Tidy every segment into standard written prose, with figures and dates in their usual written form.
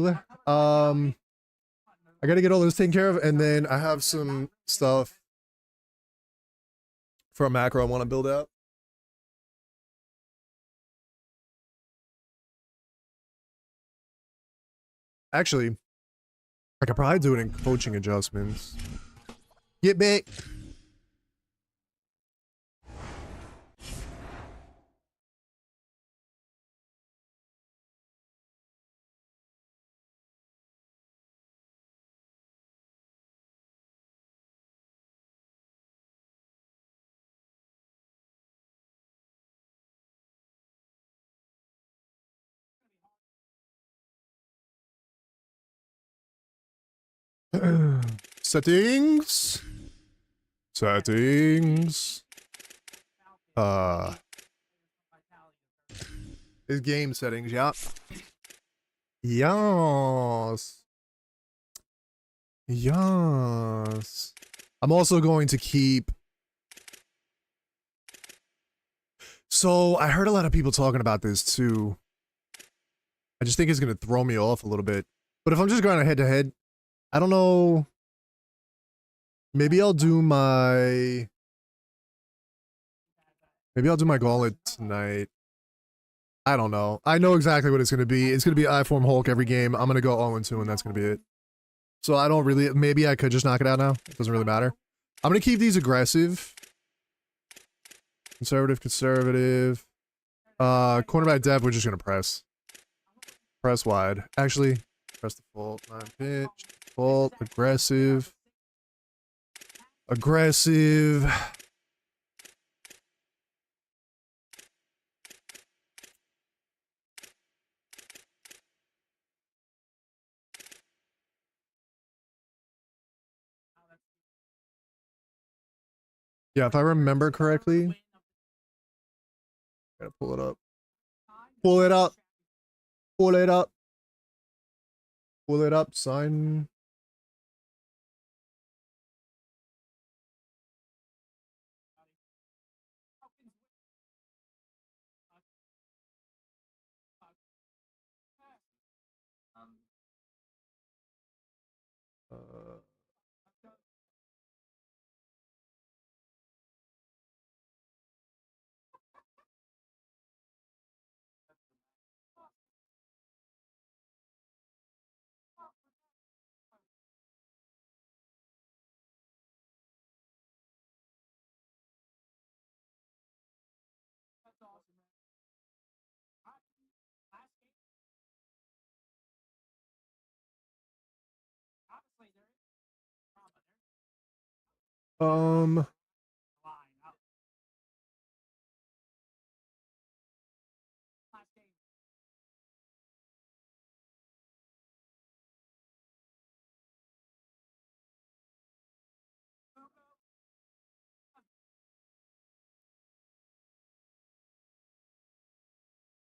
do. I gotta get all this taken care of, and then I have some stuff for a macro I want to build out. Actually, I could probably do it in coaching adjustments. Get back. Settings. Settings. Is game settings, yeah. Yes. Yes. I'm also going to keep. So I heard a lot of people talking about this too. I just think it's going to throw me off a little bit. But if I'm just going head to head, I don't know. Maybe I'll do my gauntlet tonight. I don't know. I know exactly what it's going to be. It's going to be I-form Hulk every game. I'm going to go 0-2 and that's going to be it. So I don't really, maybe I could just knock it out now. It doesn't really matter. I'm going to keep these aggressive. Conservative, conservative. Cornerback depth, we're just going to press. Press wide. Actually, press the full 9 pitch. Full, aggressive. Aggressive. Yeah, if I remember correctly. Gotta pull it up. Pull it up. Pull it up. Pull it up, son.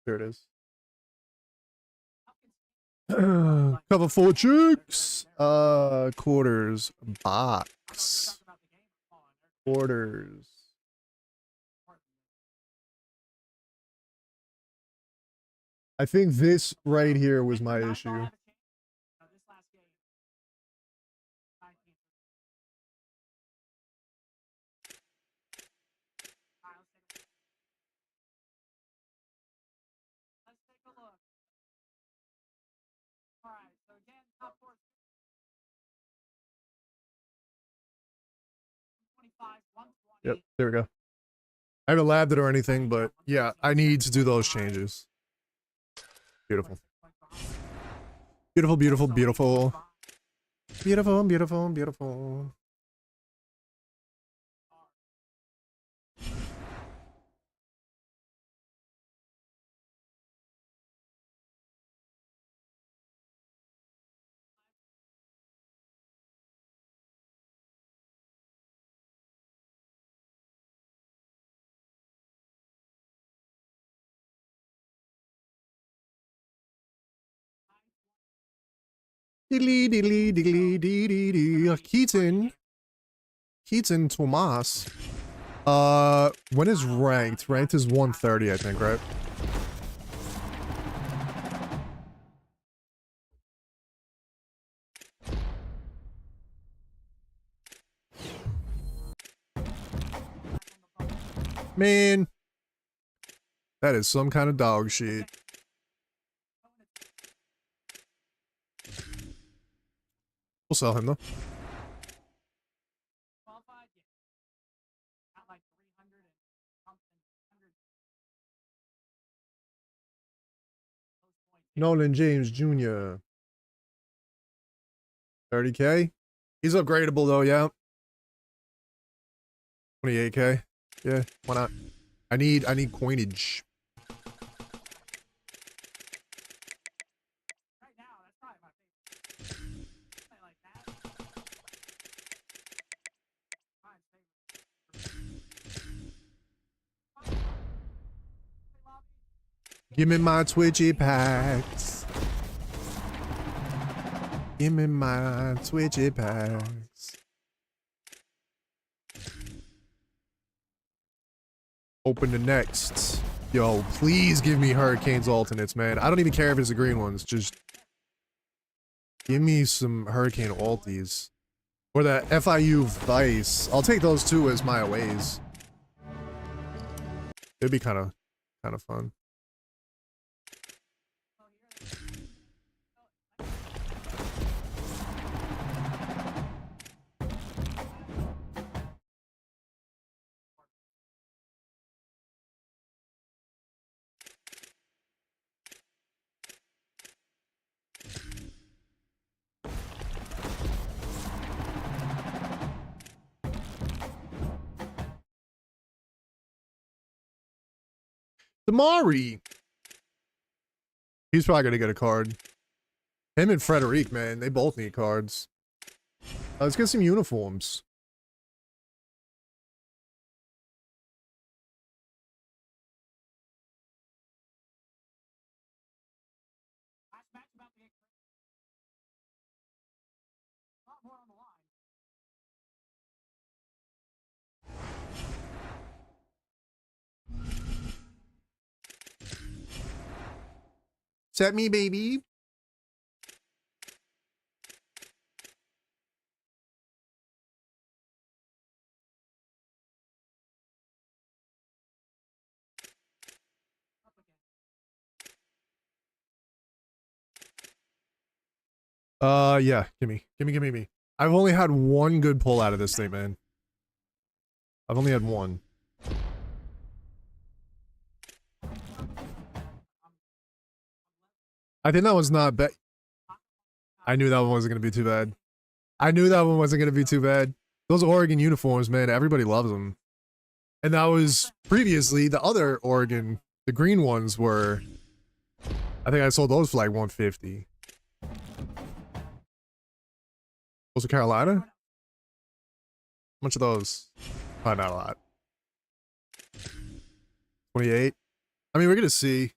There it is. Cover 4 chicks. Quarters. Box. Quarters. I think this right here was my issue. Yep, there we go. I haven't labbed it or anything, but yeah, I need to do those changes. Beautiful. Beautiful, beautiful, beautiful. Beautiful, beautiful, beautiful. Diddly, diddly, diddly, diddly, diddly. Keaton Tomas. When is ranked? Ranked is 130, I think, right? Man, that is some kind of dog shit. We'll sell him though. Nolan James Jr. 30K. He's upgradable though, yeah. 28K. Yeah, why not? I need coinage. Give me my Twitchy packs. Give me my Twitchy packs. Open the next. Yo, please give me Hurricanes alternates, man. I don't even care if it's the green ones. Just give me some Hurricane alties. Or the FIU Vice. I'll take those two as my aways. It'd be kind of fun. Damari. He's probably gonna get a card. Him and Frederic, man, they both need cards. Let's get some uniforms. Set me, baby. Yeah, give me. I've only had one good pull out of this thing, man. I've only had one. I think that was not bad. I knew that one wasn't gonna be too bad. I knew that one wasn't gonna be too bad. Those Oregon uniforms, man, everybody loves them. And that was previously the other Oregon, the green ones were, I think I sold those for like 150. Those are Carolina? How much of those? Probably not a lot. 28. I mean, we're gonna see.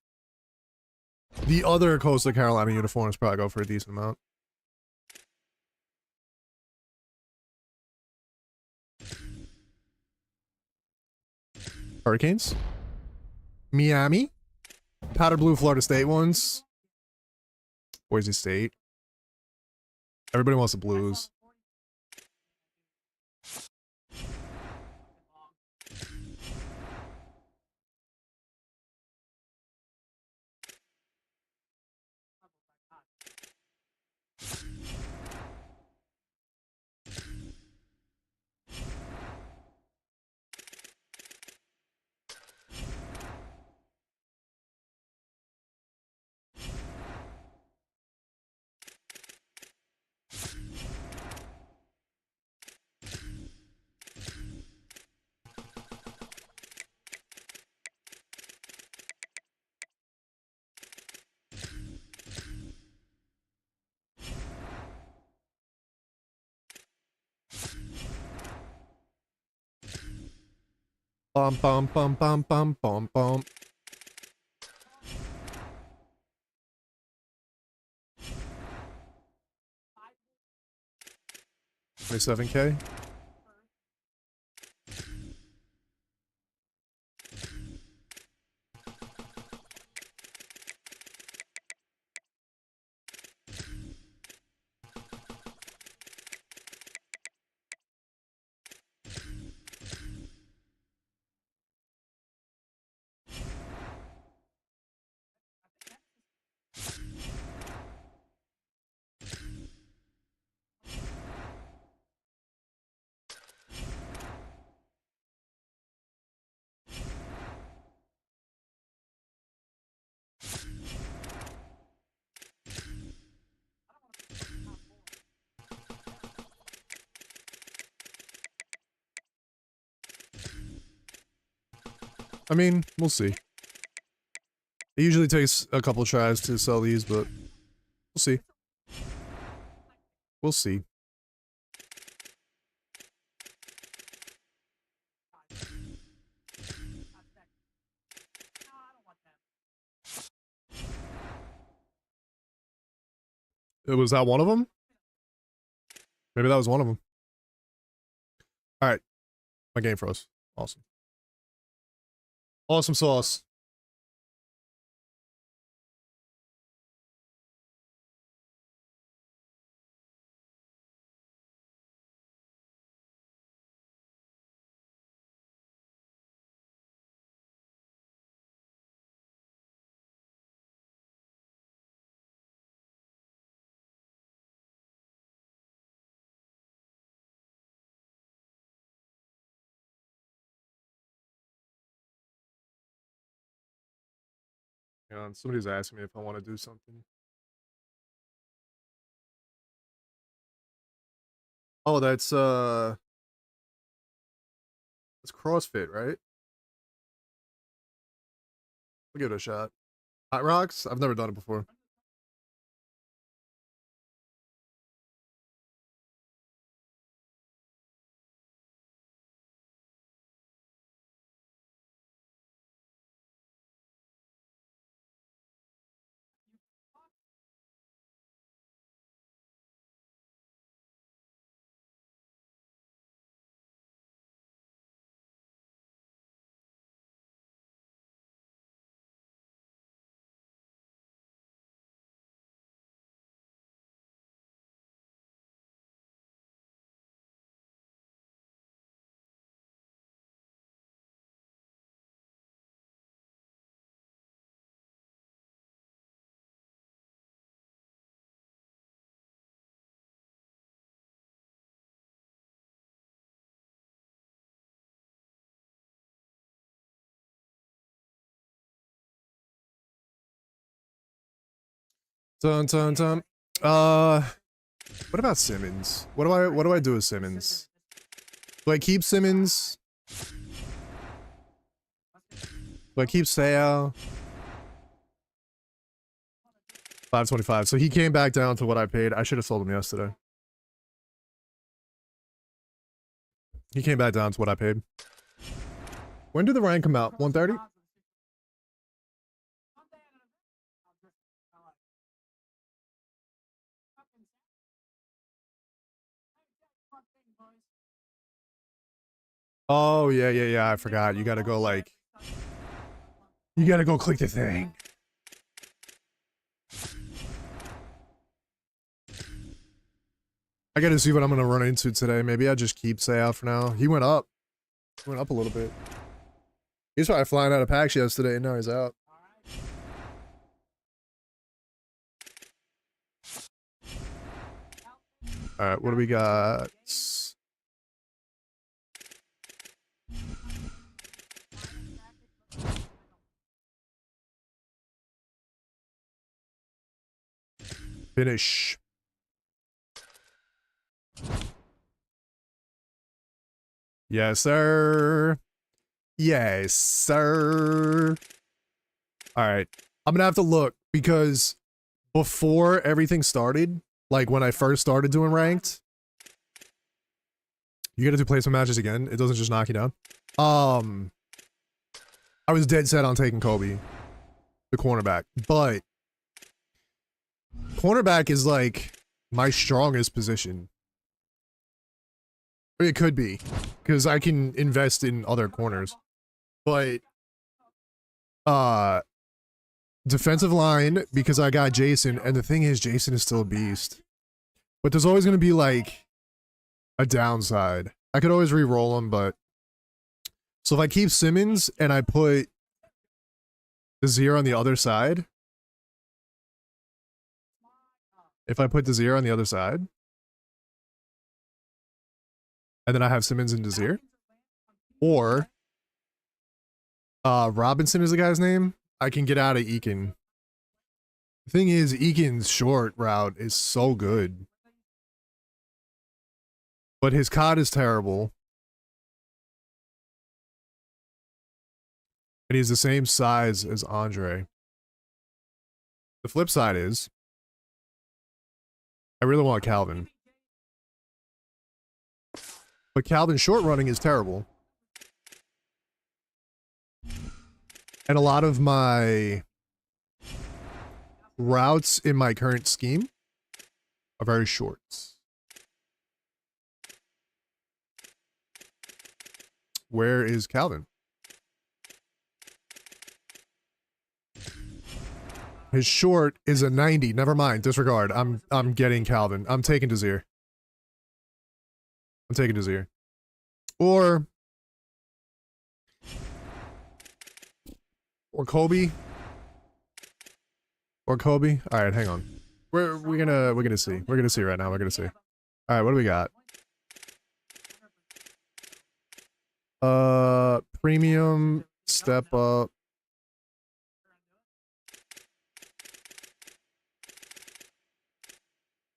The other Coastal Carolina uniforms probably go for a decent amount. Hurricanes. Miami. Powder blue Florida State ones. Boise State. Everybody wants the blues. Bum bum bum bum bum bum bum. 27K. I mean, we'll see. It usually takes a couple tries to sell these, but we'll see. We'll see. Was that one of them? Maybe that was one of them. All right. My game froze. Awesome. Awesome sauce. Hang on, somebody's asking me if I want to do something. Oh, that's CrossFit, right? I'll give it a shot. Hot rocks? I've never done it before. Dun dun dun. What about Simmons? What do I do with Simmons? Do I keep Simmons? Do I keep Seo? 525. So he came back down to what I paid. I should have sold him yesterday. He came back down to what I paid. When did the rank come out? 1:30? Oh, yeah. I forgot. You gotta go, like... You gotta go click the thing. I gotta see what I'm gonna run into today. Maybe I just keep Say out for now. He went up. He went up a little bit. He was probably flying out of packs yesterday, and now he's out. Alright, what do we got? Finish. Yes, sir. Yes, sir. Alright. I'm gonna have to look, because before everything started, like when I first started doing ranked, you gotta do placement matches again. It doesn't just knock you down. I was dead set on taking Kobe, the cornerback, but cornerback is like my strongest position. It could be, because I can invest in other corners, but defensive line, because I got Jason, and the thing is, Jason is still a beast, but there's always gonna be like a downside. I could always re-roll him, but so if I keep Simmons and I put Desir on the other side, if I put Desir on the other side, and then I have Simmons and Desir, or Robinson is the guy's name, I can get out of Eakin. The thing is, Eakin's short route is so good, but his COD is terrible. And he's the same size as Andre. The flip side is, I really want Calvin. But Calvin's short running is terrible. And a lot of my routes in my current scheme are very short. Where is Calvin? His short is a 90. Never mind. Disregard. I'm getting Calvin. I'm taking Desir. I'm taking Desir. Or Kobe. Or Kobe. All right, hang on. We're gonna see. We're gonna see right now. We're gonna see. All right, what do we got? Premium, step up.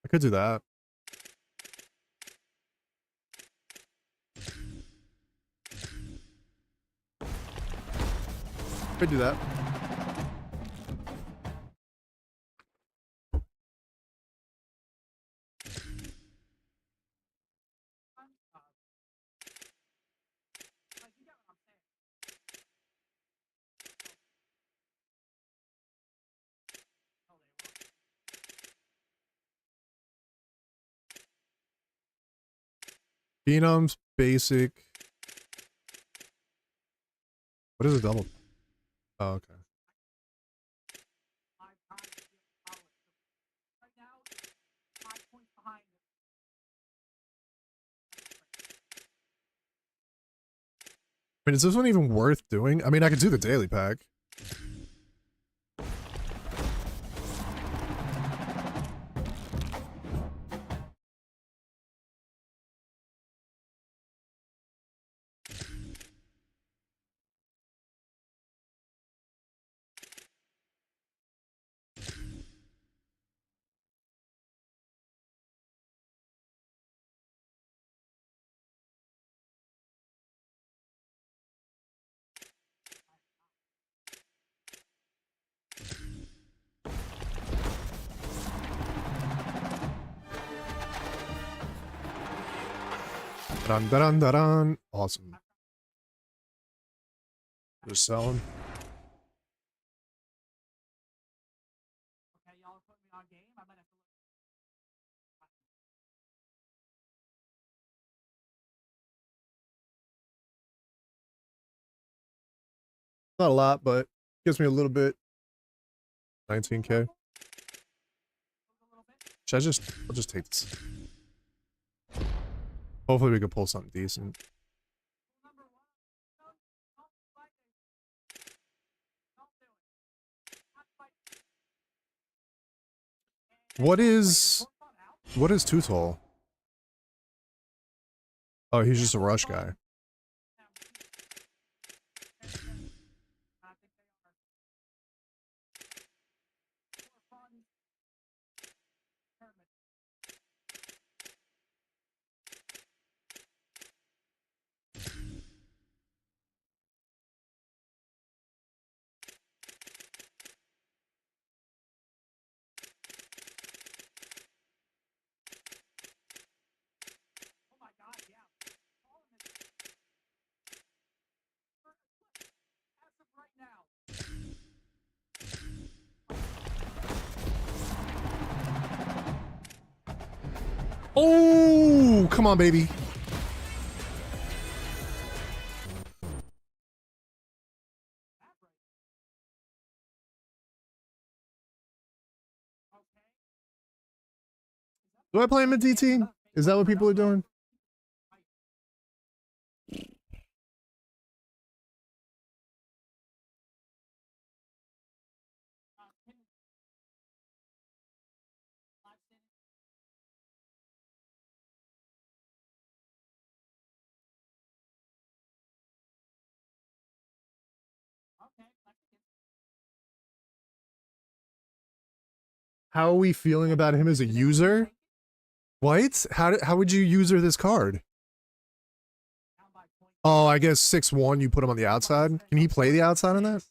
I could do that. Could do that. Phenoms, basic. What is a double? Oh, okay. I mean, is this one even worth doing? I mean, I could do the daily pack. Dun, dun, dun, dun. Awesome. Just selling. Not a lot, but gives me a little bit. 19K. Should I'll just take this. Hopefully we can pull something decent. What is too tall? Oh, he's just a rush guy. Oh, come on, baby. Do I play him at DT? Is that what people are doing? How are we feeling about him as a user? What? How would you user this card? Oh, I guess 6'1", you put him on the outside. Can he play the outside on that?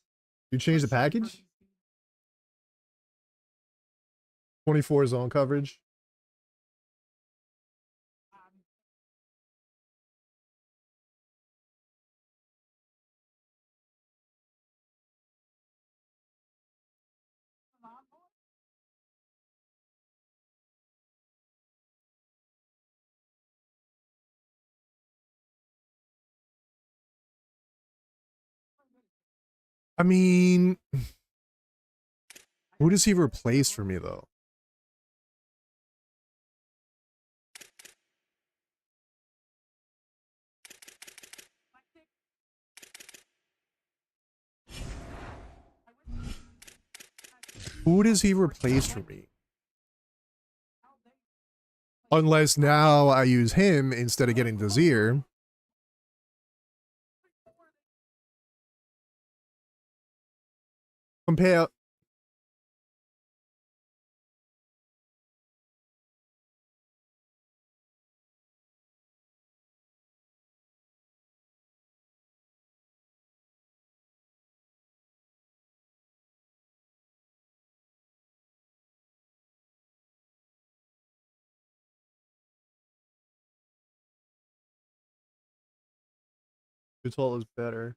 You change the package? 24 zone coverage. I mean, who does he replace for me, though? Who does he replace for me? Unless now I use him instead of getting Desir. Compare. Too tall is better.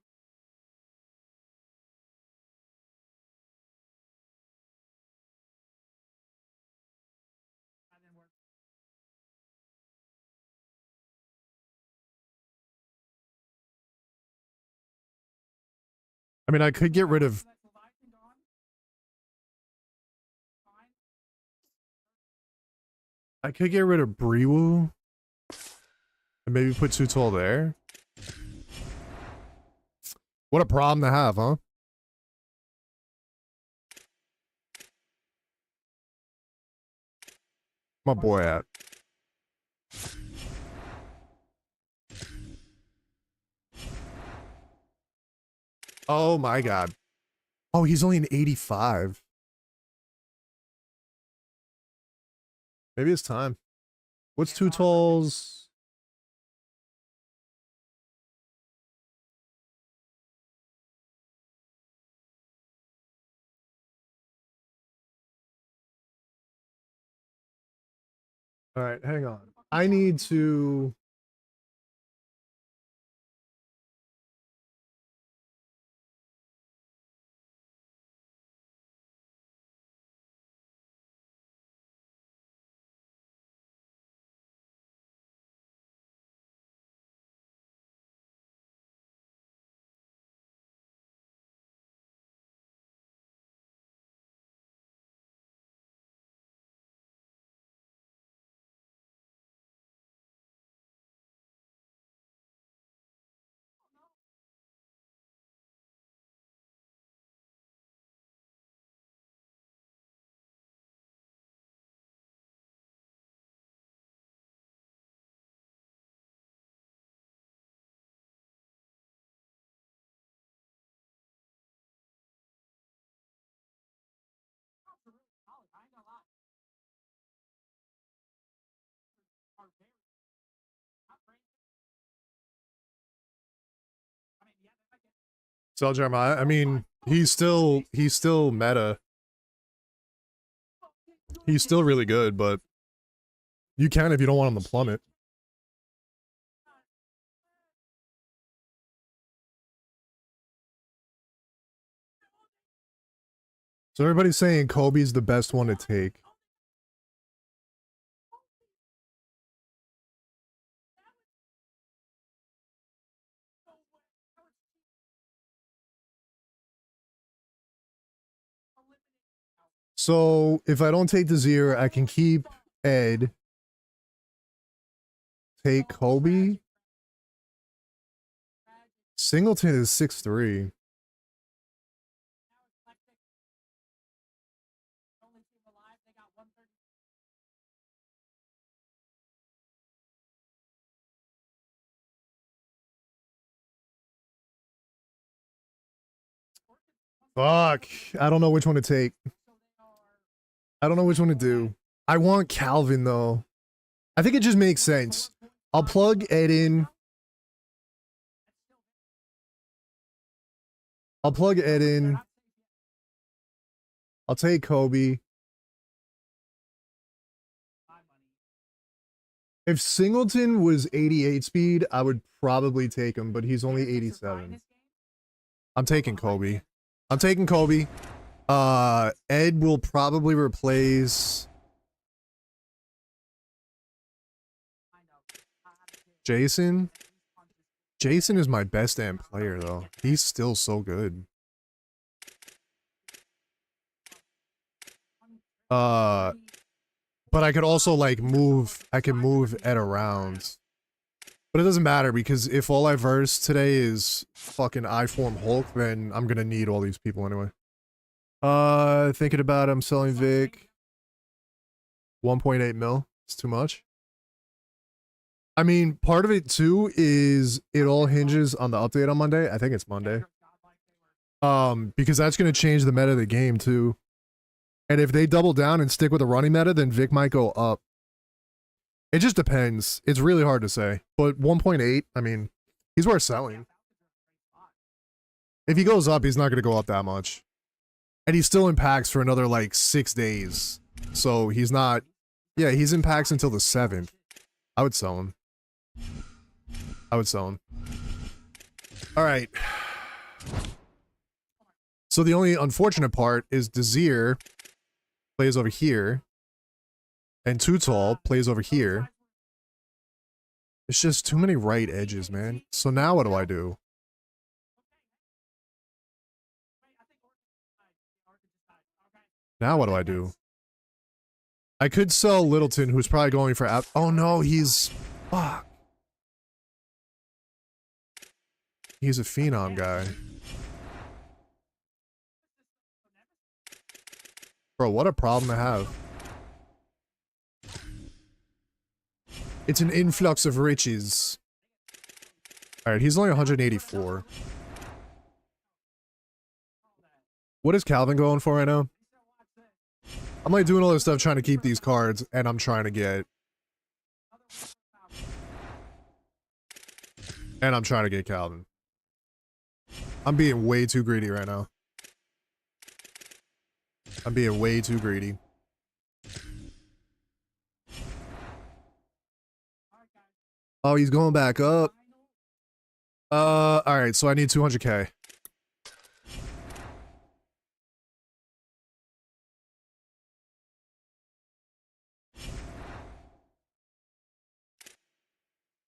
I mean, I could get rid of. I could get rid of Briwu and maybe put Too Tall there. What a problem to have, huh? My boy at. Oh my god. Oh, he's only an 85. Maybe it's time. What's Too Tall's? All right, hang on. I need to. Sell Jeremiah. I mean, he's still meta. He's still really good, but you can if you don't want him to plummet. So everybody's saying Kobe's the best one to take. So if I don't take Desir, I can keep Ed. Take Kobe. Singleton is 6'3". Fuck. I don't know which one to take. I don't know which one to do. I want Calvin, though. I think it just makes sense. I'll plug Ed in. I'll plug Ed in. I'll take Kobe. If Singleton was 88 speed, I would probably take him, but he's only 87. I'm taking Kobe. I'm taking Kobe. Ed will probably replace Jason. Jason is my best damn player, though. He's still so good. But I could also, like, move... I can move Ed around. But it doesn't matter, because if all I verse today is fucking I-Form Hulk, then I'm gonna need all these people anyway. Thinking about I'm selling Vic. 1.8 mil. It's too much. I mean, part of it, too, is it all hinges on the update on Monday. I think it's Monday. Because that's gonna change the meta of the game, too. And if they double down and stick with the running meta, then Vic might go up. It just depends. It's really hard to say. But 1.8, I mean, he's worth selling. If he goes up, he's not going to go up that much. And he's still in packs for another, like, 6 days. So he's not... Yeah, he's in packs until the 7th. I would sell him. I would sell him. Alright. So the only unfortunate part is Desir plays over here, and Too Tall plays over here. It's just too many right edges, man. So now what do I do? Now what do I do? I could sell Littleton, who's probably going for... Oh no, he's... Fuck. He's a Phenom guy. Bro, what a problem to have. It's an influx of riches. Alright, he's only 184. What is Calvin going for right now? I'm like doing all this stuff trying to keep these cards, and I'm trying to get... And I'm trying to get Calvin. I'm being way too greedy right now. I'm being way too greedy. Oh, he's going back up. Alright, so I need 200k.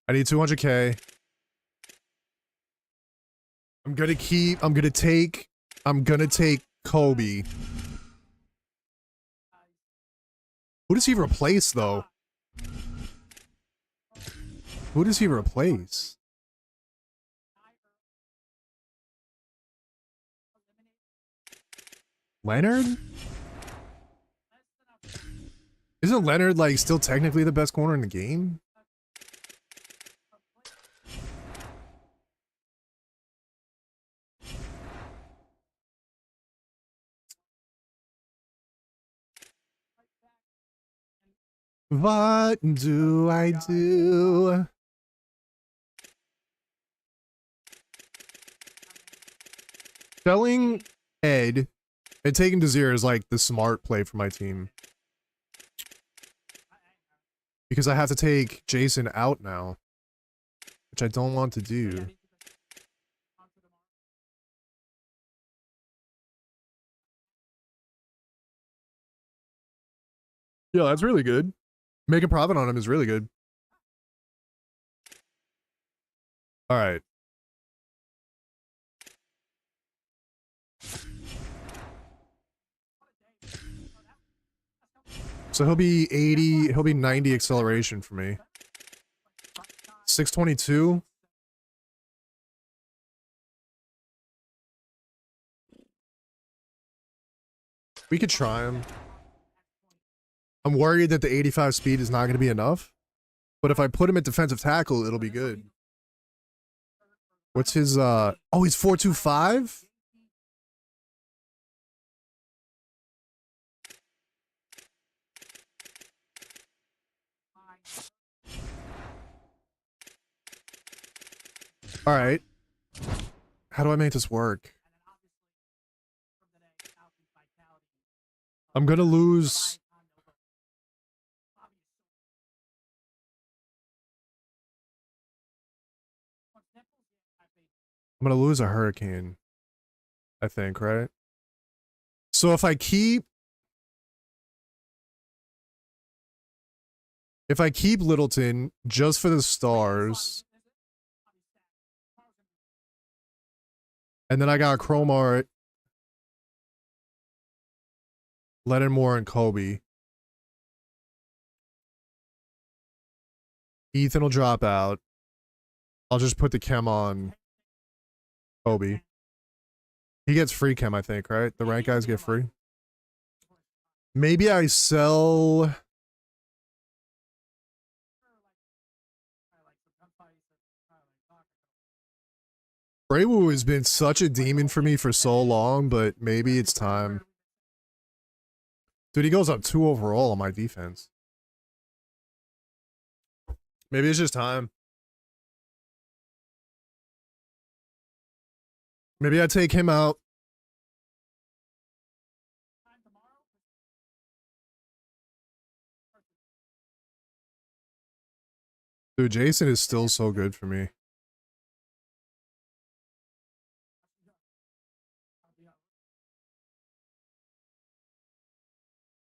I need 200k. I'm gonna take Kobe. Who does he replace, though? Who does he replace? Leonard? Isn't Leonard, like, still technically the best corner in the game? What do I do? Selling Ed and taking Desir is like the smart play for my team. Because I have to take Jason out now. Which I don't want to do. Yeah, that's really good. Making profit on him is really good. Alright. So he'll be 80, he'll be 90 acceleration for me. 622. We could try him. I'm worried that the 85 speed is not going to be enough. But if I put him at defensive tackle, it'll be good. What's his, oh, he's 425? Alright. How do I make this work? I'm gonna lose. I'm gonna lose a hurricane, I think, right? So if I keep Littleton just for the stars, and then I got Cromart, Lennon Moore, and Kobe. Ethan will drop out. I'll just put the chem on Kobe. He gets free chem, I think, right? The rank guys get free. Maybe I sell. Braywu has been such a demon for me for so long, but maybe it's time. Dude, he goes up 2 overall on my defense. Maybe it's just time. Maybe I take him out. Dude, Jason is still so good for me.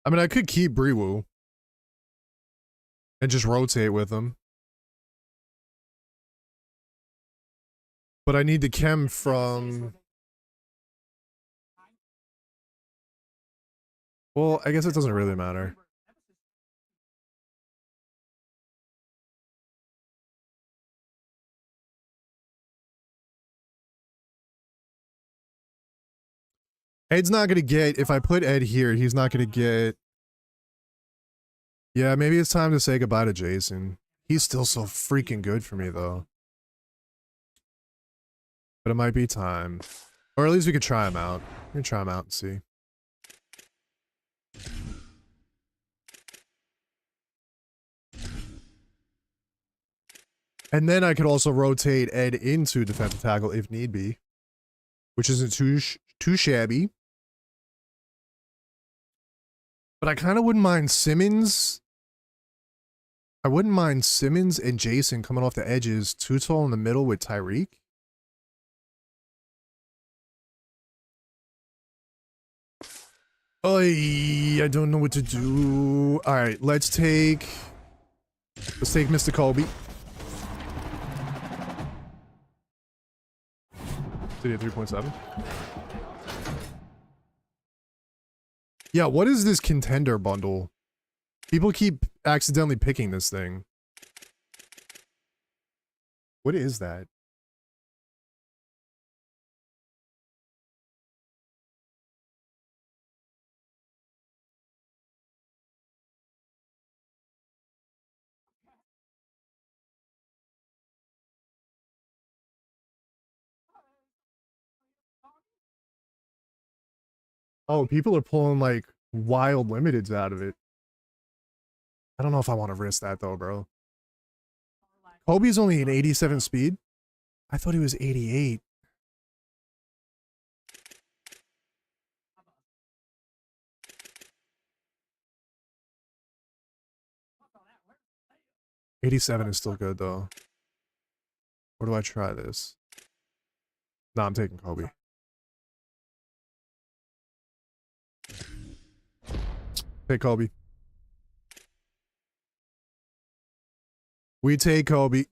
I mean, I could keep Braywu and just rotate with him. But I need the chem from... Well, I guess it doesn't really matter. Ed's not going to get... If I put Ed here, he's not going to get... Yeah, maybe it's time to say goodbye to Jason. He's still so freaking good for me, though. But it might be time. Or at least we could try him out. We can try him out and see. And then I could also rotate Ed into defensive tackle if need be. Which isn't too shabby. But I kind of wouldn't mind Simmons. I wouldn't mind Simmons and Jason coming off the edges. Too tall in the middle with Tyreek. I don't know what to do. All right, let's take Mr. Kobe. Did he have 3.7? Yeah, what is this contender bundle? People keep accidentally picking this thing. What is that? Oh, people are pulling like wild limiteds out of it. I don't know if I want to risk that though, bro. Kobe's only an 87 speed. I thought he was 88. '87 is still good though. Where do I try this? No, I'm taking Kobe. Take Kobe. We take Kobe.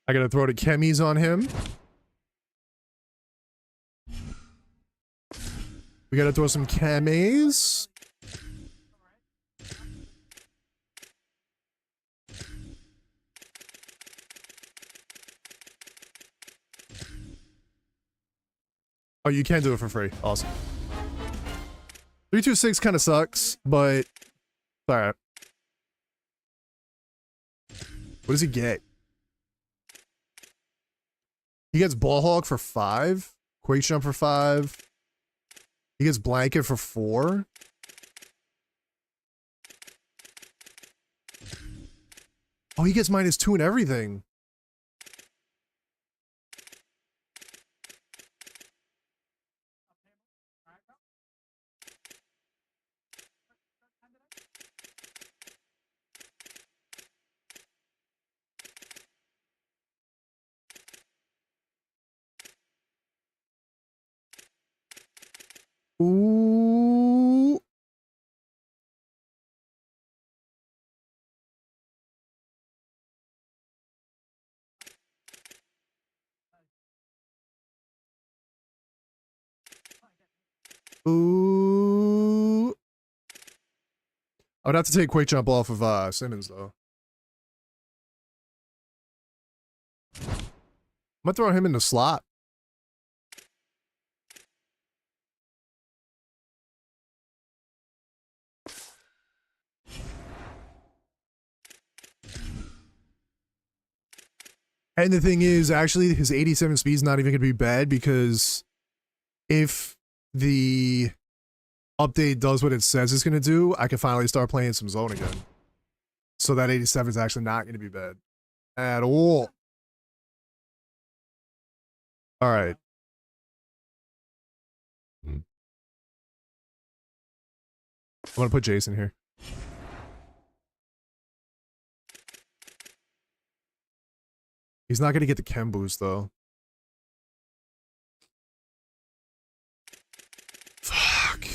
I gotta throw the chemis on him. We gotta throw some cames. Oh, you can do it for free. Awesome. 326 kind of sucks, but alright. What does he get? He gets Ball Hawk for 5. Quake Jump for 5. He gets Blanket for 4. Oh, he gets -2 and everything. Ooh. Ooh. I would have to take Quake Jump off of Simmons though. I'm gonna throw him in the slot. And the thing is, actually, his 87 speed is not even going to be bad because if the update does what it says it's going to do, I can finally start playing some zone again. So that 87 is actually not going to be bad at all. All right. I'm going to put Jason here. He's not going to get the chem boost, though. Fuck.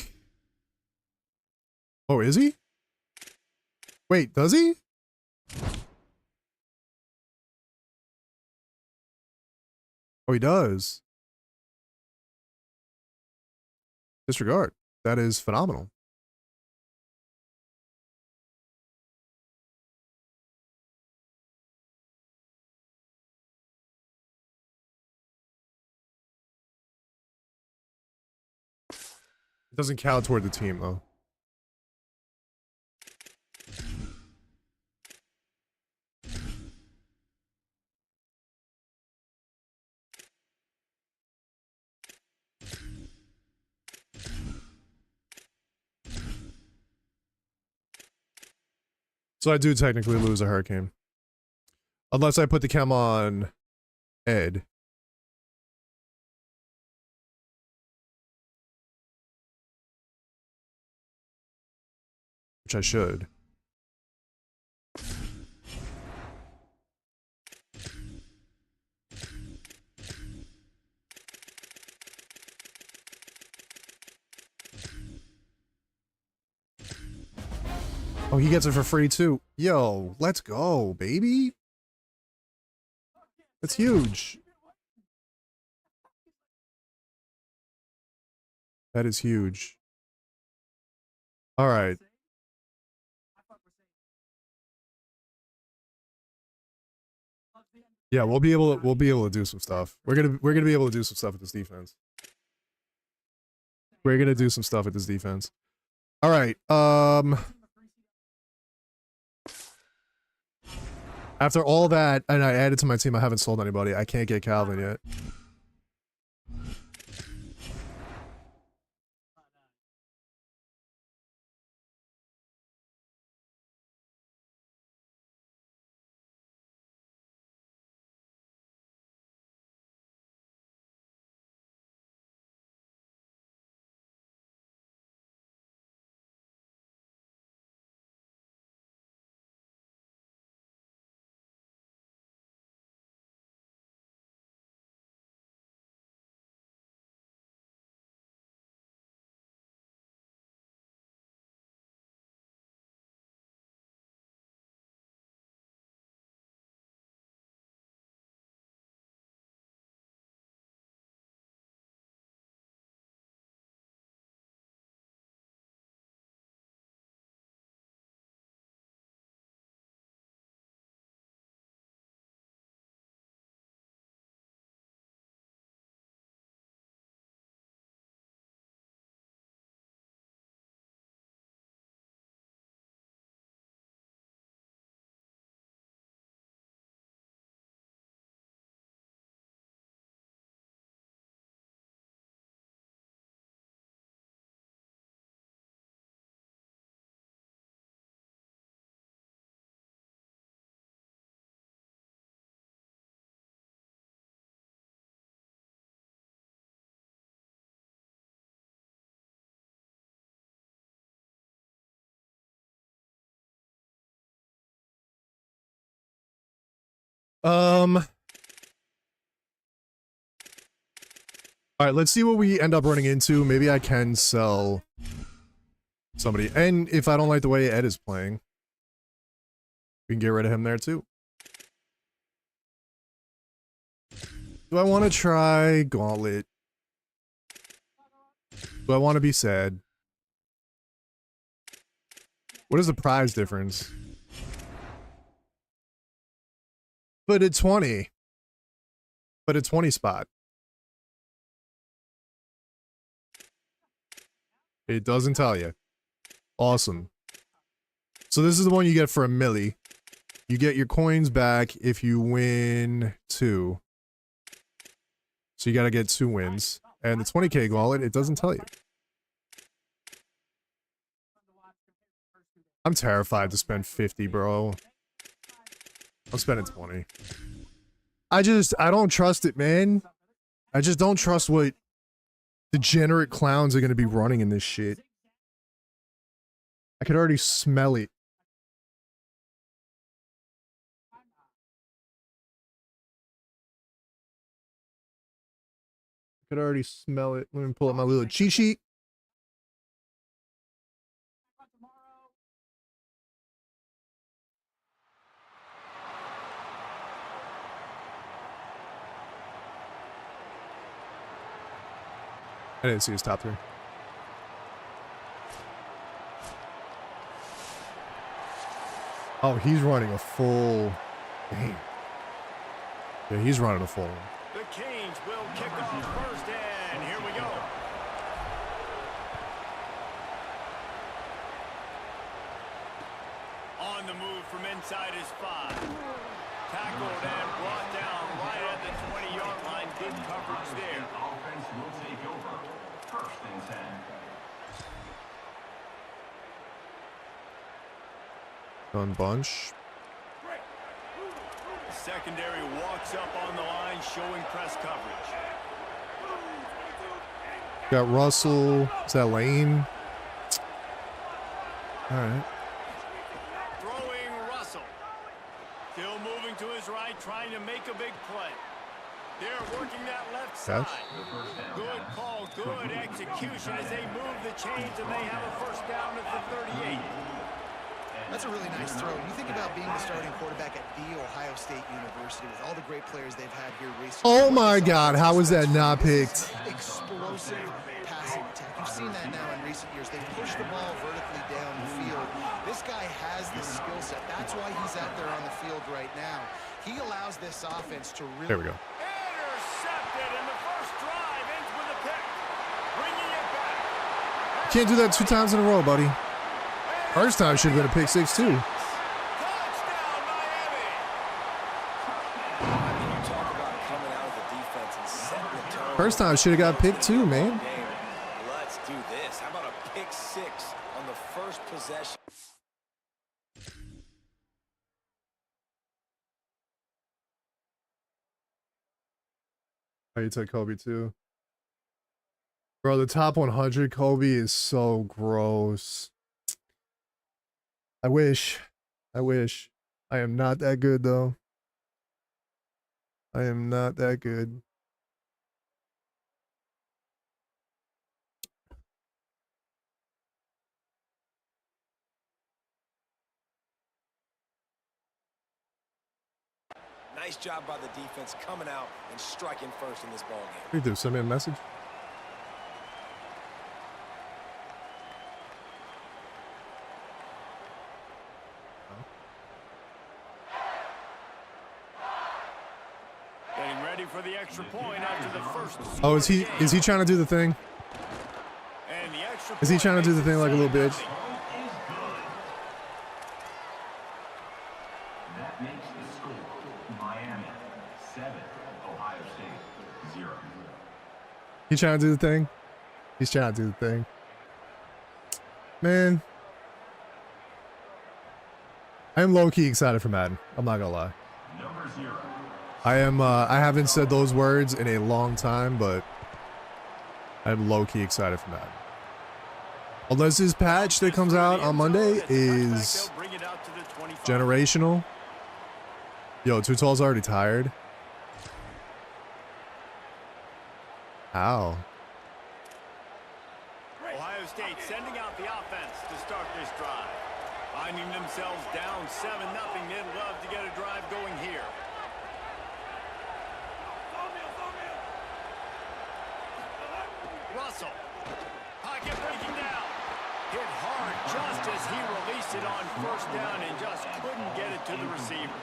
Oh, is he? Wait, does he? Oh, he does. Disregard. That is phenomenal. It doesn't count toward the team, though. So I do technically lose a hurricane. Unless I put the chem on Ed. Which I should. Oh, he gets it for free too. Yo, let's go, baby. That's huge. That is huge. All right. Yeah, we'll be able to do some stuff. We're gonna be able to do some stuff with this defense. We're gonna do some stuff with this defense. All right. After all that, and I added to my team, I haven't sold anybody. I can't get Calvin yet. All right, let's see what we end up running into. Maybe I can sell somebody. And if I don't like the way Ed is playing, we can get rid of him there too. Do I want to try Gauntlet? Do I want to be sad? What is the prize difference? But a 20. But a 20 spot. It doesn't tell you. Awesome. So this is the one you get for a milli. You get your coins back if you win 2. So you gotta get 2 wins. And the 20k gauntlet, it doesn't tell you. I'm terrified to spend 50, bro. I'm spending 20. I don't trust it, man. I just don't trust what degenerate clowns are gonna be running in this shit. I could already smell it. I could already smell it. Let me pull up my little cheat sheet. I didn't see his top 3. Oh, he's running a full... Damn. Yeah, he's running a full one. The Canes will kick off first, and here we go. On the move from inside his 5. Tackled and brought down right at the 20-yard line. Good coverage there. Offense will take over. First and 10. Done bunch. Secondary walks up on the line, showing press coverage. Got Russell. Is that Lane? All right. Throwing Russell. Still moving to his right, trying to make a big play. They're working that left side. Good call, good execution as they move the chains, and they have a first down at the 38. That's a really nice throw. You think about being the starting quarterback at The Ohio State University with all the great players they've had here recently. Oh my God, how was that not picked? Explosive passing attack. You've seen that now in recent years. They push the ball vertically down the field. This guy has the skill set. That's why he's out there on the field right now. He allows this offense to really... There we go. Intercepted, and the first drive ends with a pick. Bringing it back. Can't do that 2 times in a row, buddy. First time should have been a pick 6 too. Touchdown, Miami. I mean, you talk about coming out of the defense and setting the tone. First time should have got pick 2, man. Let's do this. How about a pick 6 on the first possession? Oh, you took Kobe too. Bro, the top 100 Kobe is so gross. I wish. I wish. I am not that good, though. I am not that good. Nice job by the defense coming out and striking first in this ball game. What do you do? Send me a message? Getting ready for the extra point after the first. Oh, is he trying to do the thing? And the extra Is he point trying to do the makes it thing like a little bitch? 7-0. That makes the score Miami 7, Ohio State 0. He trying to do the thing? He's trying to do the thing. Man. I am low-key excited for Madden. I'm not gonna lie. Number 0. I haven't said those words in a long time, but I'm low-key excited for Madden. Unless this patch that comes out on Monday is generational. Yo, Too Tall's already tired. How? Ohio State sending out the offense to start this drive. Finding themselves down 7-0. They'd love to get a drive going here. Russell. Pocket breaking down. Hit hard just as he released it on first down and just couldn't get it to the receiver.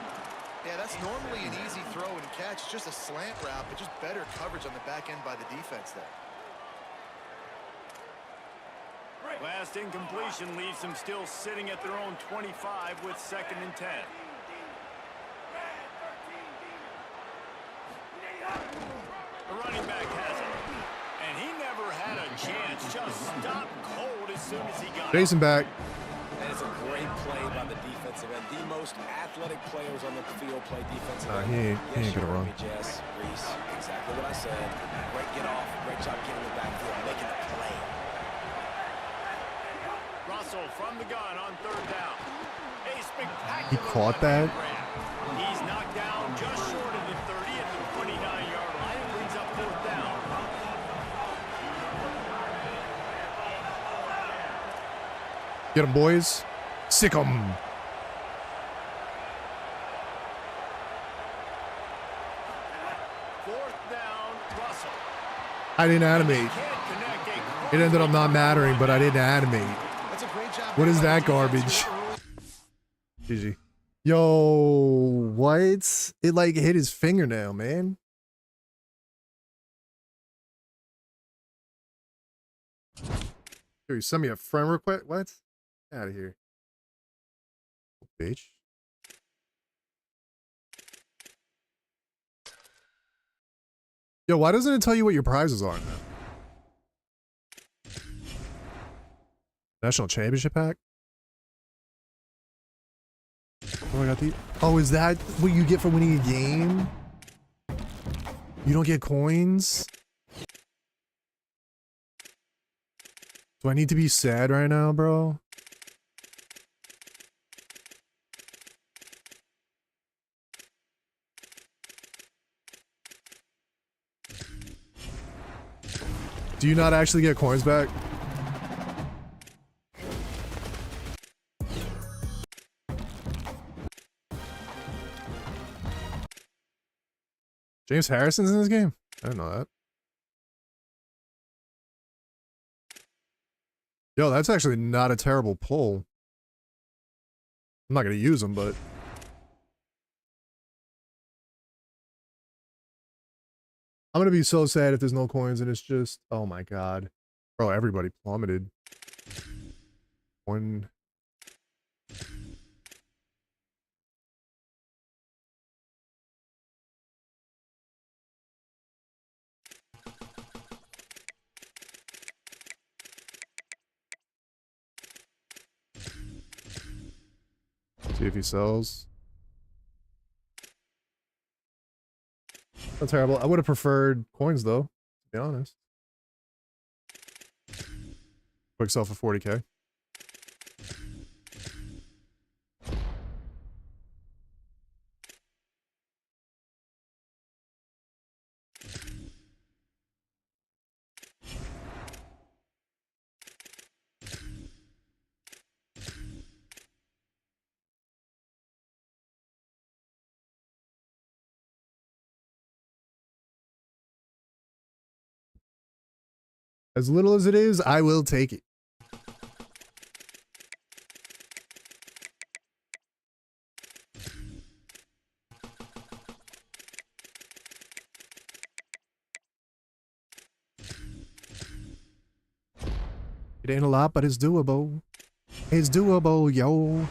Yeah, that's normally an easy throw and catch, just a slant route, but just better coverage on the back end by the defense there. Last incompletion leaves them still sitting at their own 25 with 2nd and 10. The running back has it. And he never had a chance. Just stopped cold as soon as he got it. Jason back. That is a great play by the defensive end. The most athletic players on the field play defensive end. He ain't gonna run. Jess, Reese, exactly what I said. Great get off, great job getting the backfield, making the play. Russell from the gun on 3rd down. A spectacular He caught that? grab. He's knocked down just short of the 30 at the 29-yard line and brings up 4th down. Get him, boys. Sick 'em. 4th down, Russell. I didn't animate. Can't connect a It ended up not mattering, but I didn't animate. That's a great job. What is by the that defense garbage? to early- GG. Yo, what? It like hit his fingernail, man. Here, you send me a friend request? What? Get out of here. Bitch. Yo, why doesn't it tell you what your prizes are now? National Championship pack? Oh, I got the. Oh, is that what you get for winning a game? You don't get coins? Do I need to be sad right now, bro? Do you not actually get coins back? James Harrison's in this game? I didn't know that. Yo, that's actually not a terrible pull. I'm not going to use them, but... I'm going to be so sad if there's no coins and it's just... Oh my god. Bro, everybody plummeted. One... See if he sells. Not terrible. I would have preferred coins though, to be honest. Quick sell for 40k. As little as it is, I will take it. It ain't a lot, but it's doable. It's doable, yo.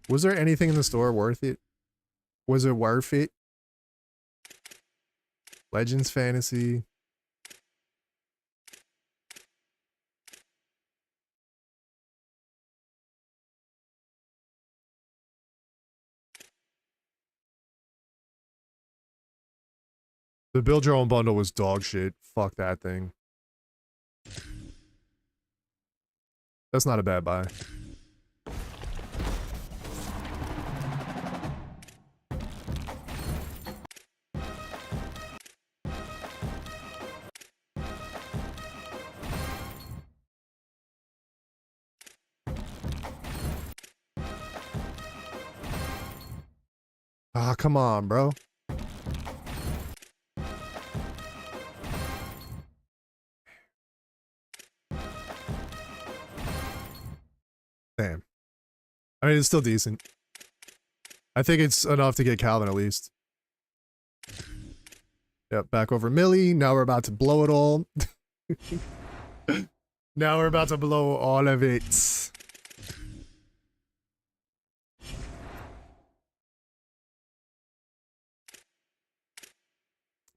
Was there anything in the store worth it? Was it worth it? Legends Fantasy. The build your own bundle was dog shit. Fuck that thing. That's not a bad buy. Ah, come on, bro. Damn. I mean, it's still decent. I think it's enough to get Calvin at least. Yep, back over Millie. Now we're about to blow it all. Now we're about to blow all of it.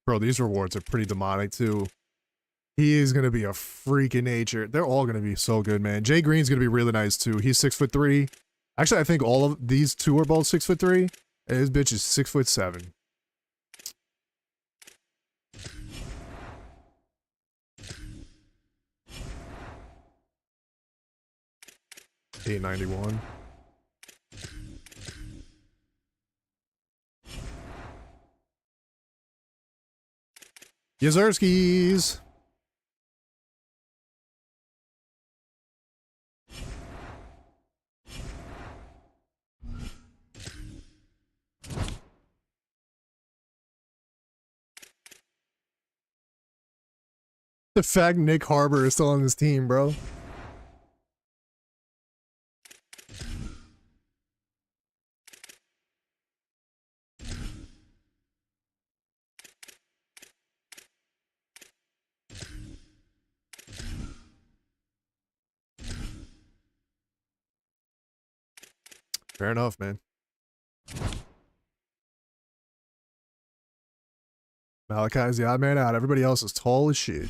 Bro, these rewards are pretty demonic too. He is going to be a freak of nature. They're all going to be so good, man. Jay Green's going to be really nice too. He's 6'3". Actually, I think all of these two are both 6'3". And his bitch is 6'7". $891. Yazerskis. The fact Nick Harbor is still on this team, bro. Fair enough, man. Malachi's the odd man out. Everybody else is tall as shit.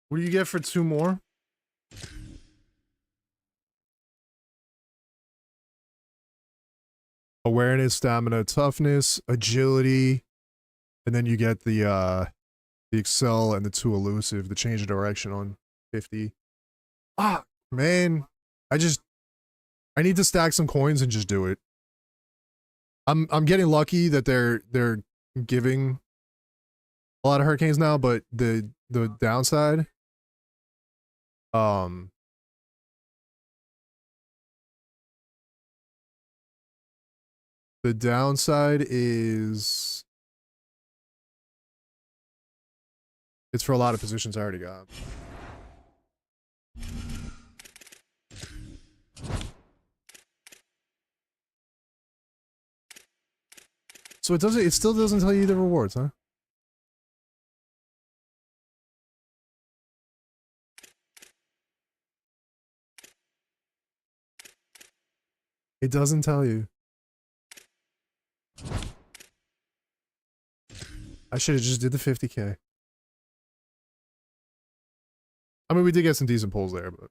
What do you get for 2 more? Awareness, stamina, toughness, agility, and then you get the excel and the 2 elusive, the change of direction on 50. Ah, man. I need to stack some coins and just do it. I'm getting lucky that they're giving a lot of hurricanes now, but the downside, the downside is it's for a lot of positions I already got. So it still doesn't tell you the rewards, huh? It doesn't tell you. I should have just did the 50K. I mean, we did get some decent pulls there, but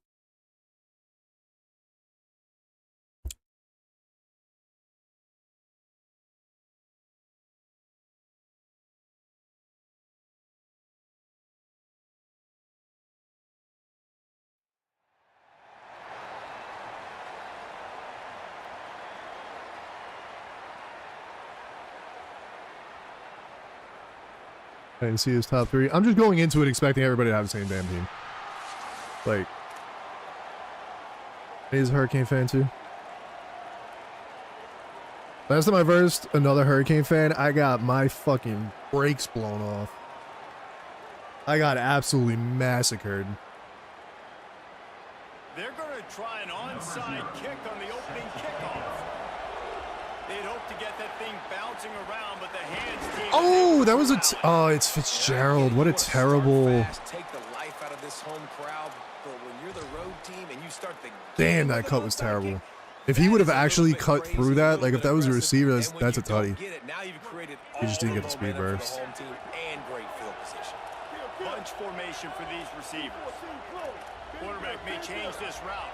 I didn't see his top 3. I'm just going into it expecting everybody to have the same damn team. Like, he's a Hurricane fan too. Last time I versed another Hurricane fan, I got my fucking brakes blown off. I got absolutely massacred. They're going to try an onside kick on the opening kickoff. They'd hope to get that thing bouncing around, but the hands team. Oh, that was oh, it's Fitzgerald. What a terrible. Take the life out of this home crowd, but when you're the road team and you start the Damn, that cut was terrible. If he would have actually cut through that, like if that was a receiver, that's a tutty. He just didn't get the speed burst. Bunch formation for these receivers. Quarterback may change this route.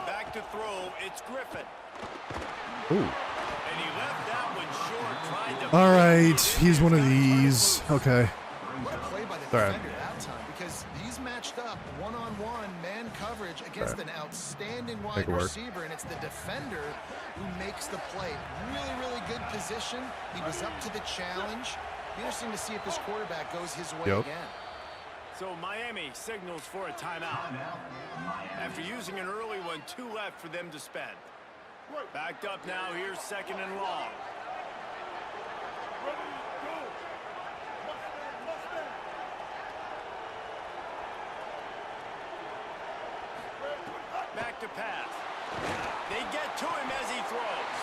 Back to throw, it's Griffin. Ooh. And he left that one short, trying to All right, he's one of these. Okay. What a play by the All right. defender that time, because he's matched up one-on-one man coverage against an outstanding wide Make it work. receiver, and it's the defender who makes the play. Really, really good position. He was up to the challenge. Be interesting to see if this quarterback goes his way Yep. again. So Miami signals for a timeout. After using an early one, 2 left for them to spend. Backed up now, here's 2nd and long. Back to pass. They get to him as he throws.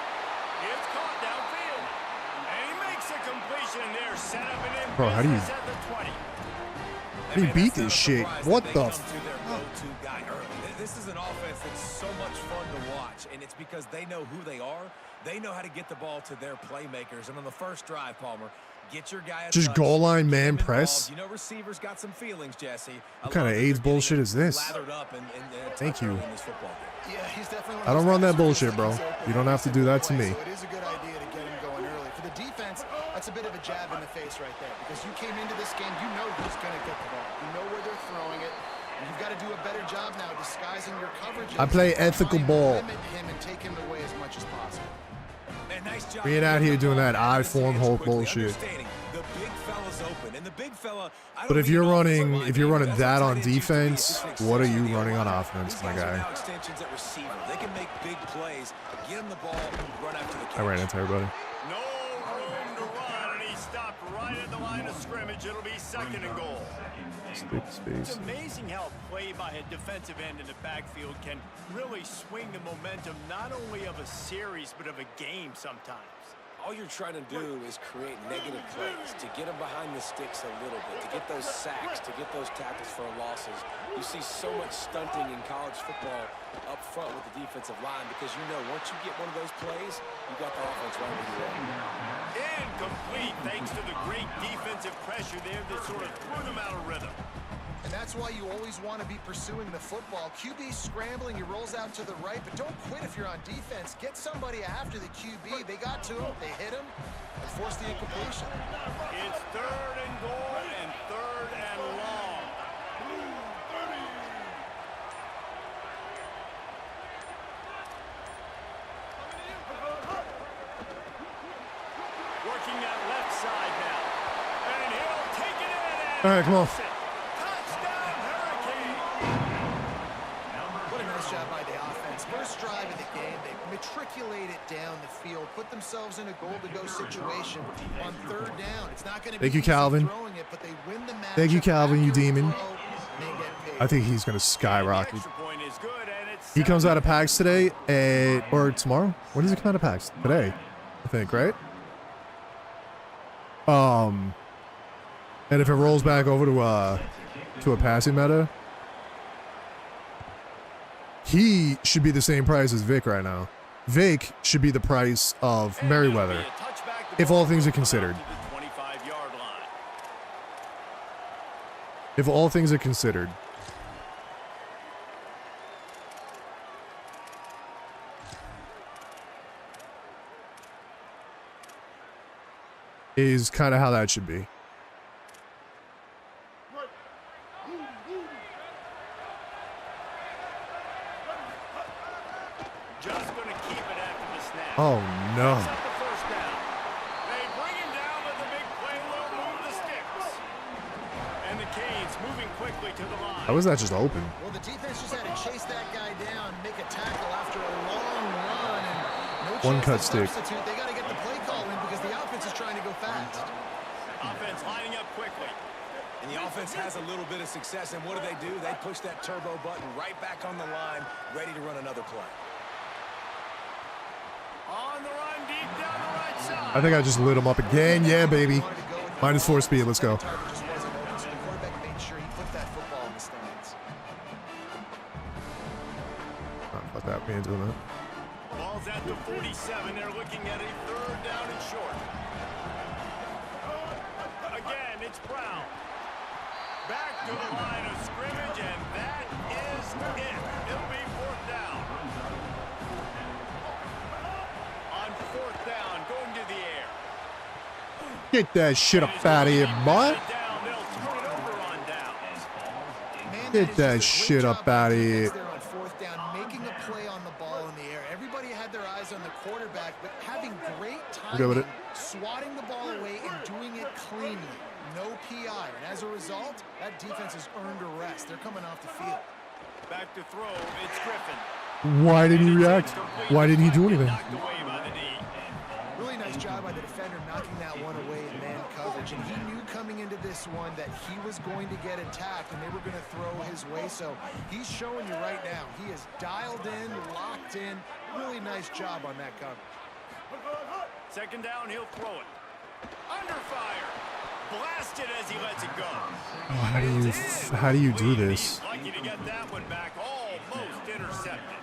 It's caught downfield. And he makes a completion there. Set up and in Bro, how do you- business at the 20. How do you beat this shit? What the f- This is an offense that's so much fun to watch, and it's because they know who they are. They know how to get the ball to their playmakers. And on the first drive, Palmer, get your guy a Just touch, goal line get man him press? involved. You know receivers got some feelings, Jesse. What kind of AIDS bullshit is this? Lathered up and Thank you. in this football game. Yeah, he's definitely one I of don't those run that guys who bullshit, just bro. keeps open You don't have to do that to every me. play, so it is a good idea to get him going early. For the defense, that's a bit of a jab in the face right there, because you came into this game, you know who's going to get the ball. You know where they're throwing it. And you've got to do a better job now disguising your coverage. I play ethical ball. Limit him and take him away as much as possible. Man, nice job. We ain't out here doing that I Understanding form Hulk quickly, bullshit. understanding the big fella's open, and the big fella, I don't But if mean you're an offensive running, line, if you're but running that's that what on tight ends used to be. defense, It's an what are you extension of the running on O-line. offense, These my guys are guy? now extensions at receiver. They can make big plays, get him the ball, run after the catch. I ran into everybody. No room to run, and he stopped right at the line of scrimmage. It'll be 2nd and goal. Stupid It's space. amazing how play by a defensive end in the backfield can really swing the momentum not only of a series, but of a game sometimes. All you're trying to do is create negative plays, to get them behind the sticks a little bit, to get those sacks, to get those tackles for losses. You see so much stunting in college football up front with the defensive line, because you know once you get one of those plays, you got the offense right where you want. Incomplete thanks to the great defensive pressure there that sort of threw them out of rhythm. And that's why you always want to be pursuing the football. QB scrambling, he rolls out to the right, but don't quit if you're on defense. Get somebody after the QB. They got to him, they hit him, and forced the incompletion. It's 3rd and goal and 3rd and long. Working that left side now. And he'll take it in. All right, come on. Touchdown, Hurricane. What a nice job by the offense. First drive of the game, they matriculate it down the field, put themselves in a goal-to-go situation on 3rd down. It's not going to be Thank you, easy Calvin. throwing it, but they win the match. Thank you, Calvin, you demon. I I think he's gonna skyrocket. Extra point is good, and it's He comes out of PAX today, or tomorrow. When does he come out of PAX? Today, I think, right? And if it rolls back over to a passing meta, he should be the same price as Vic right now. Vic should be the price of Merriweather, if all things are considered. If all things are considered. Is kind of how that should be. Just going to keep it after the snap. Oh no. Set the first down. They bring him down, but the big play will move the sticks. And the Canes moving quickly to the line. How was that just open? Well, the defense just had to chase that guy down, make a tackle after a long run, and no One chance cut to stick. substitute. They got to get the play call in because the offense is trying to go fast. Offense lining up quickly. And the offense has a little bit of success, and what do? They push that turbo button right back on the line, ready to run another play. On the run, deep down the right side. I think I just lit him up again. Yeah, baby. -4 speed. Let's go. The target just wasn't open, so the quarterback made sure he put that football in the stands. Oh, fuck that. We ain't doing that. Ball's at the 47. They're looking at a 3rd down and short. Again, it's Brown. Back to the line of scrimmage, and that is it. It'll be 4th down. Get that shit up out of here, boy. Get that shit up out of here. On fourth down, making a play on the ball in the air. Everybody had their eyes on the quarterback, but having great Good with timing, it. swatting the ball away and doing it cleanly. No PI, and as a result, that defense has earned a rest. They're coming off the field. Back to throw, it's Griffin. Why didn't he react? Why didn't he do anything? Knocked away by the knee. Really nice job by the defender knocking that one away in man coverage, and he knew coming into this one that he was going to get attacked and they were going to throw his way, so he's showing you right now. He is dialed in, locked in. Really nice job on that coverage. Second down, he'll throw it. Under fire. Blasted as he lets it go. Oh, how do you do this? Lucky to get that one back. Almost intercepted.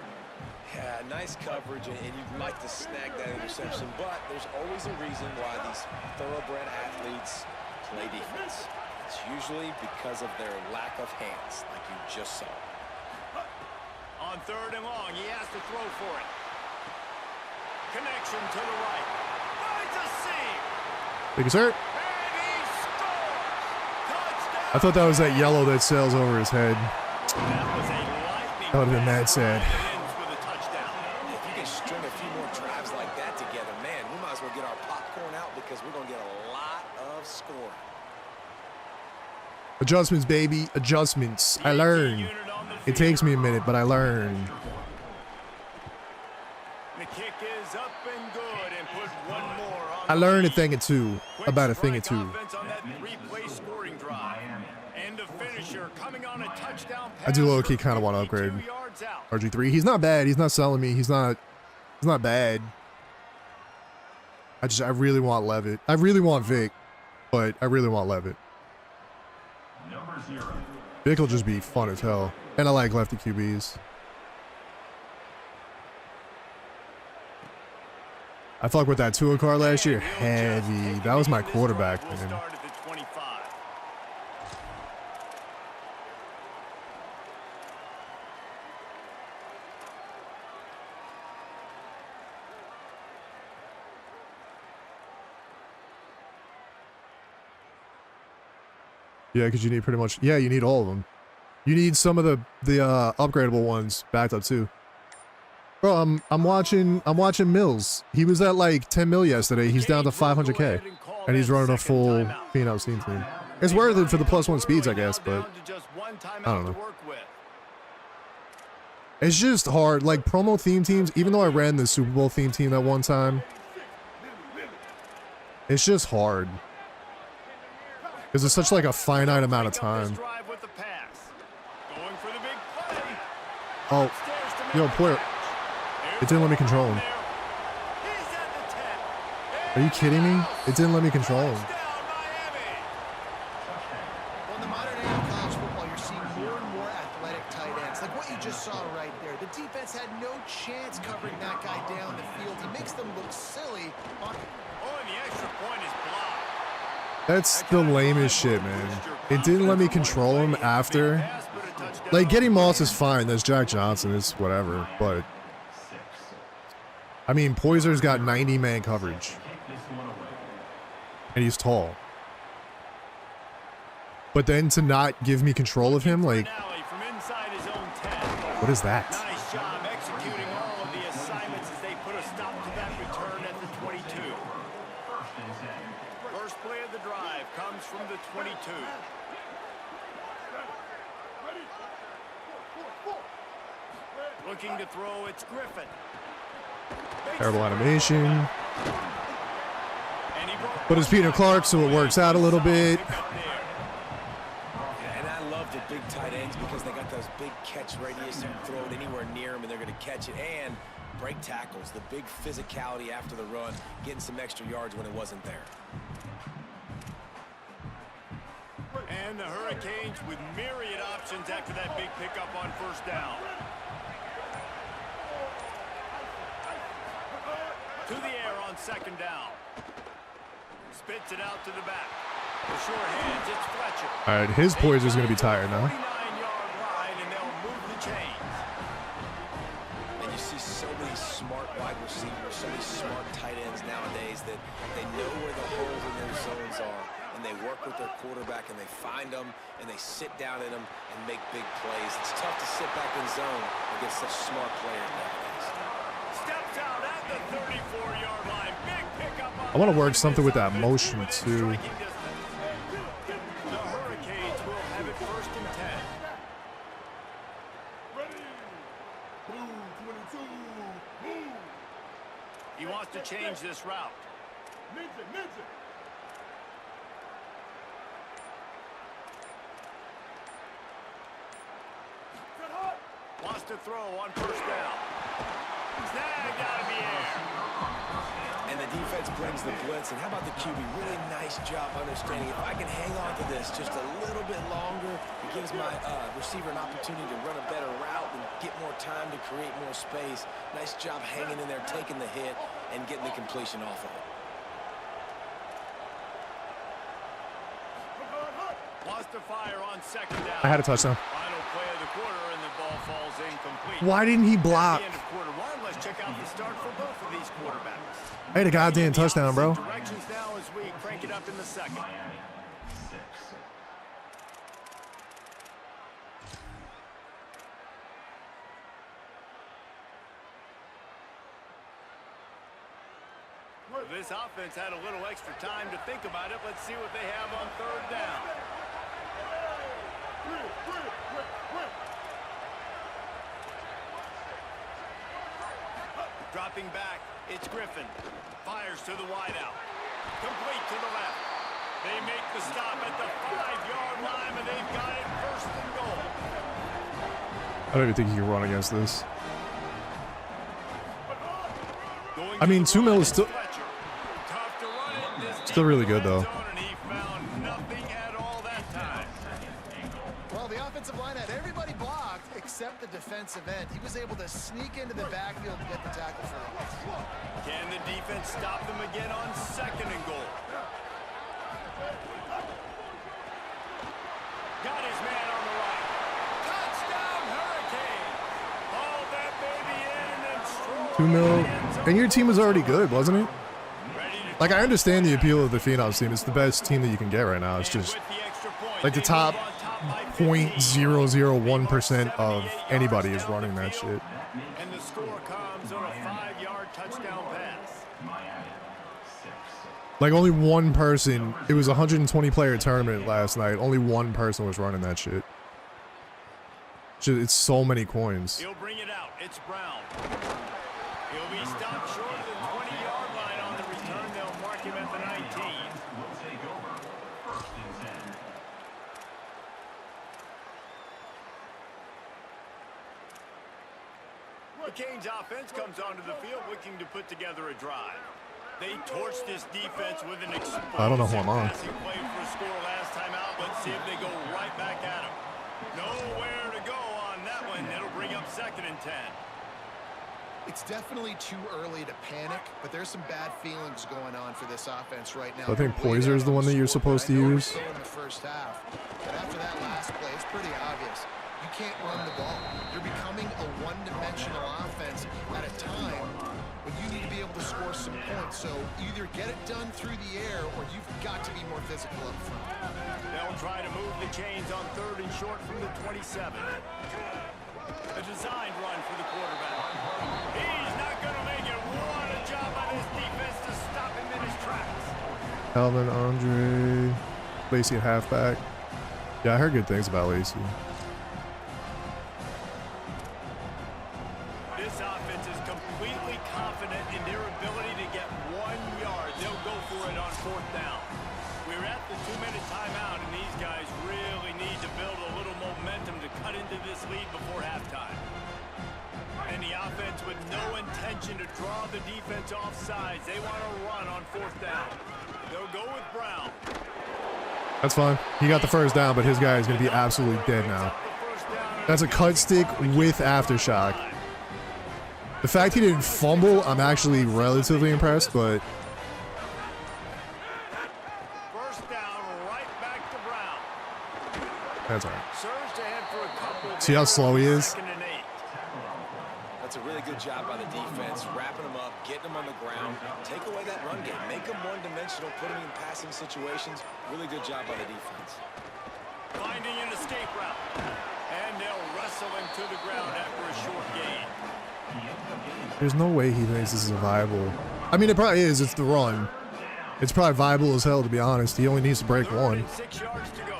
Yeah, nice coverage, and you'd like to snag that interception, but there's always a reason why these thoroughbred athletes play defense. It's usually because of their lack of hands, like you just saw. On third and long, he has to throw for it. Connection to the right. Finds a seam. Thank you, sir. And he scores. Touchdown. I thought that was that yellow that sails over his head. That was a lightning That would have been mad pass. sad. It ends with a touchdown. If you can string a few more drives like that together, man, we might as well get our popcorn out because we're going to get a lot of scoring. Adjustments, baby. Adjustments. I learn. It takes me a minute, but I learn. The kick is up and good, and put one more on I the learned a lead. thing or two Quick about a thing or strike two. offense on that three-play scoring drive. And the finisher coming on a touchdown pass. I do low-key from kind of want to upgrade 52 yards out. RG3. He's not bad. He's not selling me. He's not bad. I really want Levitt. I really want Vic, but I really want Levitt. Number 0. Vic will just be fun as hell. And I like lefty QBs. I fucked with that Tua card last year. Heavy. That was my quarterback, We'll man. start at the 25. Yeah, because you need pretty much. Yeah, you need all of them. You need some of the upgradable ones backed up too. Bro, I'm watching Mills. He was at like 10 mil yesterday. He's down to 500k, and he's running a full Phoenix steam team. It's worth it for the +1 speeds, I guess, but I don't know. It's just hard. Like promo theme teams. Even though I ran the Super Bowl theme team that one time, it's just hard because it's such like a finite amount of time. Oh, yo, Poyer. It didn't let me control him. Are you kidding me? It didn't let me control him. Well, in the modern era of college football, you're seeing more and more athletic tight ends. Like what you just saw right there. The defense had no chance covering that guy down the field. He makes them look silly. Oh, and the extra point is blocked. That's the lamest shit, man. It didn't let me control him after. Like, getting Moss is fine. That's Jack Johnson. It's whatever. But, I mean, Poyser's got 90-man coverage. And he's tall. But then to not give me control of him, like, what is that? Nice job executing all of the assignments as they put a stop to that return at the 22. First play of the drive comes from the 22. Looking to throw, it's Griffin. Terrible animation. But it's Peter Clark, so it works out a little bit. And I love the big tight ends because they got those big catch radius. You can throw it anywhere near them, and they're going to catch it. And break tackles, the big physicality after the run, getting some extra yards when it wasn't there. And the Hurricanes with myriad options after that big pickup on first down. To the air on second down. Spits it out to the back. The short hands, it's Fletcher. All right, his Poyser's going to be tired now. 49-yard line, and they'll move the chains. And you see so many smart wide receivers, so many smart tight ends nowadays that they know where the holes in their zones are, and they work with their quarterback, and they find them, and they sit down in them and make big plays. It's tough to sit back in zone against such smart players nowadays. Steps out at the 34-yard line. Big pickup on I want to work something with that motion too. The Hurricanes will have it first and 10. He wants to change this route. Wants to throw on first down. Snagged out of the air. And the defense brings the blitz. And how about the QB? Really nice job understanding. If I can hang on to this just a little bit longer, it gives my receiver an opportunity to run a better route and get more time to create more space. Nice job hanging in there, taking the hit, and getting the completion off of it. Wants to fire on second down. I had a touchdown. Final play of the quarter, and the ball falls incomplete. Why didn't he block? At the end of quarter one, let's check out the start for both of these quarterbacks. I had a goddamn touchdown, bro. Directions now as we crank it up in the second. Miami, 6. This offense had a little extra time to think about it. Let's see what they have on third down. Dropping back, it's Griffin. Fires to the wideout. Complete to the left. They make the stop at the 5-yard line, and they've got it first and goal. I don't even think he can run against this. I mean, 2 mil is still really good, though. Well, the offensive line had everybody blocked except the defensive end. He was able to sneak into the backfield and get the tackle for him. Can the defense stop them again on second and goal? Got his man on the right. Touchdown, Hurricane! Hauled that baby in and then strode 2 mil. in the end zone. And your team was already good, wasn't it? Ready to Like, I understand the appeal of the Phenoms team. It's the best team that you can get right now. It's just with the extra point, like the they top move on top by 15. 0.001% of anybody is running that shit. And the score comes on a 5-yard touchdown pass. Miami, 6. Like, only one person, it was a 120-player tournament last night. Only one person was running that shit. It's so many coins. He'll bring it out. It's Brown. He'll be stopped short of the 20-yard line on the return. They'll mark him at the 19. Will take over. First and 10. The Canes offense comes onto the field looking to put together a drive. They torched this defense with an explosive I don't know who I'm on. passing play for a score last time out. Let's see if they go right back at him. Nowhere to go on that one. It'll bring up second and 10. It's definitely too early to panic, but there's some bad feelings going on for this offense right now. I think They're way Poiser is the down one that you're score, supposed to but I know use. we're still in the first half, but after that last play, it's pretty obvious. You can't run the ball. You're becoming a one-dimensional offense at a time when you need to be able to score some points. So either get it done through the air or you've got to be more physical up front. They'll try to move the chains on third and short from the 27. A designed run for the quarterback. He's not going to make it. What a job by this defense to stop him in his tracks. Alvin, Andre, Lacey at halfback. Yeah, I heard good things about Lacey. This offense is completely confident in their ability to get 1 yard. They'll go for it on fourth down. We're at the 2-minute timeout, and these guys really need to build a little momentum to cut into this lead before halftime. And the offense with no intention to draw the defense off sides. They want to run on fourth down. They'll go with Brown. That's fine. He got the first down, but his guy is going to be absolutely dead now. That's a cut stick with aftershock. The fact he didn't fumble, I'm actually relatively impressed, but First down, right back to Brown. that's all right. Surged ahead for a couple. See how slow he is? Second and 8. That's a really good good job by the defense, wrapping them up, getting them on the ground. Take away that run game. Make them one-dimensional, put them in passing situations. Really good job by the defense. Finding an escape route. And they'll wrestle him to the ground after a short gain. There's no way he thinks this is viable. I mean, it probably is. It's the run. It's probably viable as hell, to be honest. He only needs to break one. 6 yards to go.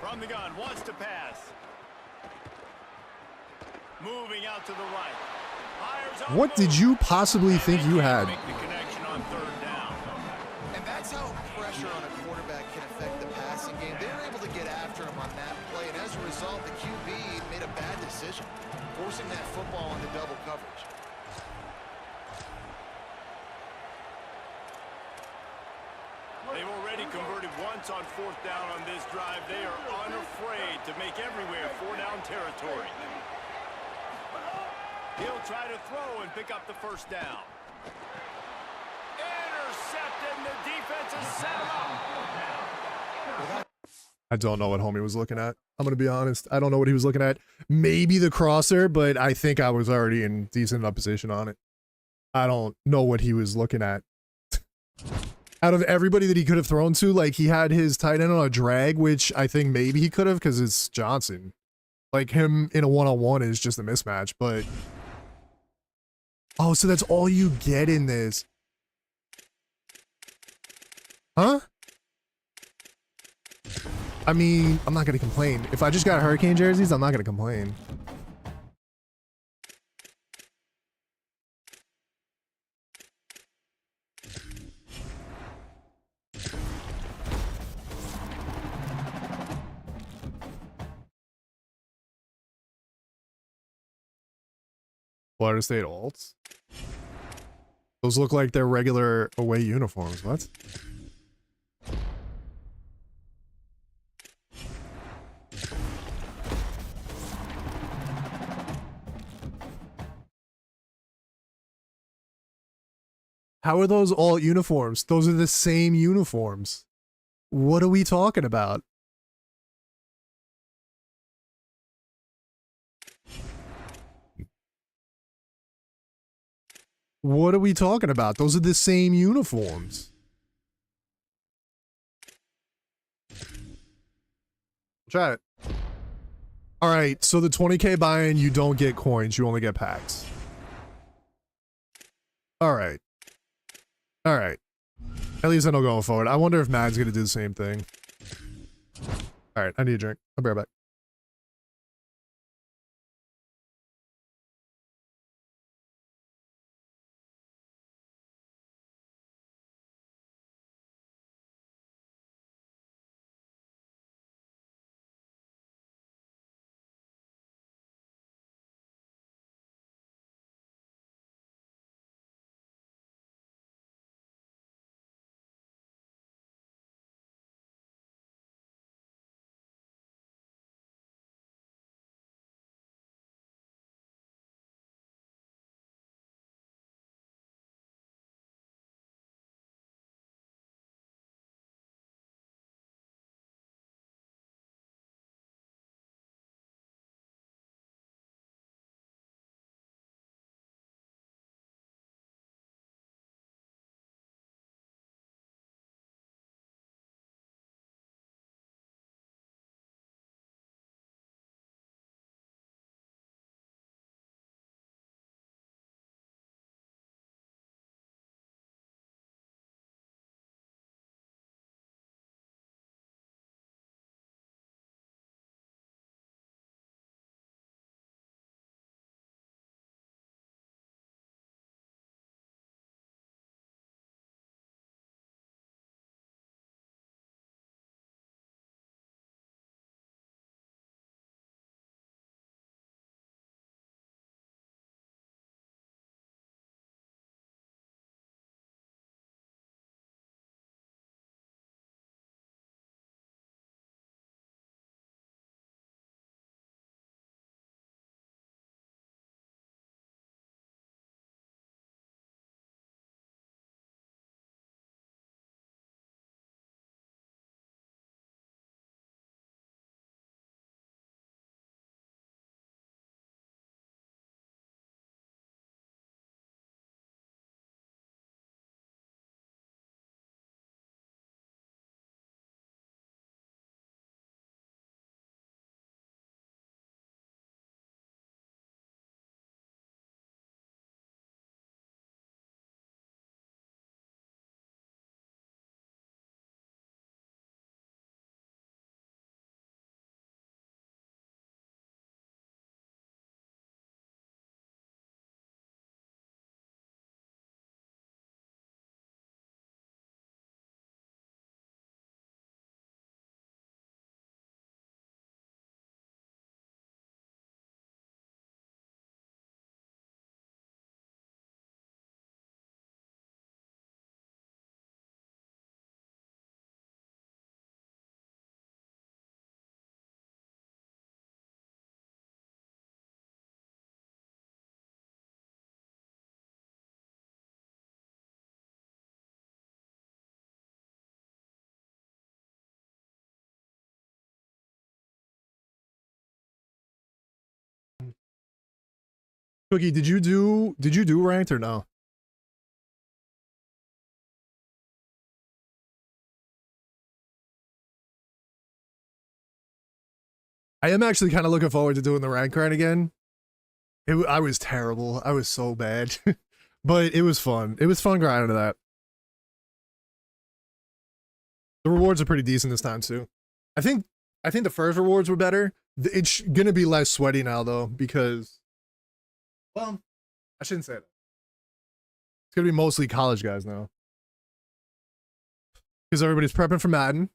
From the gun, wants to pass. Moving out to the right. Fires on What the did move. you possibly think you had? Make the connection on third down. And that's how pressure on a quarterback can affect the passing game. They were able to get after him on that play, and as a result, the QB made a bad decision, forcing that football into double coverage. They've already converted once on fourth down on this drive. They are unafraid to make everywhere four-down territory. He'll try to throw and pick up the first down. Intercepted, and the defense is set up. I don't know what homie was looking at. I'm going to be honest. I don't know what he was looking at. Maybe the crosser, but I think I was already in decent enough position on it. I don't know what he was looking at. Out of everybody that he could have thrown to, like, he had his tight end on a drag, which I think maybe he could have because it's Johnson. Like, him in a one-on-one is just a mismatch, but... Oh, so that's all you get in this. Huh? I mean, I'm not going to complain. If I just got Hurricane jerseys, I'm not going to complain. Florida State alts? Those look like their regular away uniforms. What? How are those all uniforms? Those are the same uniforms. What are we talking about? What are we talking about? Those are the same uniforms. Try it. All right, so the 20K buy-in, you don't get coins, you only get packs. All right. All right. At least I know going forward. I wonder if Mad's going to do the same thing. All right, I need a drink. I'll be right back. Cookie, did you do ranked or no? I am actually kind of looking forward to doing the rank grind again. I was terrible. I was so bad. But it was fun. It was fun grinding to that. The rewards are pretty decent this time too. I think the first rewards were better. It's gonna be less sweaty now though, because, well, I shouldn't say that. It's gonna be mostly college guys now. Because everybody's prepping for Madden.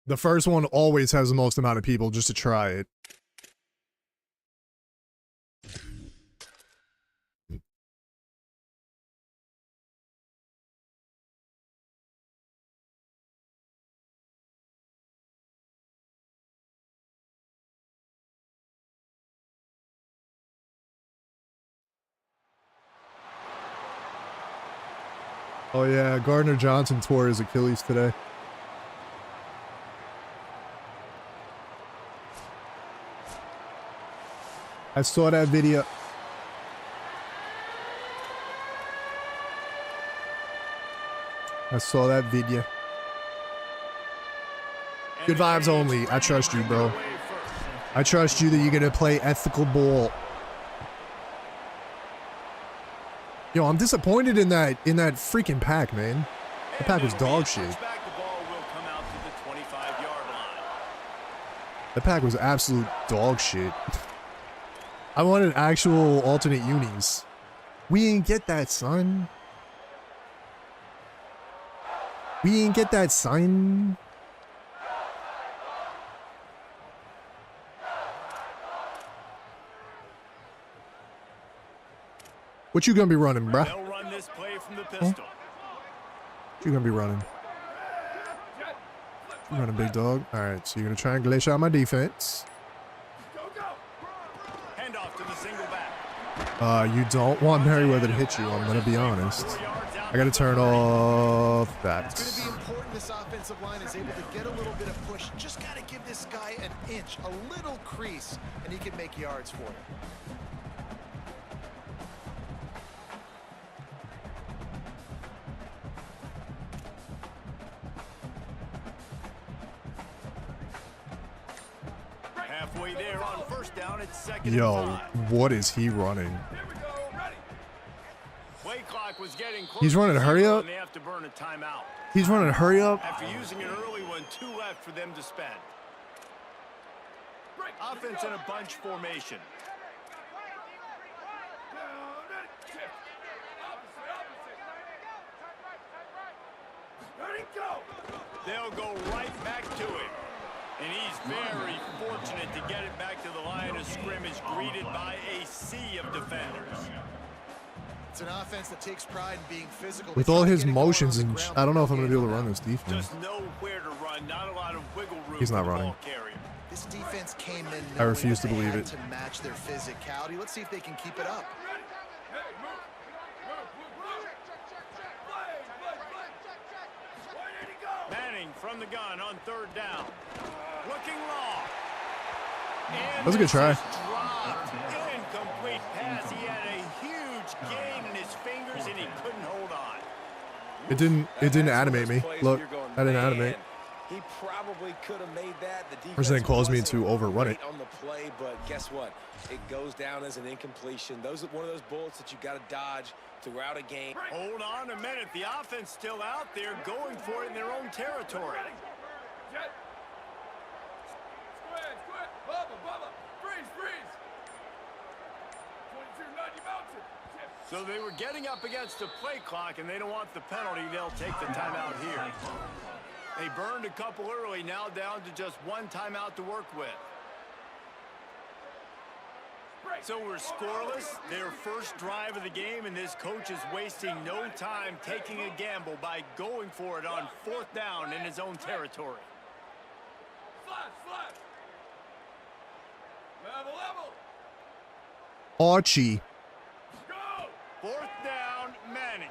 The first one always has the most amount of people just to try it. Oh yeah, Gardner Johnson tore his Achilles today. I saw that video. Good vibes only. I trust you, bro. I trust you that you're gonna play ethical ball. Yo, I'm disappointed in that freaking pack, man. The pack was dog shit. The pack was absolute dog shit. I wanted actual alternate unis. We ain't get that, son. We ain't get that, son. What you gonna be running, bruh? They'll run this play from the Huh? pistol. What you gonna be running? You running, big dog? Alright, so you're gonna try and glitch out my defense. Hand off to the single back. You don't want Merriweather to hit you, I'm gonna be honest. I gotta turn off that. It's going to be important this offensive line is able to get a little bit of push. Just got to give this guy an inch, a little crease, and he can make yards for you. Halfway there on first down, it's second Yo, and 5. what is he running? Play clock was getting close. He's running to hurry zero, up? and they have to burn a timeout. He's running hurry up? After using an early one, 2 left for them to spend. Offense in a bunch formation. They'll go right back to it. And he's very fortunate to get it back to the line of scrimmage, greeted by a sea of defenders. It's an offense that takes pride in being physical. With all his motions and I don't know if I'm gonna be able to run this defense. Just nowhere to run, not a lot of wiggle room. He's not for the running. ball carrier. This defense came in I refuse to knowing believe they it. had to match their physicality. Let's see if they can keep it up. Manning from the gun on third down. Looking long. And That was a good try. this is dropped. Incomplete pass. He had a huge gain in his fingers and he couldn't hold on. It didn't animate me. Look, that didn't animate. He probably could have made that. The defense Person caused me wasn't to overrun it. great on the play, but guess what? It goes down as an incompletion. Those are one of those bullets that you got to dodge throughout a game. Hold on a minute. The offense still out there going for it in their own territory. So they were getting up against the play clock, and they don't want the penalty. They'll take the timeout here. They burned a couple early, now down to just one timeout to work with. So we're scoreless, their first drive of the game, and this coach is wasting no time taking a gamble by going for it on fourth down in his own territory. Archie. Fourth down, Manning.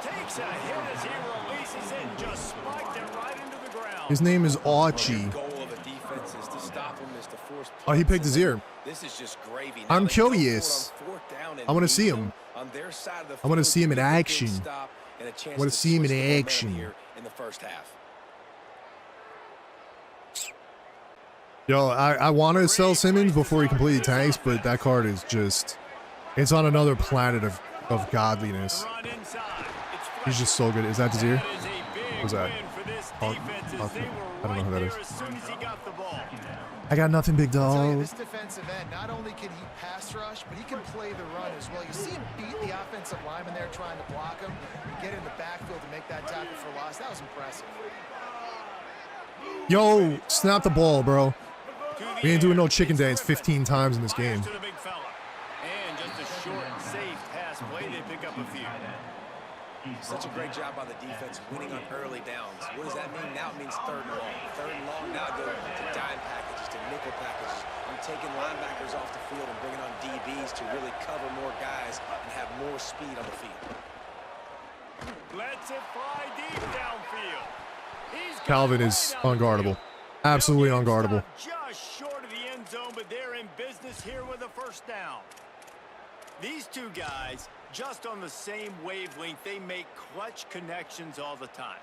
Takes a hit as he releases it and just spiked it right into the ground. His name is Archie. The goal of a defense is to stop him, is to force Oh, he picked his ear. This is just gravy. I'm curious. I want to see him. I want to see him in action. I want to see him in action. In the first half. Yo, I want to sell Simmons before he completely tanks, but that card is just, it's on another planet of godliness. He's just so good. Is that Desir? Who's that? I don't know who that is. I got nothing, big dog. This defensive end, not only can he pass rush, but he can play the run as well. You see him beat the offensive lineman there trying to block him, get in the backfield to make that tackle for loss. That was impressive. Yo, snap the ball, bro. We ain't doing no chicken dance 15 times in this game. And just a short, safe pass play, they pick up a few. Such a great job by the defense winning on early downs. What does that mean? Now it means third and long. Third and long, now go to dime packages, to nickel packages. I'm taking linebackers off the field and bringing on DBs to really cover more guys and have more speed on the field. Lets it fly deep downfield. Calvin is unguardable. Absolutely unguardable. Just short of the end zone, but they're in business here with a first down. These two guys, just on the same wavelength, they make clutch connections all the time.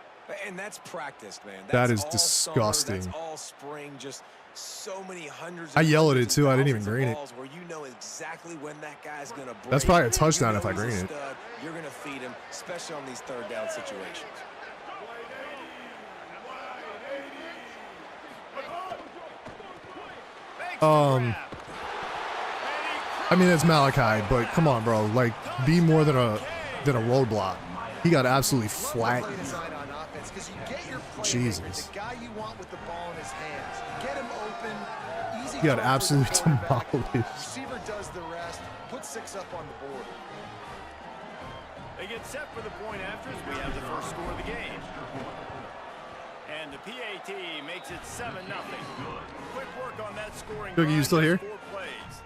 And that's practice, man. That is all disgusting. Summer, that's all spring. Just so many hundreds. I yell at it too. I didn't even green it. Where you know exactly when that guy's gonna break. That's probably a touchdown if I green it. You're gonna feed him, especially on these third down situations. I mean, it's Malachi, but come on, bro. Like, be more than a roadblock. He got absolutely flattened. Jesus. He got absolutely demolished. Receiver does the rest. Put 6 up on the board. They get set for the point after as we have the first score of the game. And the PAT makes it 7-0. Quick work on that scoring. Cookie, you still here? 4 plays.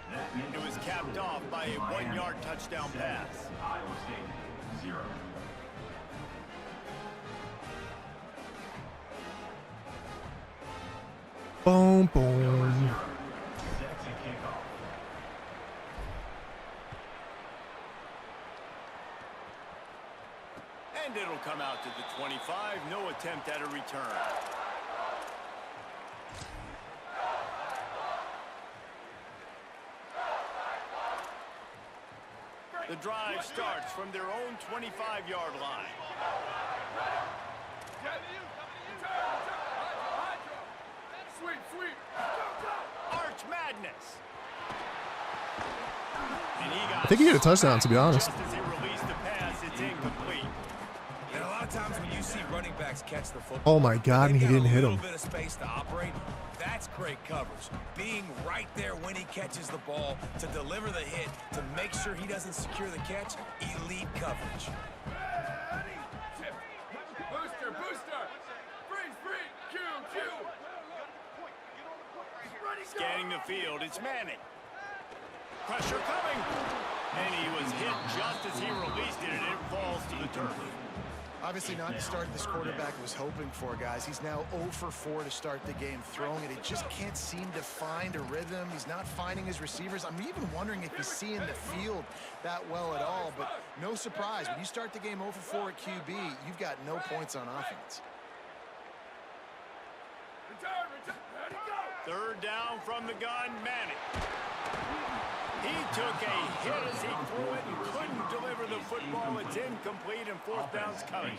It was capped off by a 1-yard touchdown pass. Iowa State, 0. Boom, boom. Set to kickoff. And it'll come out to the 25. No attempt at a return. The drive starts from their own 25-yard line. Arch madness. And I think he got a touchdown, to be honest. Just as he released the pass, it's incomplete. And a lot of times when you see running backs catch the football, Oh my God, and he didn't hit him. A little bit of space to operate. That's great coverage. Being right there when he catches the ball to deliver the hit, to make sure he doesn't secure the catch. Elite coverage. Booster. Freeze. Q. Scanning the field, it's Manning. Pressure coming. And he was hit just as he released it, and it falls to the turf. Obviously not the start this quarterback was hoping for, guys. He's now 0 for 4 to start the game throwing it. He just can't seem to find a rhythm. He's not finding his receivers. I'm even wondering if he's seeing the field that well at all, but no surprise. When you start the game 0 for 4 at QB, you've got no points on offense. Third down from the gun, Manning. He took a hit as he threw it and couldn't deliver the football. It's incomplete and 4th down's coming.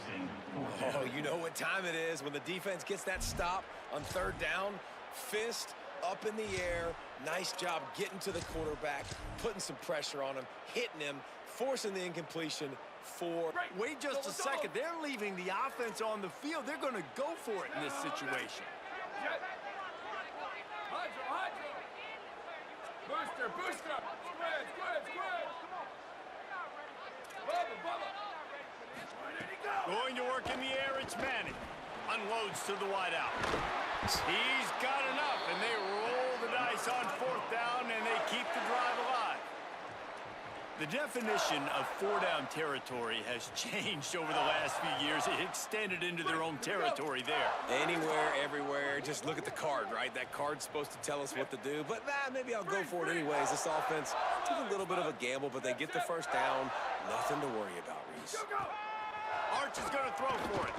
Oh, you know what time it is when the defense gets that stop on third down. Fist up in the air. Nice job getting to the quarterback, putting some pressure on him, hitting him, forcing the incompletion for... Wait just a second. They're leaving the offense on the field. They're going to go for it in this situation. Booster. Going to work in the air, it's Manning. Unloads to the wideout. He's got enough, and they roll the dice on 4th down, and they keep the drive alive. The definition of four-down territory has changed over the last few years. It extended into their own territory there. Anywhere, everywhere. Just look at the card, right? That card's supposed to tell us what to do. But maybe I'll go for it anyways. This offense took a little bit of a gamble, but they get the first down. Nothing to worry about, Reese. Arch is going to throw for it.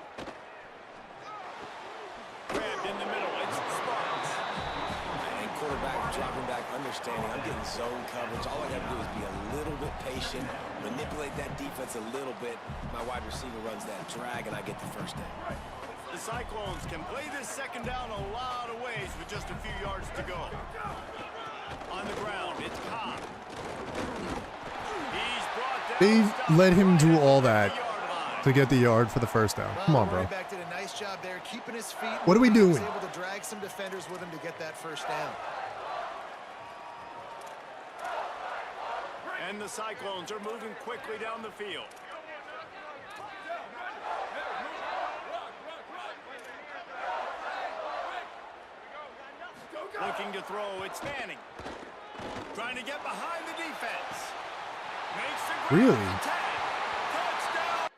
Grabbed in the middle. It's Sparks. And quarterback dropping back, understanding I'm getting zone coverage. All I got to do is be a little bit patient, manipulate that defense a little bit. My wide receiver runs that drag, and I get the first down. The Cyclones can play this second down a lot of ways with just a few yards to go. On the ground, it's Cobb. He's brought down. They let him do all that to get the yard for the first down. Come on, bro. Running back did a nice job there, keeping his feet. What are we He was doing? able to drag some defenders with him to get that first down. And the Cyclones are moving quickly down the field. Looking to throw, it's Manning. Trying to get behind the defense. Makes the grab. Really? Touchdown.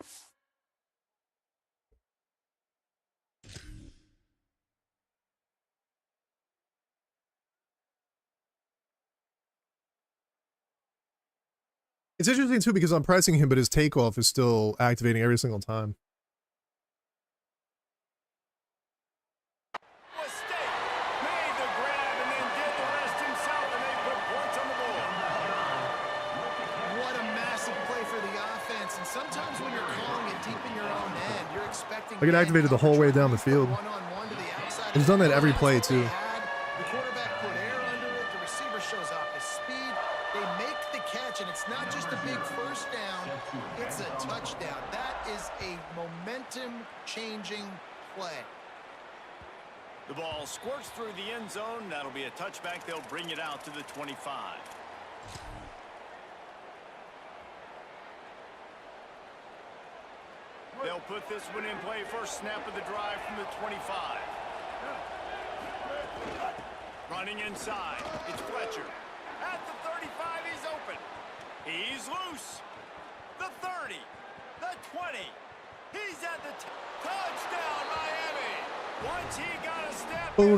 It's interesting too because I'm pressing him, but his takeoff is still activating every single time. Mistake. Made the grab and then did the rest himself, and they put points on the board. What a massive play for the offense. And sometimes when you're calling it deep in your own end, you're expecting... Like it activated the whole way down the field. One-on-one to the outside. It's done that every play That's what too. they had. The quarterback put air under it. The receiver shows off his speed. They make the catch, and it's not just a big first down. It's a touchdown. That is a momentum-changing play. The ball squirts through the end zone. That'll be a touchback. They'll bring it out to the 25. They'll put this one in play. First snap of the drive from the 25. Running inside. It's Fletcher. At the 35, he's open. He's loose. The 30. The 20. He's at the touchdown, Miami. Once he got a step, it was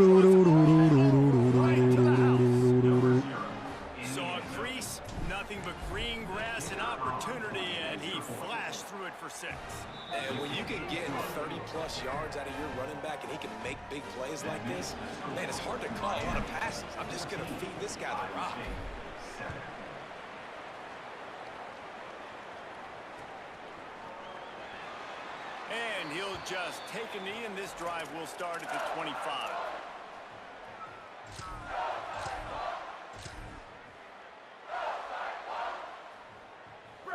right to the house. Saw a crease, nothing but green grass and opportunity, and he flashed through it for 6. And when you can get 30-plus yards out of your running back and he can make big plays like this, man, it's hard to call a lot of passes. I'm just going to feed this guy the rock. And he'll just take a knee, and this drive will start at the 25.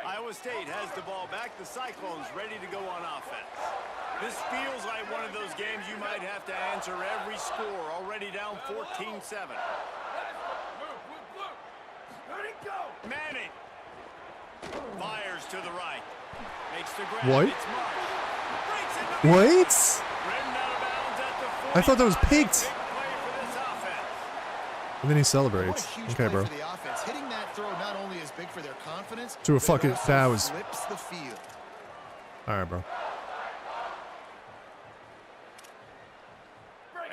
Iowa State has the ball back. The Cyclones ready to go on offense. This feels like one of those games you might have to answer every score. Already down 14-7. Manning fires to the right. Makes the grab. What? It's Marsh. Breaks it. What? Ridden out of bounds at the 40. I thought that was picked. Big play for this offense. And then he What celebrates. a huge Okay, play bro. for the offense. Hitting that throw not only is big for their confidence, To a but it fucking- also that was- flips the field. All right, bro.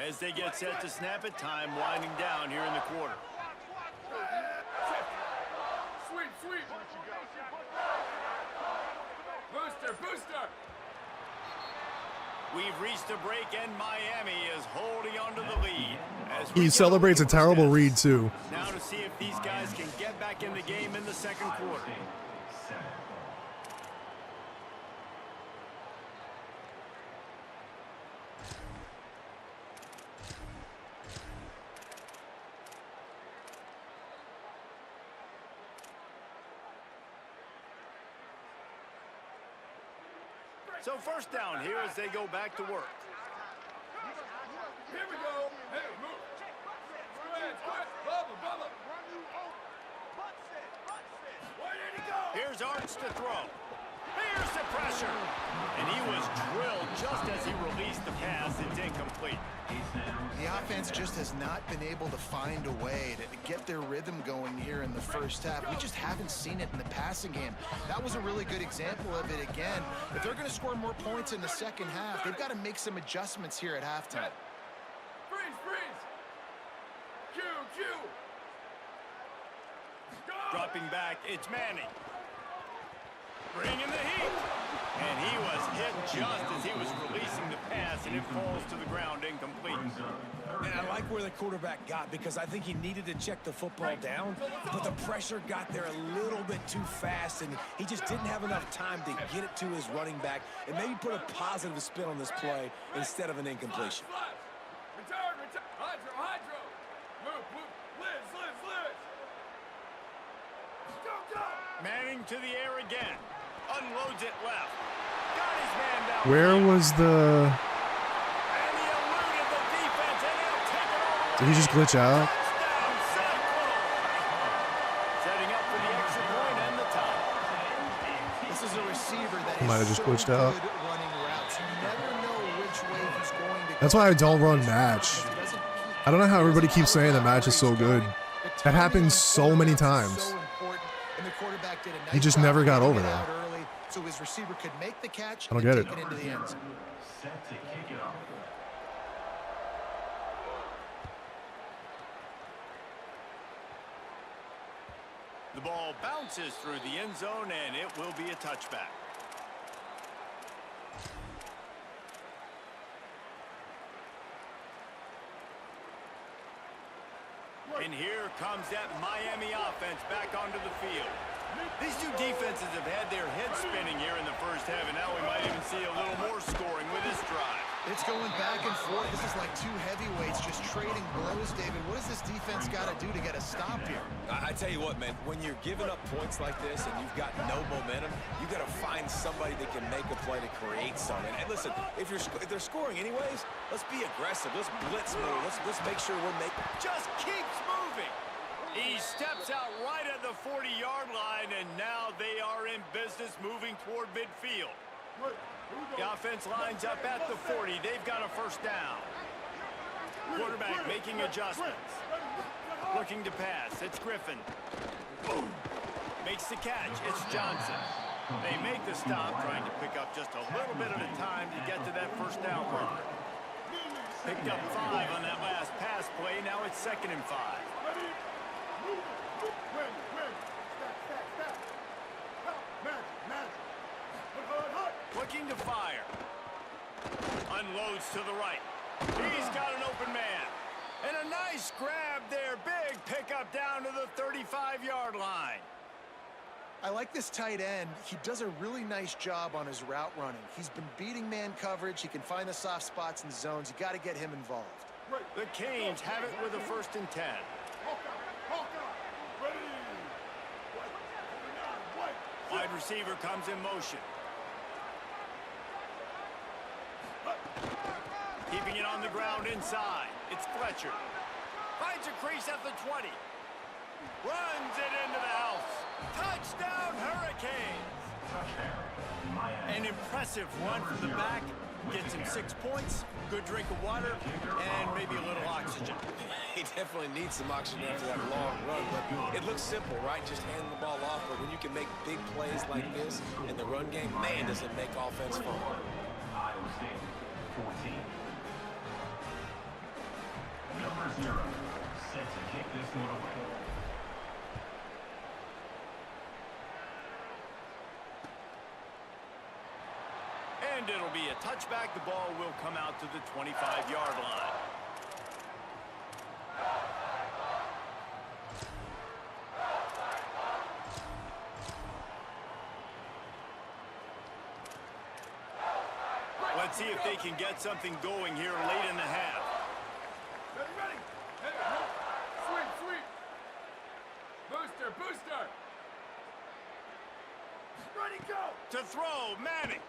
As they get set to snap it, time winding down here in the quarter. Sweep, sweep. Booster, booster. We've reached a break, and Miami is holding on to the lead. As we He get celebrates a ready for terrible snaps. read too. Now to see if these guys can get back in the game in the second quarter. So first down here as they go back to work. Here we go. Hey, move. Square, square. Bubble, bubble. Where did he go? Here's Arch to throw. Here's the pressure. And he was drilled just as he released the pass. It's incomplete. The offense just has not been able to find a way to get their rhythm going here in the first half. We just haven't seen it in the passing game. That was a really good example of it again. If they're going to score more points in the second half, they've got to make some adjustments here at halftime. Freeze, freeze. Q. Go. Dropping back, it's Manning. Bringing the heat. And he was hit just as he was releasing the pass, and it falls to the ground incomplete. And I like where the quarterback got, because I think he needed to check the football down, but the pressure got there a little bit too fast, and he just didn't have enough time to get it to his running back and maybe put a positive spin on this play instead of an incompletion. Return. Hydro. Move. Liz. Go. Manning to the air again. Unloads it left. Got his man down. Where was the... And he eluded the defense, and he'll take it all the way. Did he just glitch out? Touchdown, Cyclone. Setting up for the extra point and the tie. This is a receiver that He might have is just so glitched out. good at running routes. You never know which way he's going to That's go. why I don't run match. I don't know how everybody keeps saying the match is so good. That happens so many times. So important, and the quarterback did a nice He just job never got getting over it there. out early, so his receiver could make the catch I don't and get take it. it into the end zone. Set to kick it off. The ball bounces through the end zone, and it will be a touchback. And here comes that Miami offense back onto the field. These two defenses have had their heads spinning here in the first half, and now we might even see a little more scoring with this drive. It's going back and forth. This is like two heavyweights just trading blows, David. What does this defense got to do to get a stop here? I tell you what, man, when you're giving up points like this and you've got no momentum, you got to find somebody that can make a play to create something. And listen, if they're scoring anyways, let's be aggressive. Let's blitz more. Let's make sure we're making. Just keeps moving. He steps out right at the 40-yard line, and now they are in business moving toward midfield. The offense lines up at the 40. They've got a first down. Quarterback making adjustments. Looking to pass. It's Griffin. Makes the catch. It's Johnson. They make the stop, trying to pick up just a little bit at a time to get to that first down marker. Picked up 5 on that last pass play. Now it's 2nd and 5. Looking to fire. Unloads to the right. He's got an open man. And a nice grab there. Big pickup down to the 35-yard line. I like this tight end. He does a really nice job on his route running. He's been beating man coverage. He can find the soft spots and zones. You got to get him involved. The Canes have it with a 1st and 10. Wide receiver comes in motion. Keeping it on the ground inside. It's Fletcher. Finds a crease at the 20. Runs it into the house. Touchdown, Hurricanes. An impressive run from the back. Gets him 6 points, good drink of water, and maybe a little oxygen. He definitely needs some oxygen after that long run, but it looks simple, right? Just hand the ball off, but when you can make big plays like this in the run game, man, does it make offense fun. Iowa State, 14. Number 0, set to kick this one away. And it'll be a touchback. The ball will come out to the 25-yard line. Let's see if they can get something going here late in the half. Ready. Sweep. Booster. Ready, go. To throw, Manning.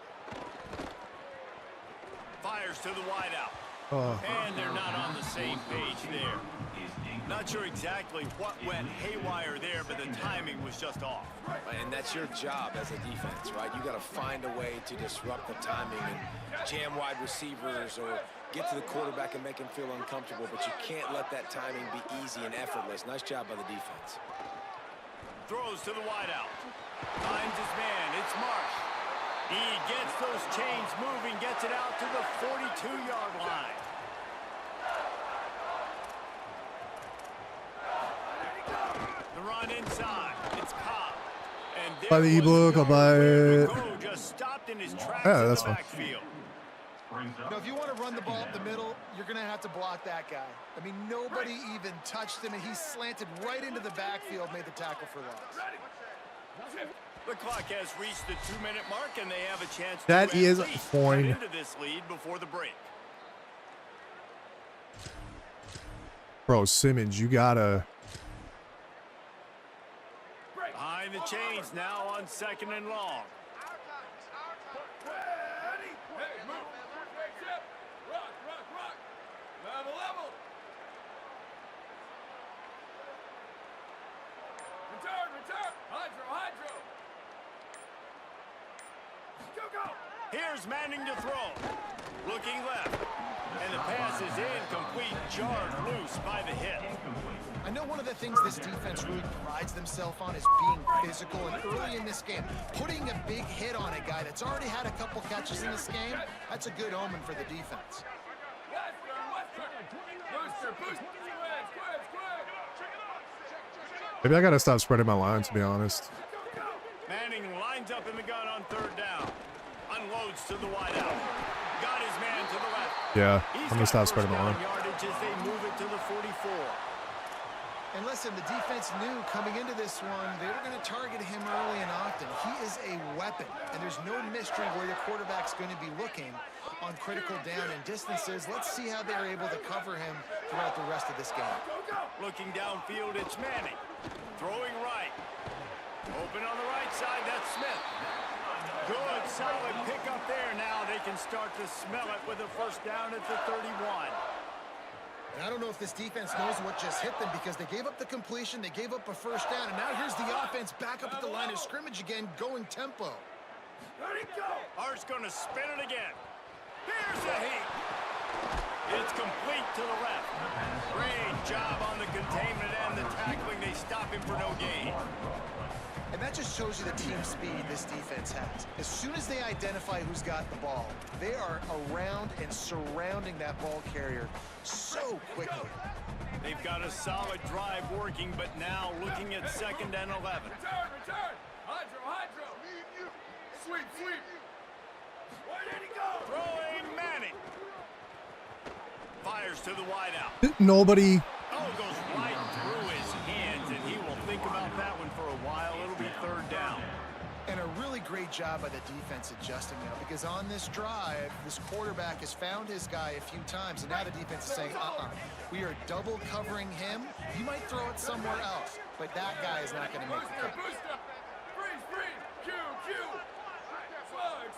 Fires to the wideout. Oh. And they're not on the same page there. Not sure exactly what went haywire there, but the timing was just off. And that's your job as a defense, right? You got to find a way to disrupt the timing and jam wide receivers or get to the quarterback and make him feel uncomfortable, but you can't let that timing be easy and effortless. Nice job by the defense. Throws to the wideout. Finds his man. It's Marsh. He gets those chains moving, gets it out to the 42-yard line. The run inside. It's Cobb. And Buy the e-book, I'll buy it. Just stopped in his tracks Yeah, in that's the fine. backfield. You know, if you want to run the ball up the middle, you're going to have to block that guy. I mean, nobody even touched him, and he slanted right into the backfield, made the tackle for loss. The clock has reached the 2-minute mark, and they have a chance That to is at least fine. cut into this lead before the break. Bro, Simmons, you gotta. Behind the chains now on 2nd and long. Hey, move. Hey, Chip. Rock. Level. Return. Hydro. Go. Here's Manning to throw. Looking left. And the pass is incomplete, jarred loose by the hit. I know one of the things this defense really prides themselves on is being physical, and early in this game, putting a big hit on a guy that's already had a couple catches in this game, that's a good omen for the defense. Booster. Maybe I gotta stop spreading my line, to be honest. Manning lines up in the gun on 3rd down. Unloads to the wideout. Got his man to the left. Yeah, He's I'm gonna stop got spreading my first line. down yardage as they move it to the 44. And listen, the defense knew coming into this one, they were going to target him early and often. He is a weapon, and there's no mystery where your quarterback's going to be looking on critical down and distances. Let's see how they're able to cover him throughout the rest of this game. Looking downfield, it's Manning. Throwing right. Open on the right side, that's Smith. Good, solid pickup there. Now they can start to smell it with a first down at the 31. And I don't know if this defense knows what just hit them, because they gave up the completion, they gave up a first down, and now here's the offense back up at the line of scrimmage again, going tempo. Art's going to spin it again. Here's the heat. It's complete to the left. Great job on the containment and the tackling. They stop him for no gain. And that just shows you the team speed this defense has. As soon as they identify who's got the ball, they are around and surrounding that ball carrier so quickly. They've got a solid drive working, but now looking at 2nd and 11. Return. Hydro. Sweep. Where did he go? Throwing Manning. Fires to the wideout. Nobody. Oh, goes right through his hands, and he will think about that one for a while. It'll be 3rd down. And a really great job by the defense adjusting now, because on this drive, this quarterback has found his guy a few times, and now the defense is saying, we are double covering him. You might throw it somewhere else, but that guy is not going to make the cut. Booster. Freeze. Q. Slide.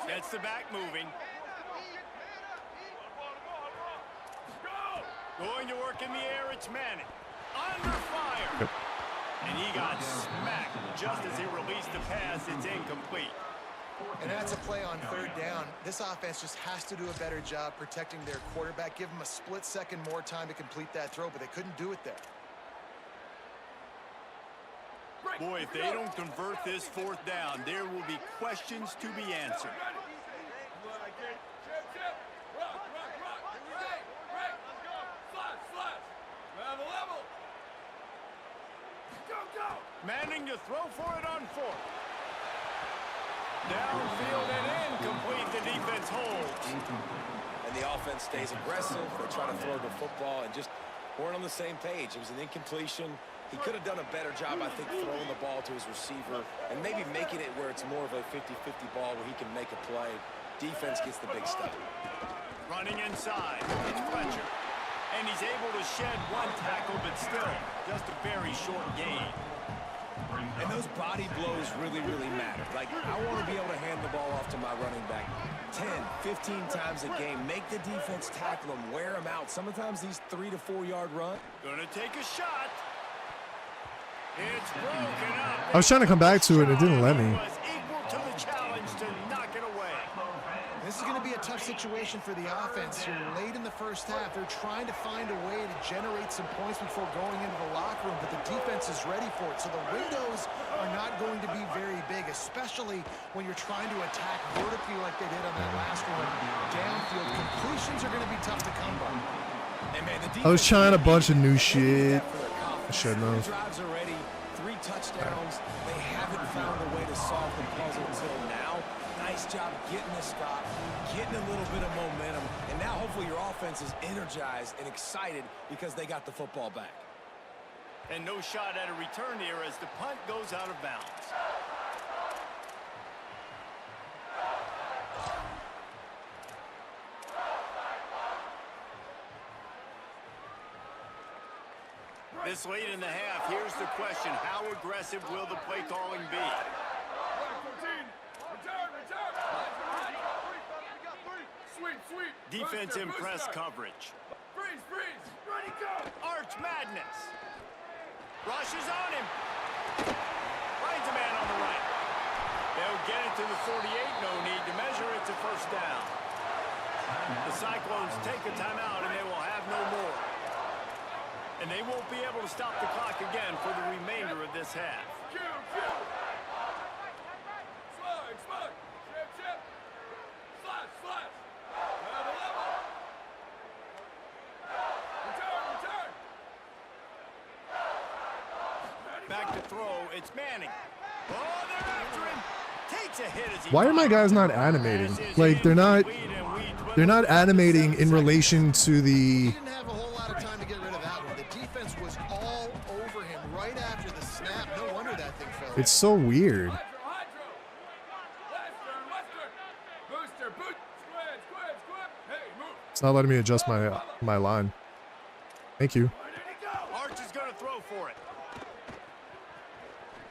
Gets the back moving. Going to work in the air, it's Manning. Under fire. Yep. And he got smacked just as he released the pass. It's incomplete. And that's a play on 3rd down. This offense just has to do a better job protecting their quarterback. Give them a split second more time to complete that throw, but they couldn't do it there. Boy, if they don't convert this 4th down, there will be questions to be answered. Chip. Rock. Right. Level. Go. Manning to throw for it on 4th. Downfield and incomplete. The defense holds. And the offense stays aggressive. They try to throw the football and just weren't on the same page. It was an incompletion. He could have done a better job, I think, throwing the ball to his receiver and maybe making it where it's more of a 50-50 ball where he can make a play. Defense gets the big stuff. Running inside. It's Fletcher. And he's able to shed one tackle, but still just a very short gain. And those body blows really, really matter. Like, I want to be able to hand the ball off to my running back 10, 15 times a game. Make the defense tackle them, wear them out. Sometimes these 3 to 4 yard run. Gonna take a shot. It's broken up. I was trying to come back to it, and it didn't let me. Was equal to the challenge to knock it away. This is going to be a tough situation for the offense here. Late in the first half, they're trying to find a way to generate some points before going into the locker room, but the defense is ready for it. So the windows are not going to be very big, especially when you're trying to attack vertically like they did on that last one. Downfield completions are going to be tough to come by. And man, the I was trying a bunch of new defense shit. I I should know. drives already, 3 touchdowns. They haven't found a way to solve the puzzle until now. Nice job getting the stop, getting a little bit of momentum, and now hopefully your offense is energized and excited because they got the football back. And no shot at a return here as the punt goes out of bounds. This late in the half, here's the question. How aggressive will the play calling be? Defense in press coverage. Freeze, freeze. Ready, go. Arch madness. Rushes on him. Finds a man on the right. They'll get it to the 48. No need to measure. It's a first down. The Cyclones take a timeout, and they will have no more. And they won't be able to stop the clock again for the remainder of this half. Cue, cue. Slide, slide. Chip, chip. Slash, slash. Level, level. Return, return. Back to throw. It's Manning. Oh, they're after him. Takes a hit as he Why are my guys not animating? Like, they're not animating in relation to the... He didn't have a whole lot of time to get rid of that one. The defense was all over him right after the snap. No wonder that thing fell. It's so weird. Hydro, hydro. Western, western. Booster, boot. Squid, squid, squid. Hey, move. It's not letting me adjust my line. Thank you. Where did he go? Arch is going to throw for it.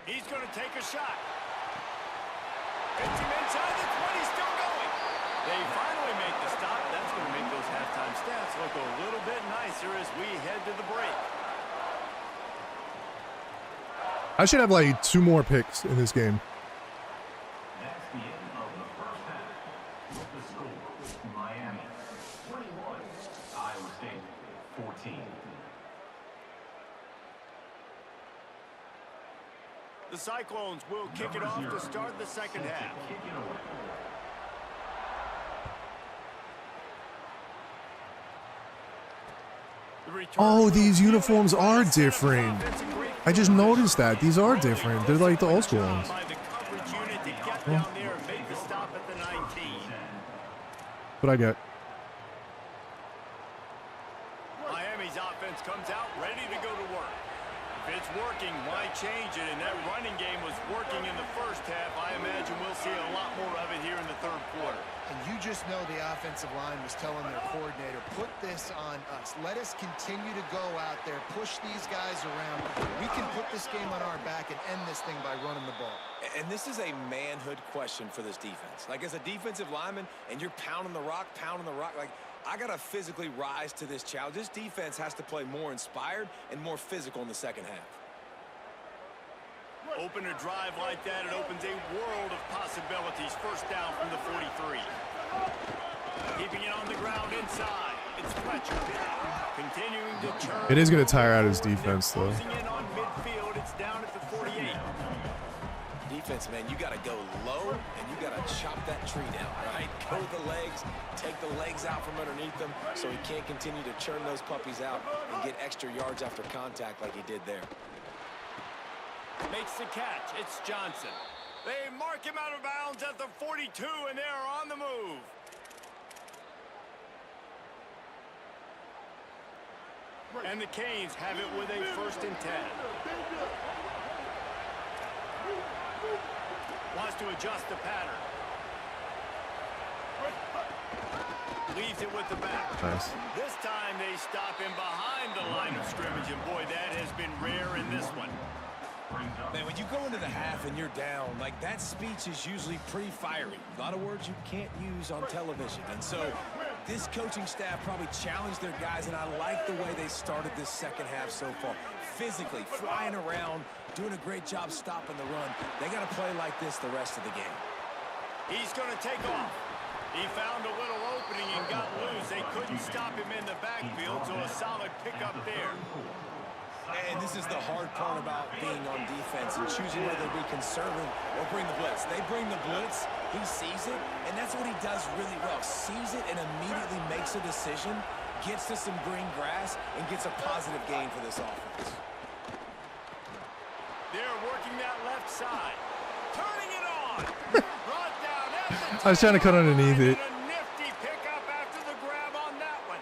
He's going to take a shot. Gets him inside the 20, still going. They finally make the stop. That's going to make those halftime stats look a little bit nicer as we head to the break. I should have like 2 more picks in this game. That's the end of the first half. The score, Miami 21, Iowa State 14. The Cyclones will kick it off to start the second half. Kick it away. The return Oh, these from uniforms field are set up an different. offensive great I just noticed that. These are different. They're like the old school ones. by the coverage unit to get down there and make the stop at the 19. What I get? Miami's offense comes out ready to go to work. If it's working, why change it? And that running game was working in the first half. I imagine we'll see a lot more of it here in the third quarter. And you just know the offensive line was telling their coordinator, put this on us. Let us continue to go out there, push these guys around. We can put this game on our back and end this thing by running the ball. And this is a manhood question for this defense. Like, as a defensive lineman, and you're pounding the rock, like, I got to physically rise to this challenge. This defense has to play more inspired and more physical in the second half. Open a drive like that, it opens a world of possibilities. First down from the 43. Keeping it on the ground inside. It's Fletcher. Continuing to churn. It is going to tire out his defense, though. Closing in on midfield. It's down at the 48. Defense, man, you got to go low, and you got to chop that tree down, right? Go with the legs, take the legs out from underneath them so he can't continue to churn those puppies out and get extra yards after contact like he did there. Makes the catch. It's Johnson. They mark him out of bounds at the 42, and they're on the move. And the Canes have it with a 1st and 10. Wants to adjust the pattern. Leaves it with the back. Nice. This time they stop him behind the line of scrimmage, and boy, that has been rare in this one. Man, when you go into the half and you're down, like that speech is usually pretty fiery. A lot of words you can't use on television. And so this coaching staff probably challenged their guys, and I like the way they started this second half so far. Physically, flying around, doing a great job stopping the run. They got to play like this the rest of the game. He's going to take off. He found a little opening and got loose. They couldn't stop him in the backfield, so a solid pickup there. And this is the hard part about being on defense and choosing whether to be conservative or bring the blitz. They bring the blitz, he sees it, and that's what he does really well. Sees it and immediately makes a decision, gets to some green grass, and gets a positive gain for this offense. They're working that left side. Turning it on. Brought down at the I was trying to cut underneath it. a nifty pickup after the grab on that one.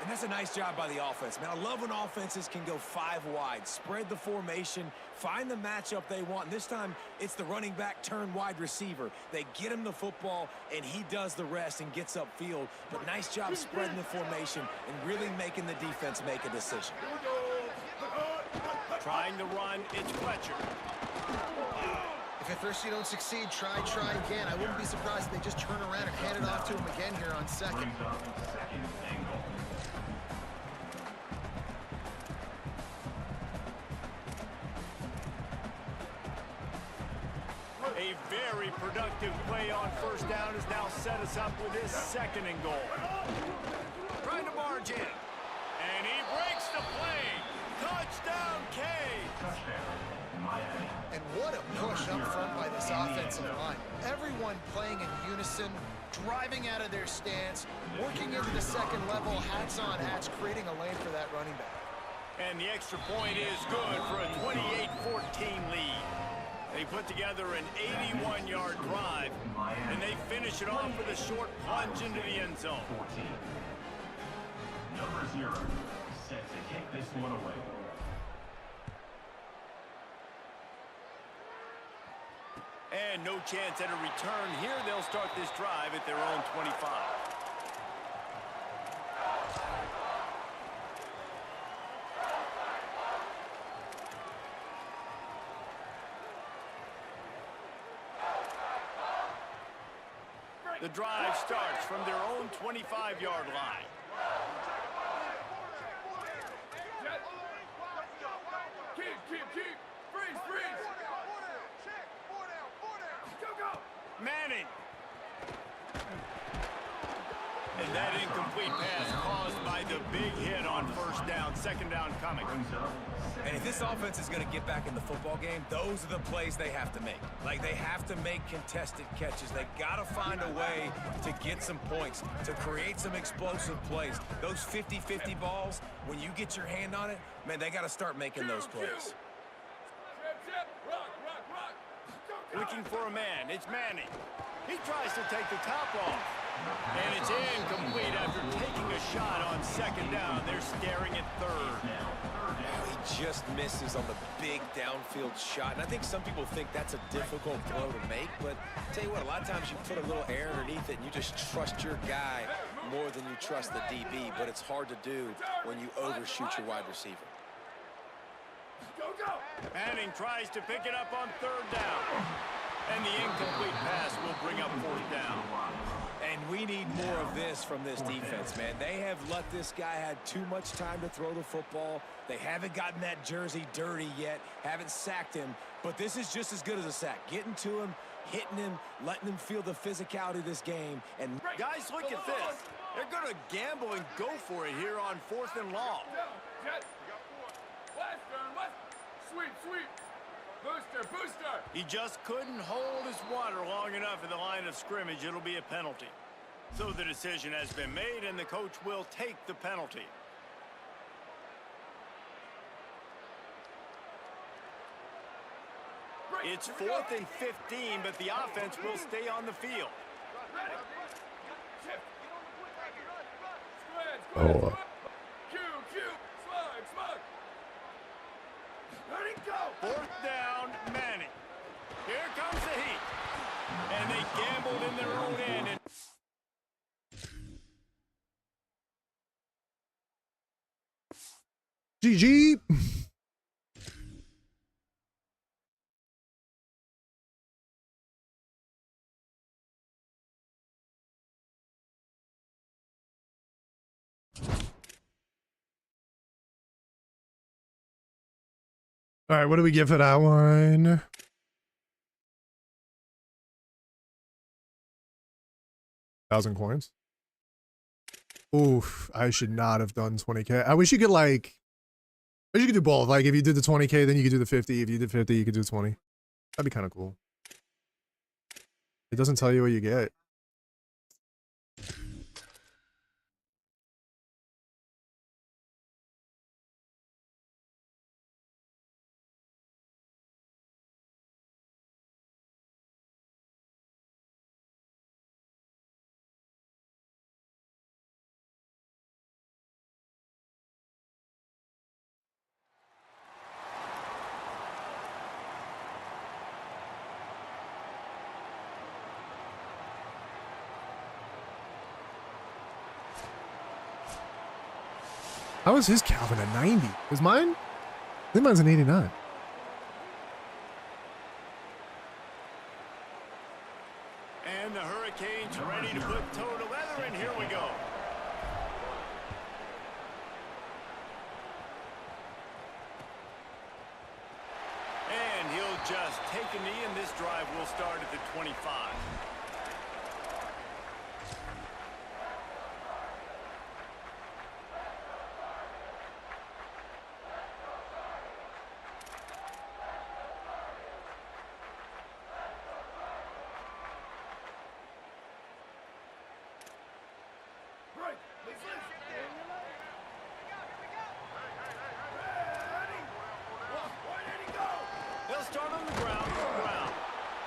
And that's a nice job by the offense, man. I love when offenses can go 5 wide, spread the formation, find the matchup they want. And this time, it's the running back turn wide receiver. They get him the football, and he does the rest and gets upfield. But nice job spreading the formation and really making the defense make a decision. Trying to run, it's Fletcher. If at first you don't succeed, try again. I wouldn't be surprised if they just turn around and hand it off to him again here on second. A very productive play on first down has now set us up with his second and goal. Trying to barge in. And he breaks the play. Touchdown, K. And what a push up front by this offensive line. Everyone playing in unison, driving out of their stance, working into the second level, hats on hats, creating a lane for that running back. And the extra point is good for a 28-14 lead. They put together an 81-yard drive, and they finish it off with a short plunge into the end zone. 14. Number 0, set to kick this one away. And no chance at a return here. They'll start this drive at their own 25. The drive starts from their own 25-yard line. Keep. Freeze. Go. Manning. And that incomplete pass caused by the big hit on first down. Second down coming. And if this offense is going to get back in the football game, those are the plays they have to make. Like, they have to make contested catches. They got to find a way to get some points, to create some explosive plays. Those 50-50 balls, when you get your hand on it, man, they got to start making those plays. Rock. Looking for a man. It's Manning. He tries to take the top off. And it's incomplete after taking a shot on second down. They're staring at third. He just misses on the big downfield shot. And I think some people think that's a difficult throw to make. But I'll tell you what, a lot of times you put a little air underneath it and you just trust your guy more than you trust the DB. But it's hard to do when you overshoot your wide receiver. Go. Manning tries to pick it up on third down. And the incomplete pass will bring up fourth down. And we need more of this from this defense, man. They have let this guy have too much time to throw the football. They haven't gotten that jersey dirty yet, haven't sacked him. But this is just as good as a sack. Getting to him, hitting him, letting him feel the physicality of this game. And Guys, look at this. They're going to gamble and go for it here on 4th and long. Jet. Western. Sweep. Booster. He just couldn't hold his water long enough in the line of scrimmage. It'll be a penalty. So the decision has been made, and the coach will take the penalty. It's 4th and 15, but the offense will stay on the field. Oh. Q. Slug. Let it go. 4th down, Manning. Here comes the heat. And they gambled in their own end. And GG. All right, what do we get for that one? $1,000 coins. Oof, I should not have done 20K. I wish you could like, I wish you could do both. Like if you did the 20K, then you could do the 50. If you did 50, you could do 20. That'd be kind of cool. It doesn't tell you what you get. How is his Calvin a 90? Is mine? I think mine's an 89. And the Hurricanes ready to put toe to leather, and here we go. And he'll just take a knee, and this drive will start at the 25.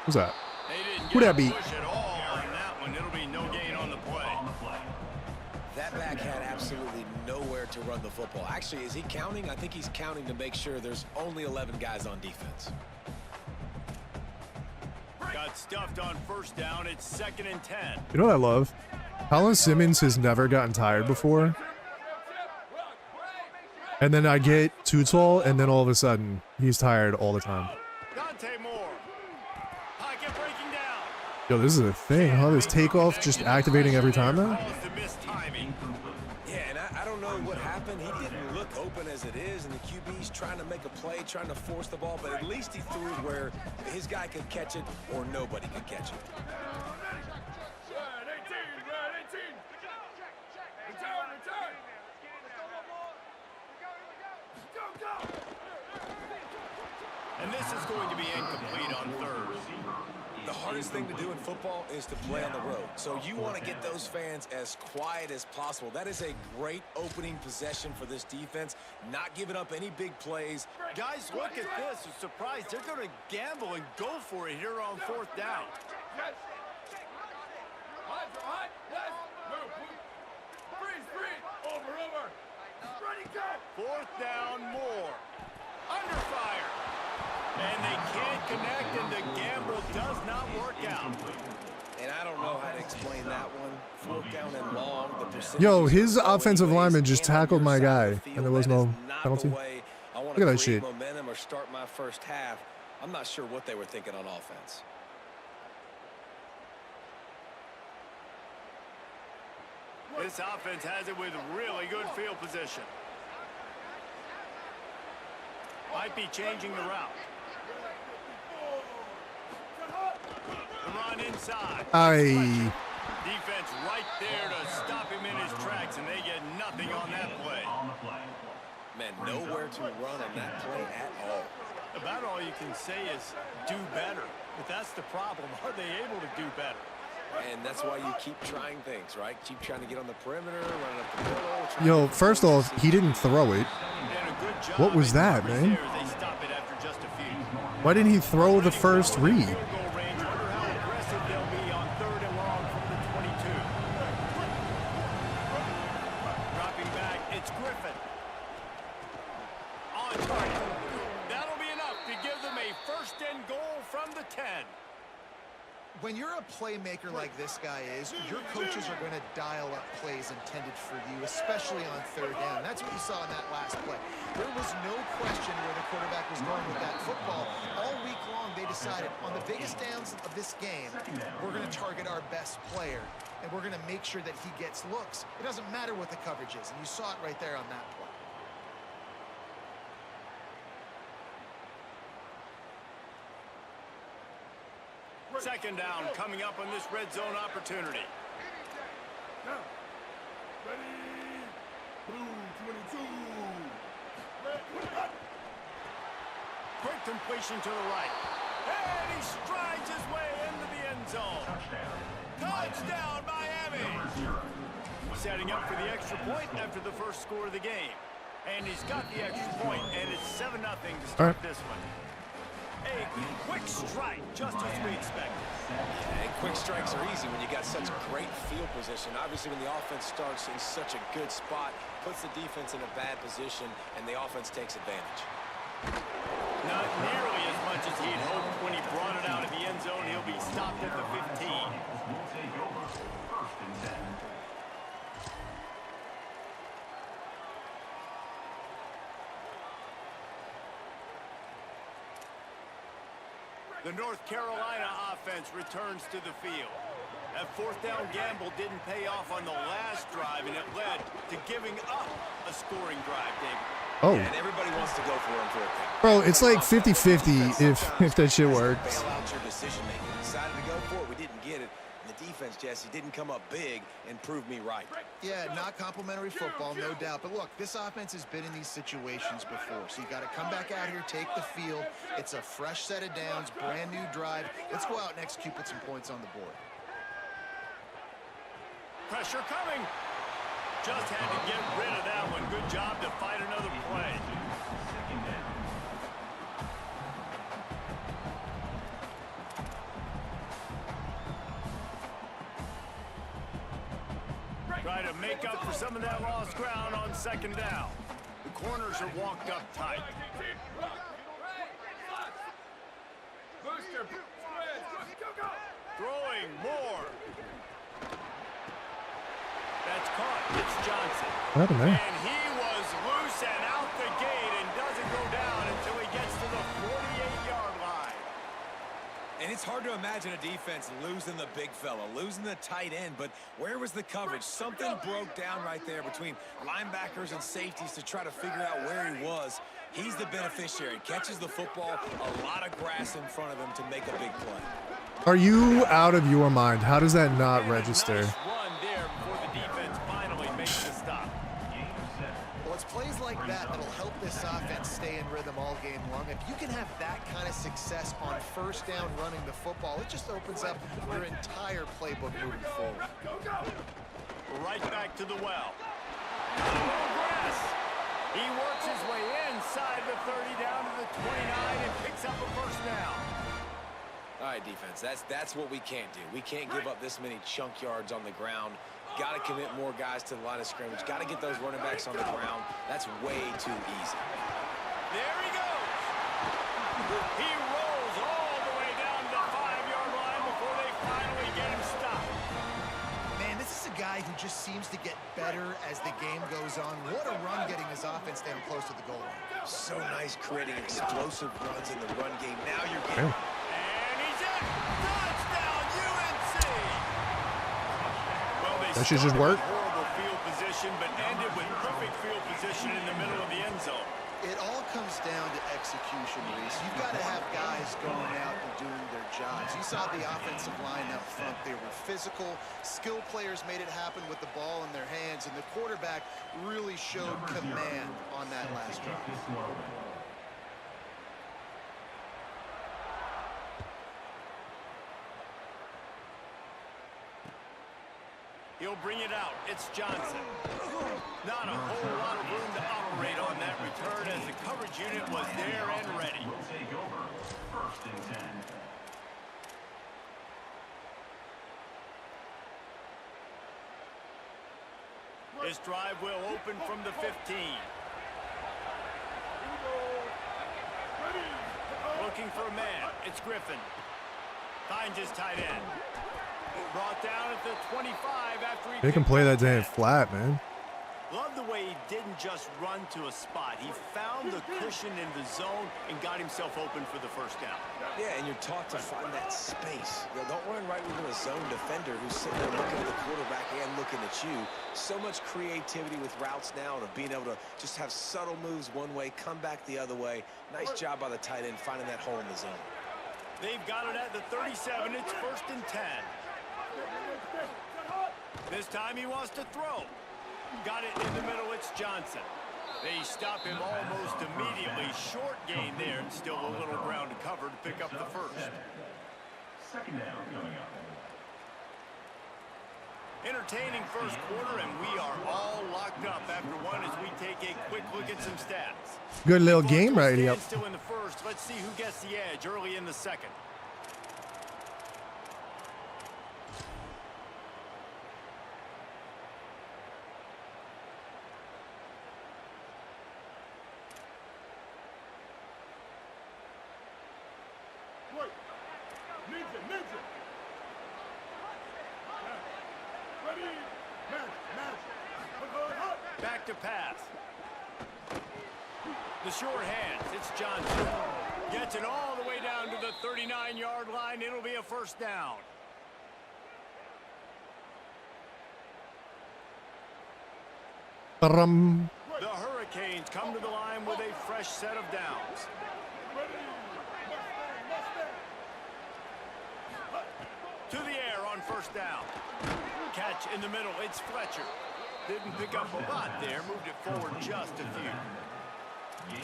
Who's that? Who that be? That back had absolutely nowhere to run the football. Actually, is he counting? I think he's counting to make sure there's only 11 guys on defense. Got stuffed on first down. It's 2nd and 10. You know what I love? Colin Simmons has never gotten tired before. And then I get too tall, and then all of a sudden, he's tired all the time. Yo, this is a thing, huh? This takeoff just activating every time now? Yeah, and I don't know what happened. He didn't look open as it is, and the QB's trying to make a play, trying to force the ball, but at least he threw it where his guy could catch it or nobody could catch it. And this is going to be incomplete on third. The hardest thing to do in football is to play on the road. So you want to get those fans as quiet as possible. That is a great opening possession for this defense, not giving up any big plays. Guys, look at this. I'm surprised they're going to gamble and go for it here on 4th down. Fourth down, more. Under fire. And they can't connect, and the gamble does not work out. And I don't know how to explain that one. 4th down and long. Yo, his offensive lineman just tackled my guy, and there was no penalty. Look at that shit. Momentum or start my first half. I'm not sure what they were thinking on offense. This offense has it with really good field position. Might be changing the route. The run inside. Defense right there to stop him in his tracks, and they get nothing on that play. Man, nowhere to run on that play at all. About all you can say is do better. But that's the problem. Are they able to do better? And that's why you keep trying things, right? Keep trying to get on the perimeter, running up the middle. Yo, first off, he didn't throw it. What was that, man? Why didn't he throw the first read? When you're a playmaker like this guy is, your coaches are going to dial up plays intended for you, especially on 3rd down. That's what you saw in that last play. There was no question where the quarterback was going with that football. All week long, they decided on the biggest downs of this game, we're going to target our best player, and we're going to make sure that he gets looks. It doesn't matter what the coverage is, and you saw it right there on that play. Second down coming up on this red zone opportunity. Down. Ready. Blue 22. Red 21. Quick completion to the right. And he strides his way into the end zone. Touchdown, Miami. Setting up for the extra point after the first score of the game. And he's got the extra point, and it's 7-0 to start this one. A quick strike, just as we expected. And quick strikes are easy when you got such great field position. Obviously, when the offense starts in such a good spot, puts the defense in a bad position, and the offense takes advantage. Not nearly as much as he'd hoped when he brought it out of the end zone. He'll be stopped at the 15. Will take over. First and 10. The North Carolina offense returns to the field. That fourth down gamble didn't pay off on the last drive, and it led to giving up a scoring drive, David. Oh. And everybody wants to go for it for a pick. Bro, it's like 50-50 if that shit works. Bail out your decision making. We decided to go for it. We didn't get it. And the defense, Jesse, didn't come up big and prove me right. Yeah, not complimentary football, no doubt. But look, this offense has been in these situations before. So you got to come back out here, take the field. It's a fresh set of downs, brand new drive. Let's go out and execute, put some points on the board. Pressure coming. Just had to get rid of that one. Good job to fight another play. Second down. Try to make up for some of that lost ground on second down. The corners are walked up tight. Booster, squid, go. Throwing more. That's caught. It's Johnson. What happened there? And he was loose and out the gate and doesn't go down until he gets to the 48-yard line. And it's hard to imagine a defense losing the big fella, losing the tight end, but where was the coverage? Something broke down right there between linebackers and safeties to try to figure out where he was. He's the beneficiary. Catches the football, a lot of grass in front of him to make a big play. Are you out of your mind? How does that not And a register? nice run there before the defense finally makes the stop. Well, it's plays like that that'll help this offense stay in rhythm all game long. If you can have that kind of success on first down running the football, it just opens up your entire playbook moving forward. Right back to the well. No grass. He works his way inside the 30 down to the 29 and picks up a first down. All right, defense, that's what we can't do. We can't give up this many chunk yards on the ground. Got to commit more guys to the line of scrimmage. Got to get those running backs on the ground. That's way too easy. There he goes. He rolls all the way down to the 5-yard line before they finally get him stopped. Man, this is a guy who just seems to get better as the game goes on. What a run getting his offense down close to the goal line. So nice creating explosive runs in the run game. Now you're getting... And he's in. Touchdown, UNC. Well, they That should just started work. with horrible field position, but ended with perfect field position in the middle of the end zone. It all comes down to execution, Reese. You've got to have guys going out and doing their jobs. You saw the offensive line out front. They were physical. Skill players made it happen with the ball in their hands, and the quarterback really showed command on that last drive. He'll bring it out. It's Johnson. Not a whole lot of room to operate on that return as the coverage unit was there and ready. Will take over. First and 10. This drive will open from the 15. Looking for a man. It's Griffin. Finds his tight end. Brought down at the 25 after he They can picked play up that damn 10. flat, man. Love the way he didn't just run to a spot. He found the cushion in the zone and got himself open for the first down. Yeah, and you're taught to find that space. You know, don't run right into a zone defender who's sitting there looking at the quarterback and looking at you. So much creativity with routes now and of being able to just have subtle moves one way, come back the other way. Nice job by the tight end finding that hole in the zone. They've got it at the 37. It's 1st and 10. This time he wants to throw. Got it in the middle. It's Johnson. They stop him almost immediately. Short gain there, and still a little ground to cover to pick up the first. Second down coming up. Entertaining first quarter, and we are all locked up after one as we take a quick look at some stats. Good little game right here. Still in the first. Let's see who gets the edge early in the second. Wait. Ninja. Ready. Match. Back to pass. The short hands. It's Johnson. Gets it all the way down to the 39-yard line. It'll be a first down. Ba-dum. The Hurricanes come to the line with a fresh set of downs. To the air on first down. Catch in the middle. It's Fletcher. Didn't pick up a lot there. Moved it forward just a few.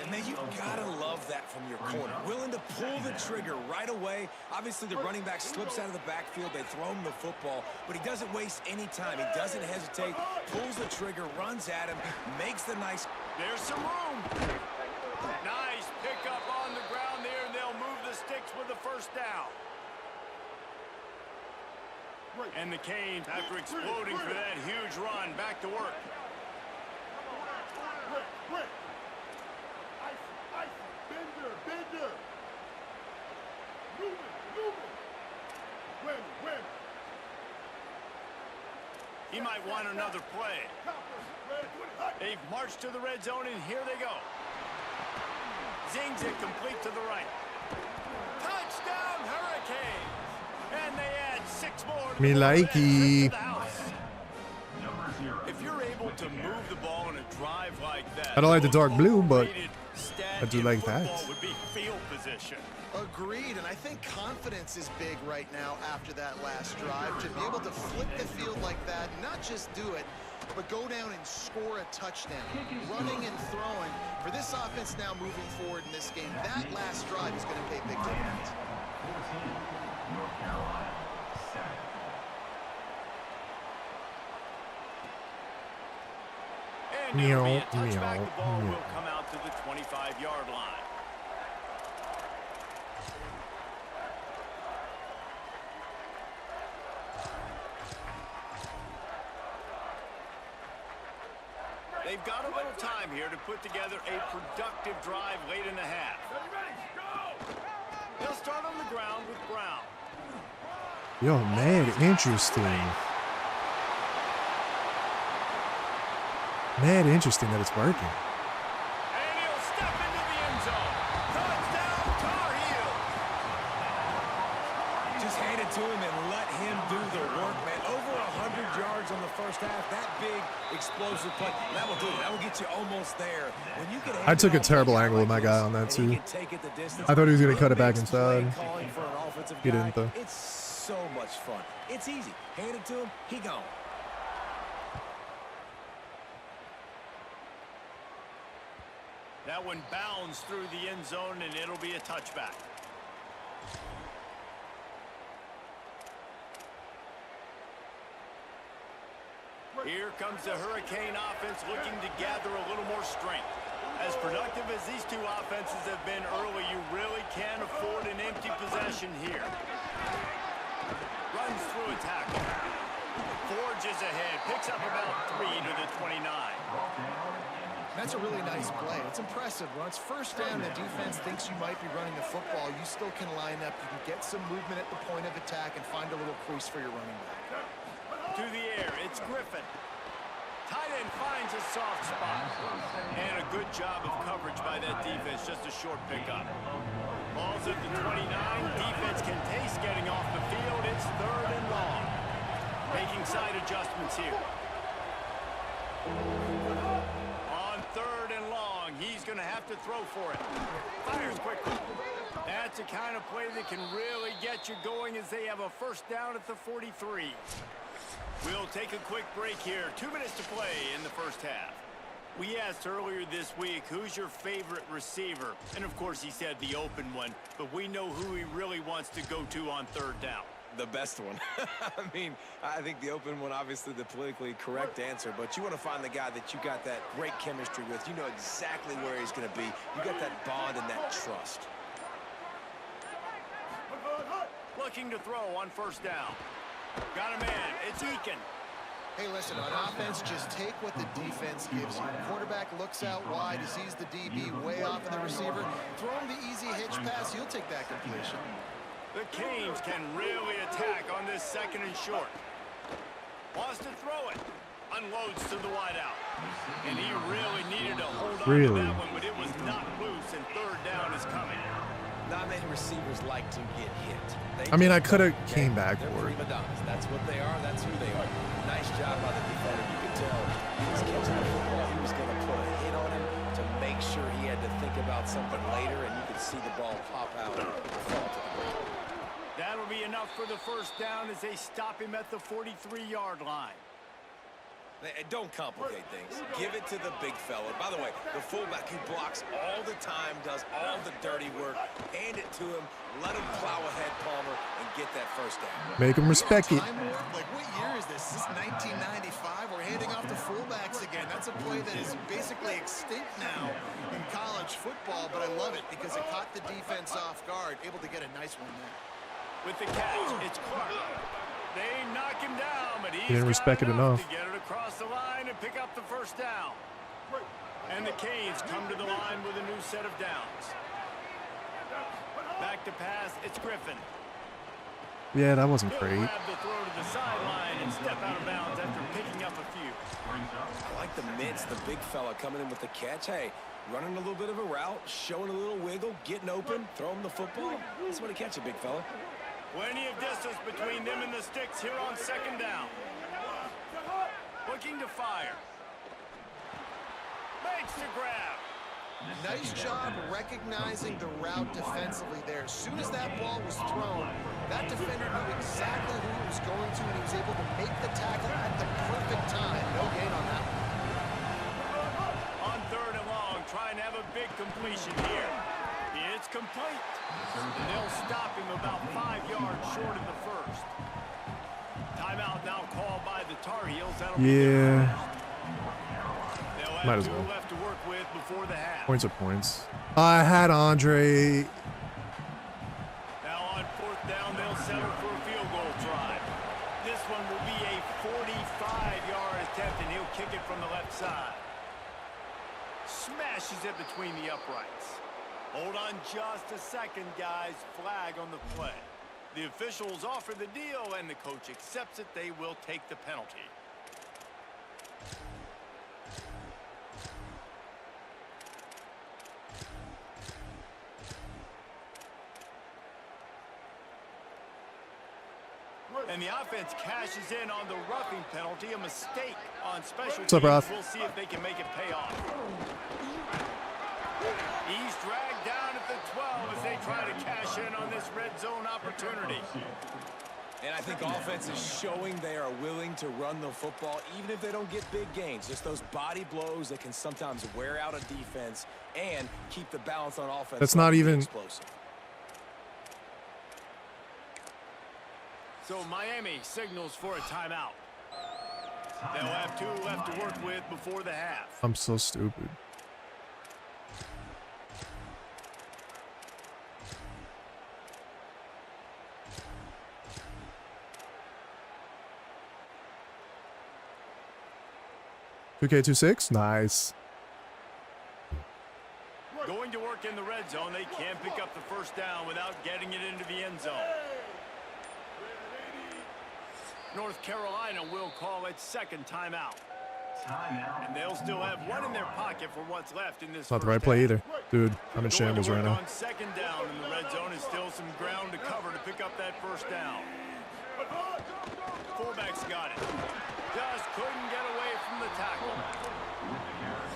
And man, you gotta love that from your corner. Willing to pull the trigger right away. Obviously, the running back slips out of the backfield. They throw him the football, but he doesn't waste any time. He doesn't hesitate, pulls the trigger, runs at him, makes the nice... There's some room. Nice pickup on the ground there, and they'll move the sticks with the first down. And the Canes, after exploding for that huge run, back to work. Bender. Moving. Win. He might want another play. They've marched to the red zone, and here they go. Zings it complete to the right. Touchdown, Hurricanes! And they add 6 more to Me the likey. house. If you're able to move the ball in a drive like that, I don't like the dark blue, but rated stat I do in like football that. would be field position. Agreed, and I think confidence is big right now after that last drive. To be able to flip the field like that, not just do it, but go down and score a touchdown. Running and throwing. For this offense now moving forward in this game, that last drive is going to pay big dividends. 14, North Carolina, 7. And it'll be a Meow, touchback. meow, The ball meow. will come out to the 25-yard line. They've got a little time here to put together a productive drive late in the half. They'll start on the ground with Brown. Yo, man, interesting. Mad interesting that it's working. And he'll step into the end zone. Touchdown, Tar Heels. Just hand it to him and let him do the work, man. Over 100 yards on the first half. That big, explosive play. That will do it. That will get you almost there. When you can I took a hand it off terrible to guy angle with my like guy this, on that, and he too. can take it the distance. I thought he was gonna cut it back Little mixed inside. play calling for an offensive He guy. didn't, though. It's so much fun. It's easy. Hand it to him. He gone. That one bounds through the end zone, and it'll be a touchback. Here comes the Hurricane offense looking to gather a little more strength. As productive as these two offenses have been early, you really can't afford an empty possession here. Runs through a tackle. Forges ahead. Picks up about 3 to the 29. That's a really nice play. It's impressive. When it's first down, the defense thinks you might be running the football. You still can line up. You can get some movement at the point of attack and find a little crease for your running back. To the air, it's Griffin. Tight end finds a soft spot. And a good job of coverage by that defense. Just a short pickup. Ball's at the 29. Defense can taste getting off the field. It's 3rd and long. Making side adjustments here. On 3rd and long, he's going to have to throw for it. Fires quickly. At That's a kind of play that can really get you going as they have a first down at the 43. We'll take a quick break here. 2 minutes to play in the first half. We asked earlier this week, who's your favorite receiver? And of course he said the open one, but we know who he really wants to go to on third down. The best one. I mean, I think the open one, obviously the politically correct answer, but you want to find the guy that you got that great chemistry with. You know exactly where he's going to be. You got that bond and that trust. Looking to throw on first down. Got a man. It's Eakin. Hey, listen, on offense, just take what the defense gives you. Quarterback looks out wide, he sees the DB way off of the receiver. Throw him the easy hitch pass, he'll take that completion. The Canes can really attack on this second and short. Wants to throw it. Unloads to the wideout. And he really needed to hold on to that one, but it was not loose, and third down is coming. Not many receivers like to get hit. I mean, I could have came back They're for it. prima donnas. That's what they are. That's who they are. Nice job by the defender. You could tell he was catching the football. He was going to put a hit on him to make sure he had to think about something later, and you could see the ball pop out and fall to the ground. That'll be enough for the first down as they stop him at the 43-yard line. Don't complicate things. Give it to the big fella. By the way, the fullback who blocks all the time, does all the dirty work. Hand it to him. Let him plow ahead, Palmer, and get that first down. Make him respect it. Time warp? Like, what year is this? This is 1995. We're handing off to fullbacks again. That's a play that is basically extinct now in college football, but I love it because it caught the defense off guard, able to get a nice one there. With the catch, it's Clark. They knock him down, but he didn't respect it enough to get it across the line and pick up the first down. And the Canes come to the line with a new set of downs. Back to pass, it's Griffin. Yeah, that wasn't He'll great. grab the throw to the sideline and step out of bounds after picking up a few. I like the mitts, the big fella coming in with the catch. Hey, running a little bit of a route, showing a little wiggle, getting open, throw him the football. That's what he catch it, big fella. Plenty of distance between them and the sticks here on second down. Looking to fire. Makes the grab. Nice job recognizing the route defensively there. As soon as that ball was thrown, that defender knew exactly who it was going to, and he was able to make the tackle at the perfect time. No gain on that one. On third and long, trying to have a big completion here. It's complete. And they'll stop him about 5 yards short of the first. Timeout now called by the Tar Heels. That'll Yeah. They'll Might have as 2 well. left to work with before the half. Points are points. I had Andre. Now on fourth down, they'll settle for a field goal try. This one will be a 45-yard attempt, and he'll kick it from the left side. Smashes it between the uprights. Hold on just a second, guys. Flag on the play. The officials offer the deal, and the coach accepts it. They will take the penalty. And the offense cashes in on the roughing penalty, a mistake on special What's up, teams. Ralph? We'll see if they can make it pay off. He's dragged down at the 12 as they try to cash in on this red zone opportunity. And I think offense is showing they are willing to run the football, even if they don't get big gains. Just those body blows that can sometimes wear out a defense and keep the balance on offense. That's not even explosive. So Miami signals for a timeout. They'll have 2 left to work with before the half. I'm so stupid. $2K26? Nice. Going to work in the red zone. They can't pick up the first down without getting it into the end zone. North Carolina will call it second timeout. And they'll still have 1 in their pocket for what's left in this. Not the right play either. Dude, I'm in shambles right now. On second down in the red zone is still some ground to cover to pick up that first down. Fullback's got it. Just couldn't get away from the tackle.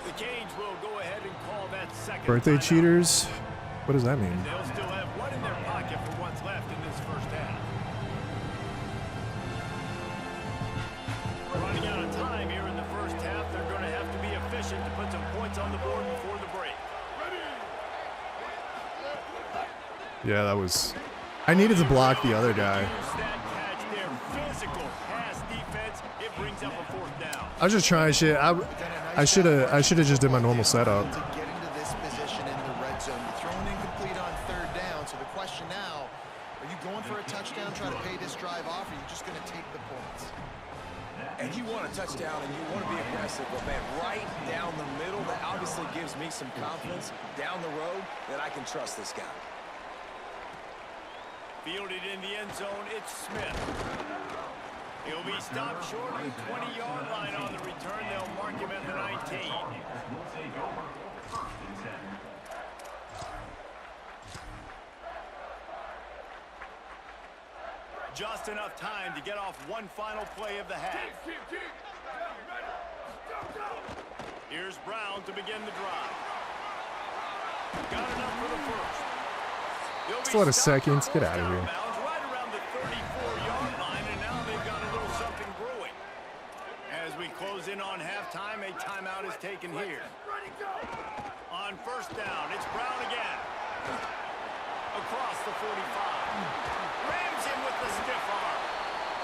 The Canes will go ahead and call that second Birthday timeout. cheaters. What does that mean? They'll still have one in their pocket for what's left in this first half. Running out of time here in the first half. They're going to have to be efficient to put some points on the board before the break. Yeah, that was... I needed to block the other guy. That catch there, physical pass defense. It brings up a fourth down. I was just trying shit. I should have just did my normal setup. To get into this position in the red zone. You're throwing incomplete on third down. So the question now, are you going for a touchdown, try to pay this drive off, or are you just going to take the points? And you want a touchdown and you want to be aggressive, but man, right down the middle, that obviously gives me some confidence down the road that I can trust this guy. Fielded in the end zone, it's Smith. He'll be stopped short of the 20-yard line on the return. They'll mark him at the 19. We'll take over. First and 10. Just enough time to get off one final play of the half. Here's Brown to begin the drive. Got enough for the first. Still had a second. Get out of here. Right around the 34-yard line, and now they've got a little something brewing. As we close in on halftime, a timeout is taken here. On first down, it's Brown again. Across the 45. Rams him with the stiff arm.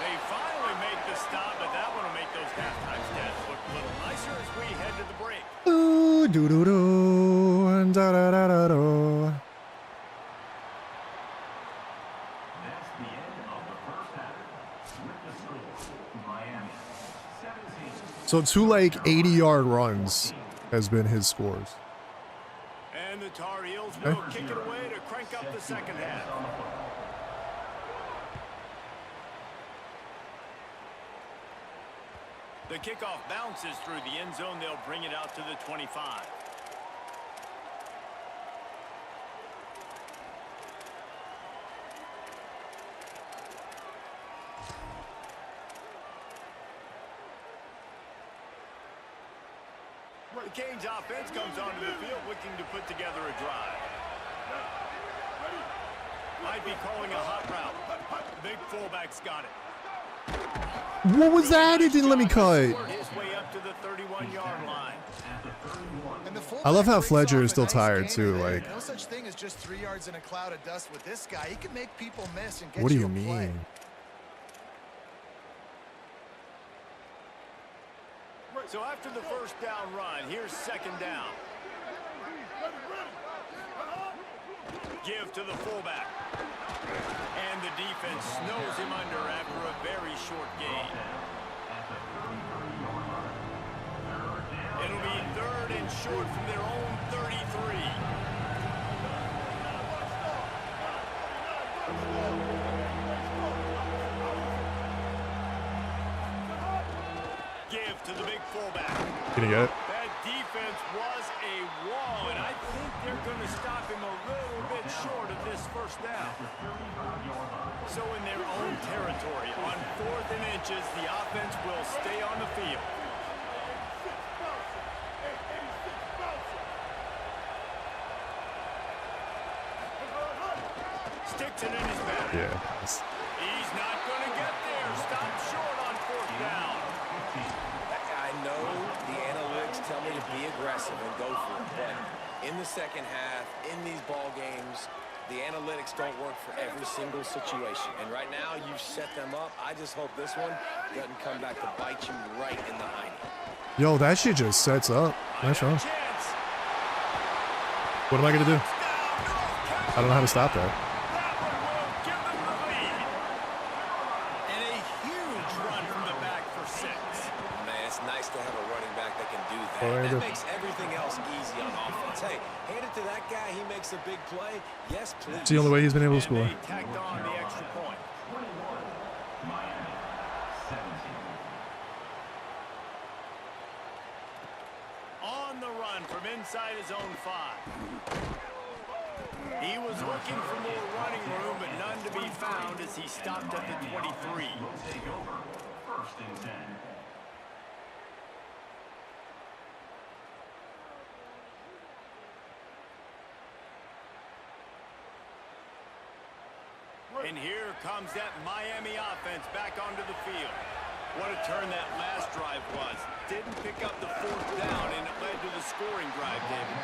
They finally make the stop, but that one will make those halftime stats look a little nicer as we head to the break. Ooh, doo doo doo, da da da da da. That's the end of the first half. With the score, Miami 17. So 2 like 80-yard runs has been his scores. And the Tar Heels will kick it away to crank up the second half. The kickoff bounces through the end zone. They'll bring it out to the 25. The Canes offense comes onto the field looking to put together a drive. Might be calling a hot route. The big fullback's got it. What was that? It didn't let me cut. His way up to the 31-yard line. And the I love how fullback Fletcher breaks is still off a nice tired gain too. there. Like, No such thing as just 3 yards in a cloud of dust with this guy. He can make people miss and get what do you a play. mean? So after the first down run, here's second down. Give to the fullback. And the defense snows him under after a very short gain. It'll be third and short from their own 33. Give to the big fullback. Can you get it? That defense was a wall, and I think they're going to stop him a little bit short of this first down. So in their own territory, on 4th and inches, the offense will stay on the field. Sticks it in his back. Yeah. He's not going to get there. Stop short on 4th down. I know the analytics tell me to be aggressive and go for it, but in the second half, in these ball games, the analytics don't work for every single situation. And right now, you've set them up. I just hope this one doesn't come back to bite you right in the hiney. Yo, that shit just sets up. Nice run. Chance. What am I gonna do? I don't know how to stop that. That one will give them the lead. And a huge run from the back for 6. Man, it's nice to have a running back that can do that. Alright. That makes everything else easy on offense. Hey, hand it to that guy. He makes a big play. Yes, please. It's the only way he's been able to And score. they tacked on the extra point. 21. Miami 17. On the run from inside his own 5. He was looking for more running room, but none to be found as he stopped at the 23. We'll take over. First and 10. And here comes that Miami offense back onto the field. What a turn that last drive was. Didn't pick up the fourth down, and it led to the scoring drive, David.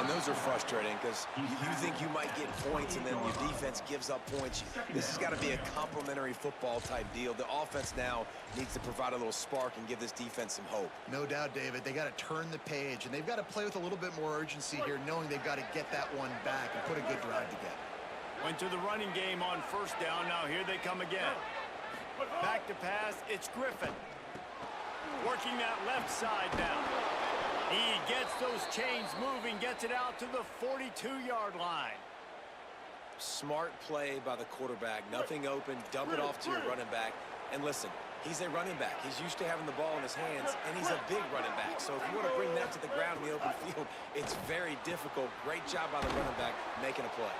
And those are frustrating because you think you might get points and then your defense gives up points. This has got to be a complimentary football type deal. The offense now needs to provide a little spark and give this defense some hope. No doubt, David. They got to turn the page, and they've got to play with a little bit more urgency here, knowing they've got to get that one back and put a good drive together. Went to the running game on first down. Now here they come again. Back to pass. It's Griffin. Working that left side now. He gets those chains moving, gets it out to the 42-yard line. Smart play by the quarterback. Nothing open. Dump it off to your running back. And listen, he's a running back. He's used to having the ball in his hands, and he's a big running back. So if you want to bring that to the ground in the open field, it's very difficult. Great job by the running back making a play.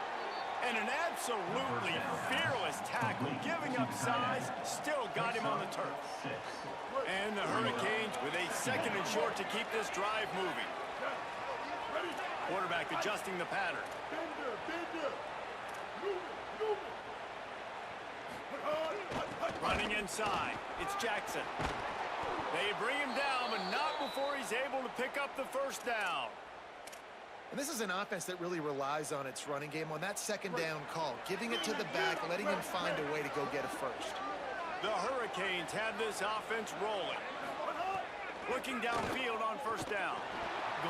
And an absolutely fearless tackle, giving up size, still got him on the turf. And the Hurricanes with a second and short to keep this drive moving. Quarterback adjusting the pattern. Running inside, it's Jackson. They bring him down, but not before he's able to pick up the first down. And this is an offense that really relies on its running game on that second down call, giving it to the back, letting him find a way to go get a first. The Hurricanes have this offense rolling. Looking downfield on first down.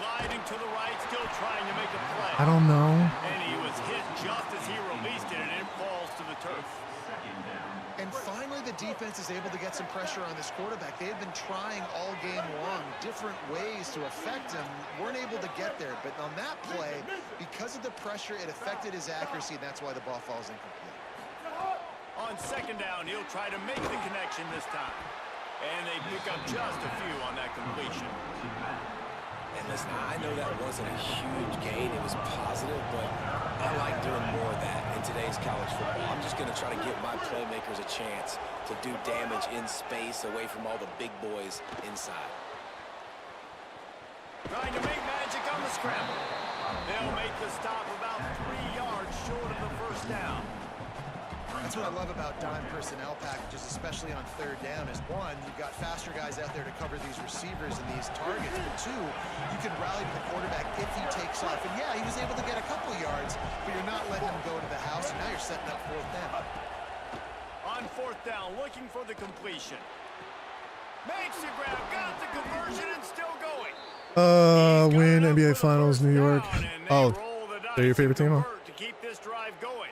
Gliding to the right, still trying to make a play. I don't know. And he was hit just as he released it, and it falls to the turf. And finally, the defense is able to get some pressure on this quarterback. They have been trying all game long different ways to affect him. Weren't able to get there. But on that play, because of the pressure, it affected his accuracy, and that's why the ball falls incomplete. On second down, he'll try to make the connection this time. And they pick up just a few on that completion. And listen, I know that wasn't a huge gain. It was positive, but I like doing more of that in today's college football. I'm just going to try to give my playmakers a chance to do damage in space away from all the big boys inside. Trying to make magic on the scramble. They'll make the stop about 3 yards short of the first down. That's what I love about dime personnel packages, especially on third down, is one, you've got faster guys out there to cover these receivers and these targets, but two, you can rally to the quarterback if he takes off. And yeah, he was able to get a couple yards, but you're not letting him go to the house, and now you're setting up fourth down. On fourth down, looking for the completion. Makes the grab, got the conversion, and still going. Win NBA Finals, New York. Oh, they're your favorite team, huh? To keep this drive going.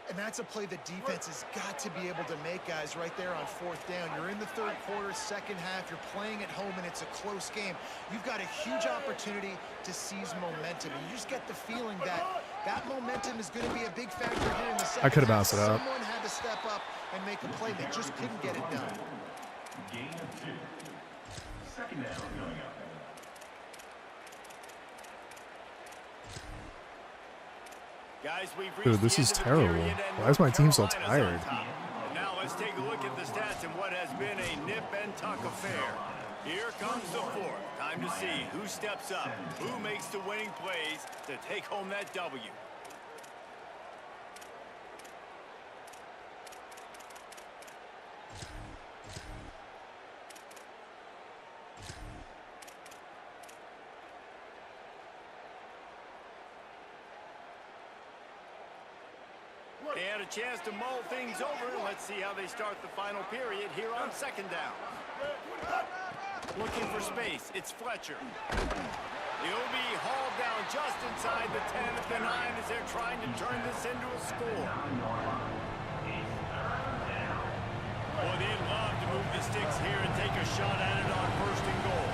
And that's a play the defense has got to be able to make, guys, right there on fourth down. You're in the third quarter, second half. You're playing at home, and it's a close game. You've got a huge opportunity to seize momentum. And you just get the feeling that that momentum is going to be a big factor here in the second half. I could have bounced it out. Someone had to step up and make a play. They just couldn't get it done. Gain of 2. Second down coming up. Guys, we've Dude, this is terrible. Why is my team so tired? And now let's take a look at the stats and what has been a nip and tuck affair. Here comes the fourth. Time to see who steps up, who makes the winning plays to take home that W. They had a chance to mull things over. Let's see how they start the final period here on second down. Looking for space. It's Fletcher. He'll be hauled down just inside the 10 at the 9 as they're trying to turn this into a score. Boy, they'd love to move the sticks here and take a shot at it on first and goal.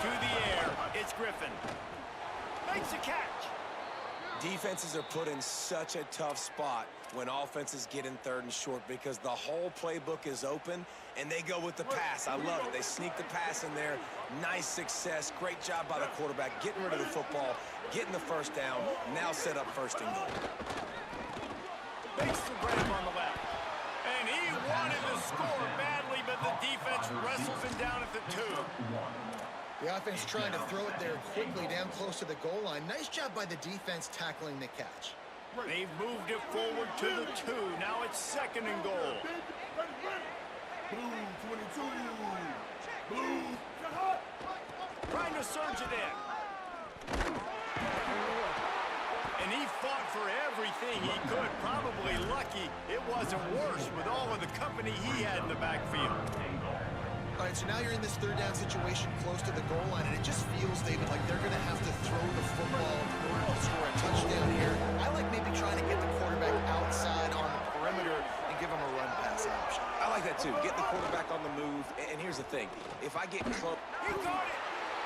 To the air. It's Griffin. Makes a catch. Defenses are put in such a tough spot when offenses get in third and short because the whole playbook is open and they go with the pass. I love it. They sneak the pass in there. Nice success. Great job by the quarterback getting rid of the football, getting the first down, now set up first and goal. Makes the grab on the left. And he wanted to score badly, but the defense wrestles him down at the 2. The offense trying to throw it there quickly down close to the goal line. Nice job by the defense tackling the catch. They've moved it forward to the 2. Now it's 2nd and goal. Blue 22. Blue. Trying to surge it in. And he fought for everything he could. Probably lucky it wasn't worse with all of the company he had in the backfield. All right, so now you're in this 3rd down situation close to the goal line, and it just feels, David, like they're going to have to throw the football in order to score a touchdown here. I like maybe trying to get the quarterback outside on the perimeter and give him a run-pass option. I like that too. Get the quarterback on the move. And here's the thing. If I get close... He caught it!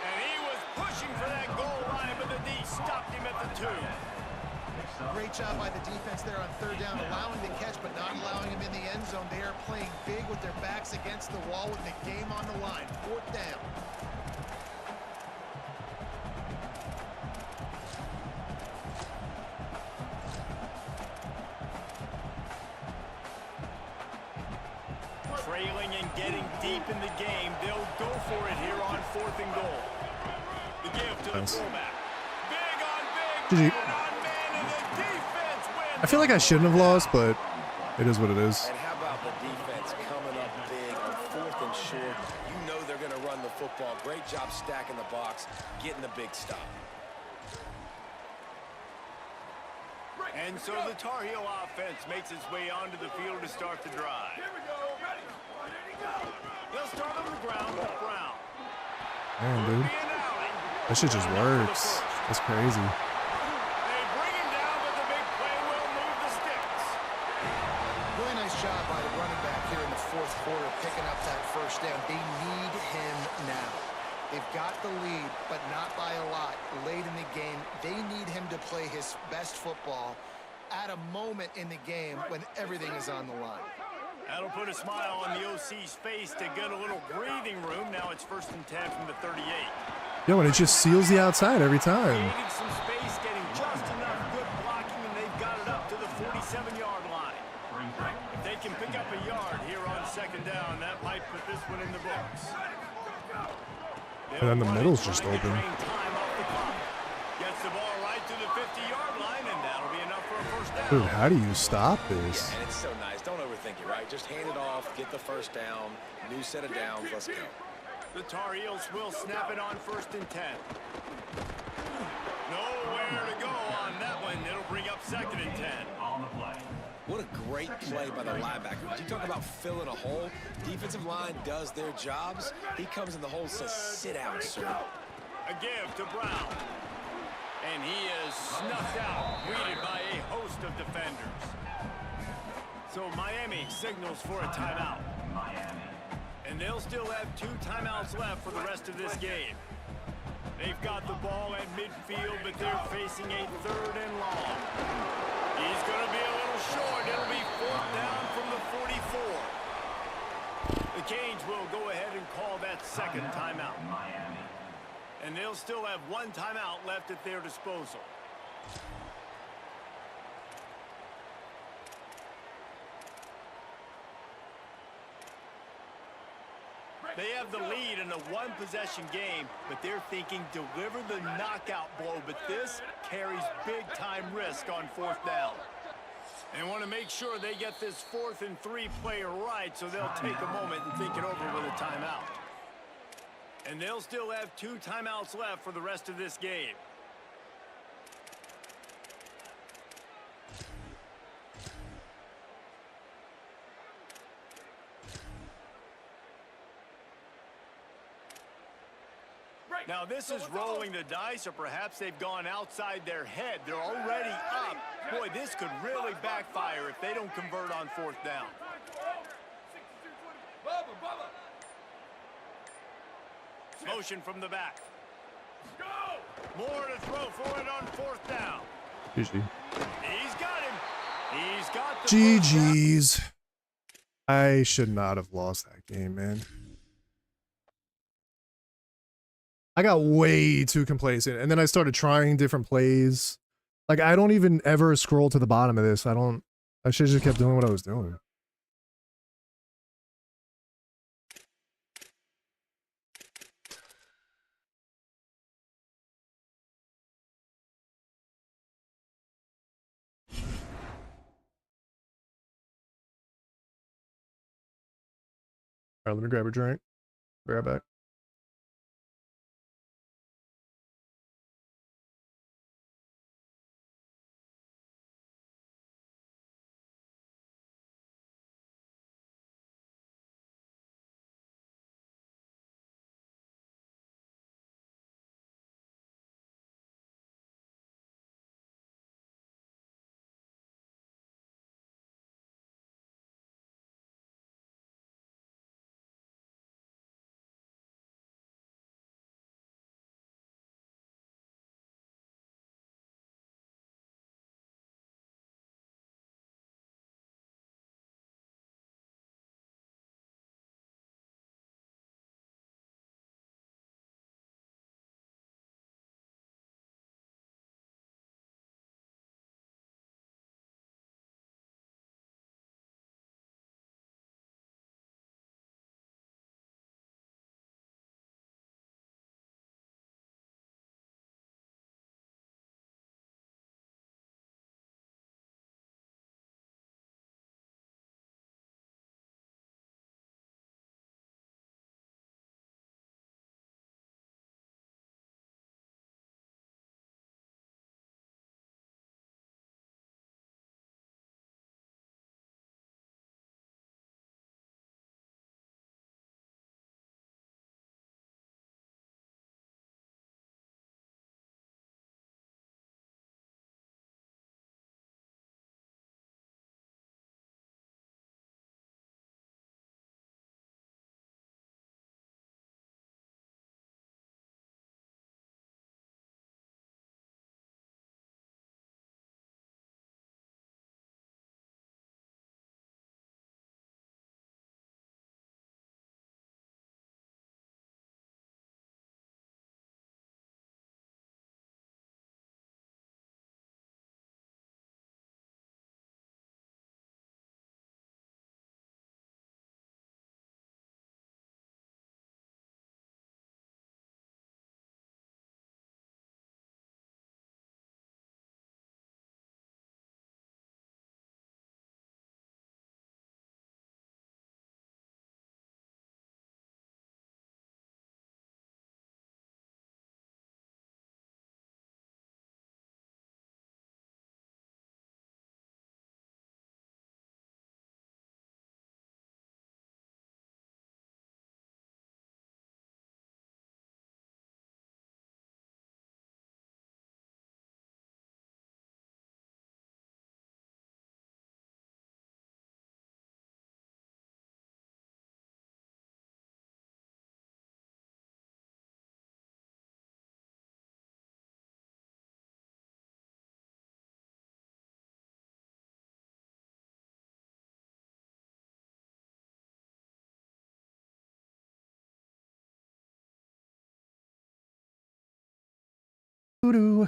And he was pushing for that goal line, but the D stopped him at the 2. Great job by the defense there on 3rd down, allowing the catch but not allowing him in the end zone. They are playing big with their backs against the wall with the game on the line. 4th down. Trailing and getting deep in the game. They'll go for it here on 4th and goal. The give to the fullback. Big on big. GG. Man on man, and the defense wins. I feel like I shouldn't have lost, but it is what it is. And how about the defense coming up big on 4th and short? You know they're going to run the football. Great job stacking the box, getting the big stop. And so the Tar Heel offense makes its way onto the field to start the drive. Here we go. Ready? Ready to go. They'll start on the ground with Brown. Man, dude. That shit just works. That's crazy. They bring him down, but the big play will move the sticks. Really nice job by the running back here in the 4th quarter, picking up that 1st down. They need him now. They've got the lead, but not by a lot. Late in the game, they need him to play his best football at a moment in the game when everything is on the line. That'll put a smile on the OC's face to get a little breathing room. Now it's 1st and 10 from the 38. Yo, and it just seals the outside every time. Creating some space, getting just enough good blocking, and they've got it up to the 47-yard line. If they can pick up a yard here on 2nd down, that might put this one in the books. And then the middle's just open. Gets the ball right to the 50-yard line, and that'll be enough for a 1st down. Dude, how do you stop this? And it's so nice. Don't overthink it, right? Just hand it off, get the 1st down, new set of downs, let's go. The Tar Heels will snap it on 1st and 10. Nowhere to go on that one. It'll bring up 2nd and 10. On the play. What a great play by the linebacker. You talk about filling a hole. Defensive line does their jobs. He comes in the hole and says, sit down, sir. A give to Brown. And he is snuffed out, greeted by a host of defenders. So Miami signals for a timeout. Miami. And they'll still have 2 timeouts left for the rest of this game. They've got the ball at midfield, but they're facing a 3rd and long. He's going to be a little short. It'll be 4th down from the 44. The Canes will go ahead and call that 2nd timeout. Miami. And they'll still have 1 timeout left at their disposal. They have the lead in a 1-possession game, but they're thinking deliver the knockout blow, but this carries big-time risk on 4th down. They want to make sure they get this 4th and 3 play right, so they'll take a moment and think it over with a timeout. And they'll still have 2 timeouts left for the rest of this game. Now this is rolling the dice, or perhaps they've gone outside their head. They're already up. Boy, this could really backfire if they don't convert on 4th down. Motion from the back. More to throw for it on 4th down. GG. He's got him. He's got the GG's. I should not have lost that game, man. I got way too complacent, and then I started trying different plays. Like, I don't even ever scroll to the bottom of this. I should have just kept doing what I was doing. Alright, let me grab a drink. Be right back.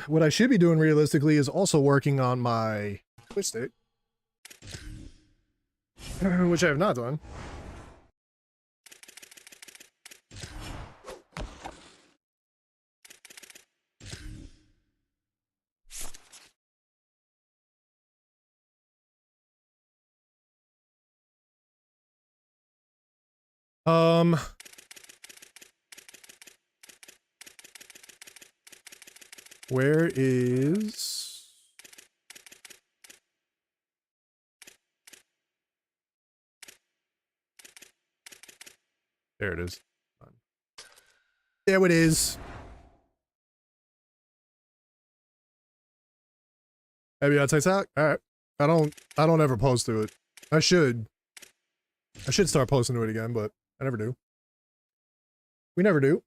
What I should be doing realistically is also working on my Twitch state, which I have not done. Where is... There it is. There it is. Maybe on TikTok? Alright. I don't ever post to it. I should start posting to it again, but I never do. We never do.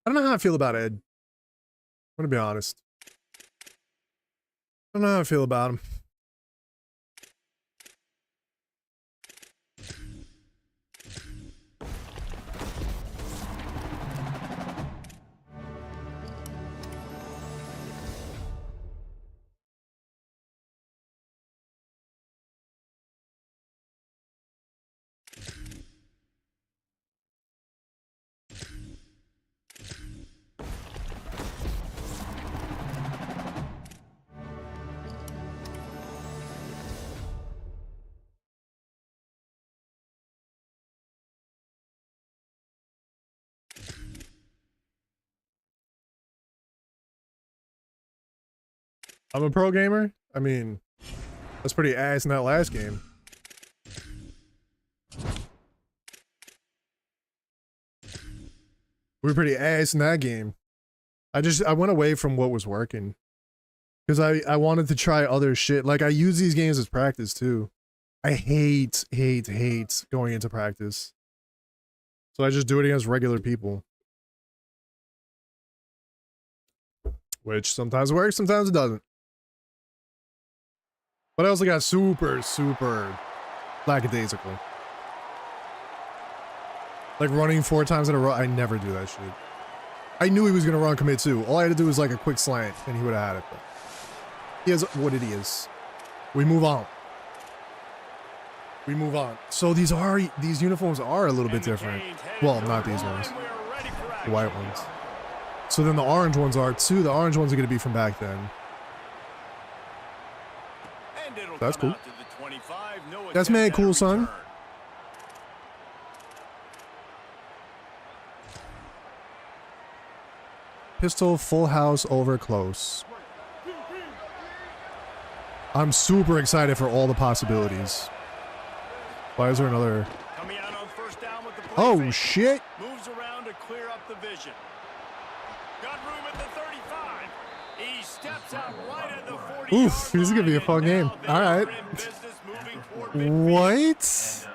I don't know how I feel about Ed. I'm gonna be honest. I don't know how I feel about him. I'm a pro gamer. I mean, that's pretty ass in that last game. We were pretty ass in that game. I went away from what was working. Because I wanted to try other shit. Like, I use these games as practice, too. I hate going into practice. So I just do it against regular people. Which sometimes works, sometimes it doesn't. But I also got super lackadaisical. Like running 4 times in a row, I never do that shit. I knew he was gonna run commit too. All I had to do was like a quick slant and he would have had it. But he is what it is. We move on. We move on. So these uniforms are a little bit different. Well, not these ones. The white ones. So then the orange ones are too. The orange ones are gonna be from back then. That's cool. That's mad cool, son. Pistol, full house, over close. I'm super excited for all the possibilities. Why is there another? Coming out on first down with the Oh shit! Moves around to clear up the vision. Got room at the 35. He steps out right at the 40. Oof, this is gonna be a fun game. All right. What?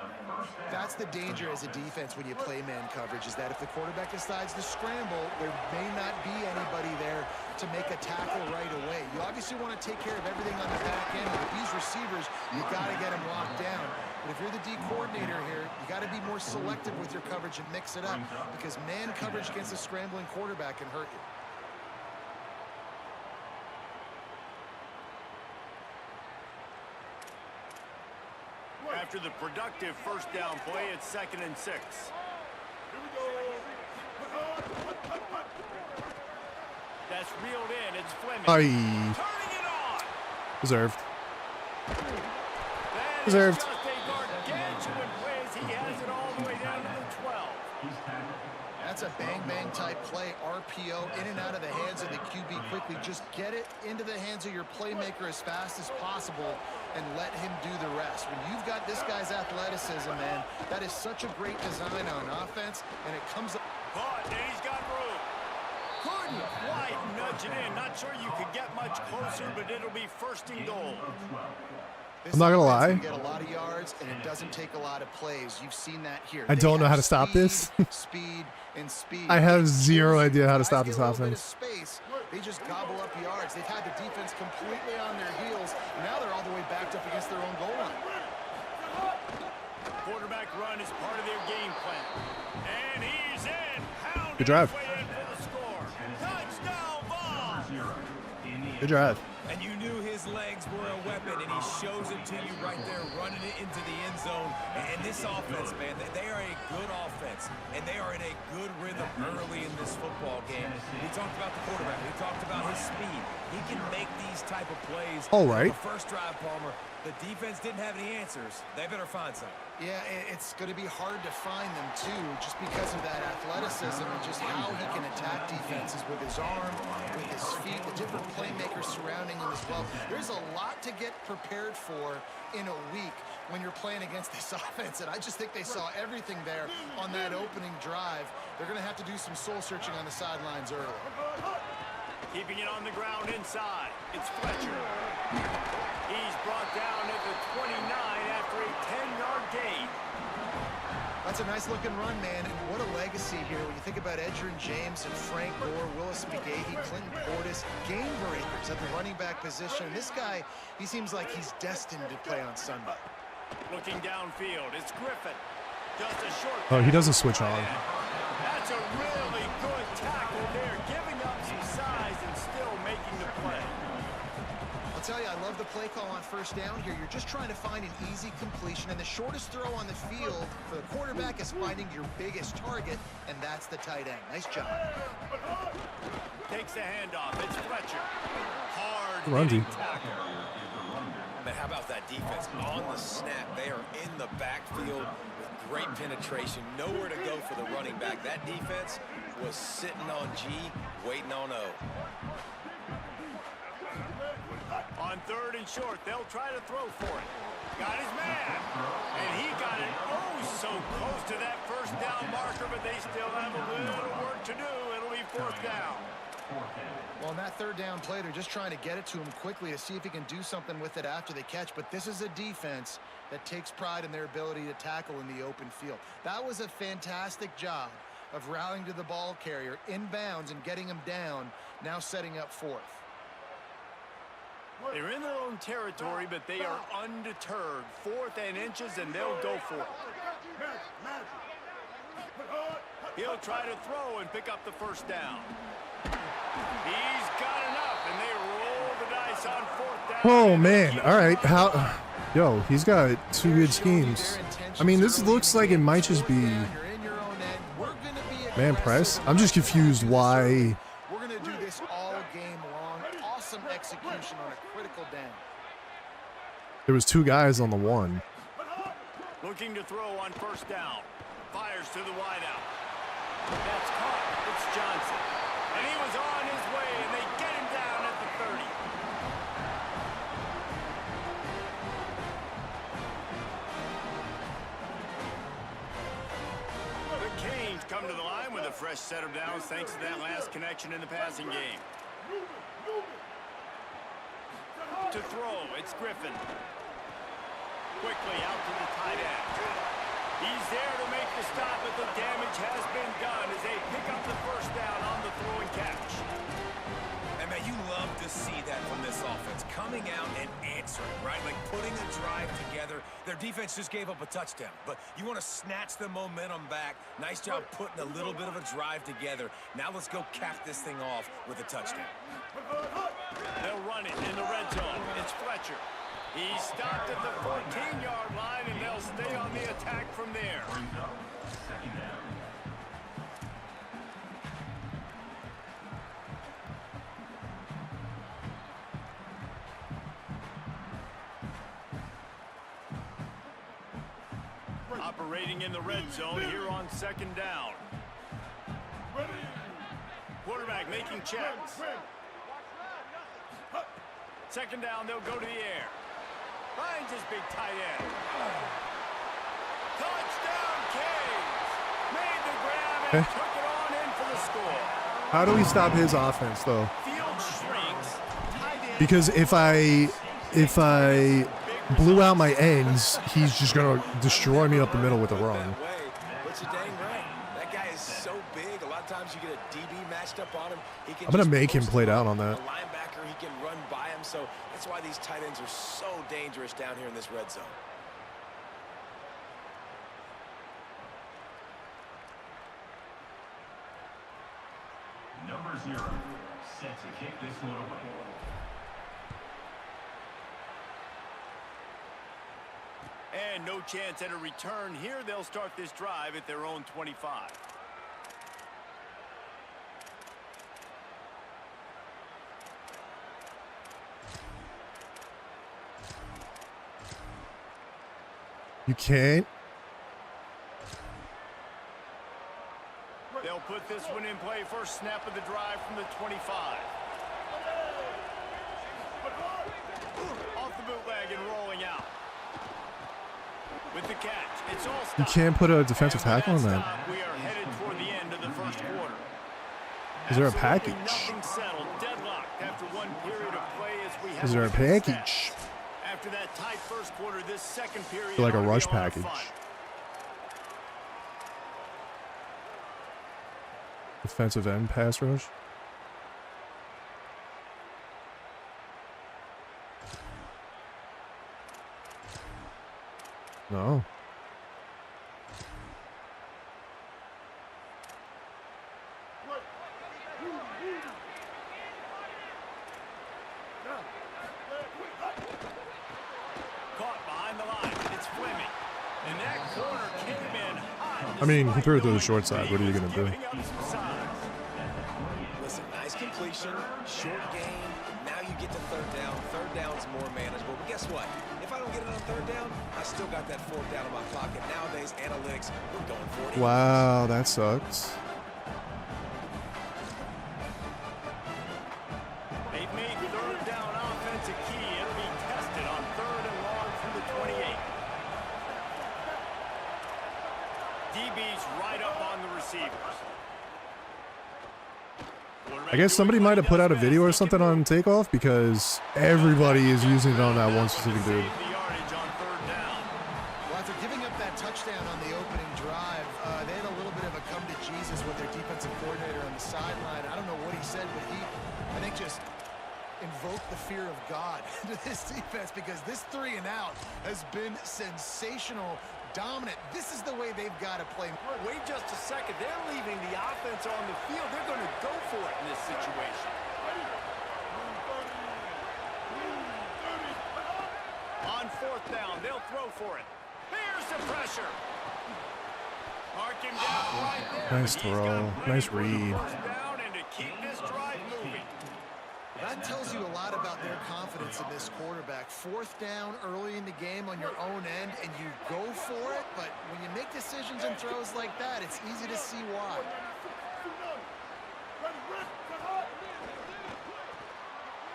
That's the danger as a defense when you play man coverage, is that if the quarterback decides to scramble, there may not be anybody there to make a tackle right away. You obviously want to take care of everything on the back end. With these receivers, you got to get them locked down. But if you're the D coordinator here, you got to be more selective with your coverage and mix it up, because man coverage against a scrambling quarterback can hurt you. After the productive first down play, it's 2nd and 6. That's reeled in. It's Fleming. Aye. Turning it on. Deserved. That Deserved. is just a gargantuan play as he has it all the way down to the 12. That's a bang-bang type play, RPO, in and out of the hands of the QB quickly. Just get it into the hands of your playmaker as fast as possible and let him do the rest. When you've got this guy's athleticism, man, that is such a great design on offense, and it comes up. But he's got room. Couldn't quite nudge it in. Not sure you could get much closer, but it'll be 1st and goal. I'm not gonna lie. Get a lot of yards, and it doesn't take a lot of plays. You've seen that here. I don't know how to stop this. Speed and speed. I have zero idea how to stop this offense. Space, they just gobble up yards. They've had the defense completely on their heels. Now they're all the way backed up against their own goal line. Quarterback run is part of their game plan. And he's in. Good drive. For the score. Touchdown ball. Good drive. And you knew his legs were a weapon, and he shows it to you right there, running it into the end zone. And this offense, man, they are a good offense, and they are in a good rhythm early in this football game. We talked about the quarterback. We talked about his speed. He can make these type of plays. All right. The first drive, Palmer, the defense didn't have any answers. They better find some. Yeah, it's going to be hard to find them, too, just because of that athleticism and just how he can attack defenses with his arm, with his feet, the different playmakers surrounding him as well. There's a lot to get prepared for in a week when you're playing against this offense, and I just think they saw everything there on that opening drive. They're going to have to do some soul-searching on the sidelines early. Keeping it on the ground inside. It's Fletcher. He's brought down at the 29 after a 10-yard gain. That's a nice-looking run, man, and what a legacy here. When you think about Edgerrin James and Frank Gore, Willis McGahee, Clinton Portis, game breakers at the running back position. And this guy, he seems like he's destined to play on Sunday. Looking downfield, it's Griffin. Just a short. Oh, he doesn't switch on. That's a really good tackle there, giving up some size and still making the play. I'll tell you, I love the play call on first down here. You're just trying to find an easy completion, and the shortest throw on the field for the quarterback is finding your biggest target, and that's the tight end. Nice job. Takes the handoff. It's Fletcher. Hard Rundy. tackle. Man, how about that defense? On the snap, they are in the backfield with great penetration. Nowhere to go for the running back. That defense was sitting on G, waiting on O. On 3rd and short, they'll try to throw for it. Got his man. And he got it so close to that first down marker, but they still have a little work to do. It'll be 4th down. Well, in that 3rd down play, they're just trying to get it to him quickly to see if he can do something with it after the catch. But this is a defense that takes pride in their ability to tackle in the open field. That was a fantastic job of rallying to the ball carrier inbounds and getting him down, now setting up 4th. They're in their own territory, but they are undeterred. 4th and inches, and they'll go for it. He'll try to throw and pick up the 1st down. He's got enough, and they roll the dice on 4th down. Oh man, all right. How? Yo, he's got 2 good schemes. I mean, this looks like it might just be man press. I'm just confused why. We're going to do this all game long. Awesome execution on a critical down. There was 2 guys on the 1. Looking to throw on 1st down. Fires to the wideout. That's caught. It's Johnson. And he was on his way, and they get him down at the 30. The Canes come to the line with a fresh set of downs thanks to that last connection in the passing game. To throw, it's Griffin. Quickly out to the tight end. He's there to make the stop, but the damage has been done as they pick up the 1st down on the throw and catch. And man, you love to see that from this offense. Coming out and answering, right? Like putting a drive together. Their defense just gave up a touchdown, but you want to snatch the momentum back. Nice job putting a little bit of a drive together. Now let's go cap this thing off with a touchdown. They'll run it in the red zone. It's Fletcher. He stopped at the 14-yard line, and they'll stay on the attack from there. Operating in the red zone here on 2nd down. Quarterback making checks. 2nd down, they'll go to the air. Finds his big tight end. Touchdown, Canes! Made the grab and took it on in for the score. How do we stop his offense though? Field shrinks. Tight end. Because if I blew out my ends, he's just gonna destroy me up the middle with a run. But you're dang right. That guy is so big. A lot of times you get a DB matched up on him. He can I'm gonna just make him post play him down up. on that. A linebacker, he can run by him. So that's why these tight ends are so dangerous down here in this red zone. Number 0, set to kick this one away. And no chance at a return here. They'll start this drive at their own 25. You can't. They'll put this one in play. First snap of the drive from the 25. Off the bootleg and rolling out. With the catch, it's all stopped. You can't put a defensive tackle on that. Stop, we are headed toward the end of the first quarter. Is there a Absolutely package? Nothing settled, deadlocked after one period of play as we have Is there a package? After that tight first quarter, this second period Like a ought to be rush a lot of package. fun. Defensive end pass rush. No. Caught behind the line. It's Fleming. And that corner came in hot. I mean, he threw it to the short side. What are you gonna do? Giving up some size. Listen, nice completion, short gain. Now you get to 3rd down. 3rd down's more manageable. But guess what? If I don't get it on 3rd down, I still got that 4th down in my pocket. Nowadays, analytics, we're going for it. Wow, that sucks. They've made 3rd down offense a key. DB's right up on the receivers. I guess somebody might have put out a video or something on takeoff because everybody is using it on that one specific dude. Well, after giving up that touchdown on the opening drive, they had a little bit of a come to Jesus with their defensive coordinator on the sideline. I don't know what he said, but he, I think, just invoked the fear of God into this defense because this 3 and out has been sensational, dominant. This is the way they've got to play. Wait just a second. They're leaving the offense on the field. They're going to go for it in this situation. On 4th down, they'll throw for it. There's the pressure. Mark him down right there. Nice throw. Nice read. First down and to keep this drive moving. That tells you a lot about their confidence in this quarterback. 4th down early in the game on your own end, and you go for it, but when you make decisions and throws like that, it's easy to see why.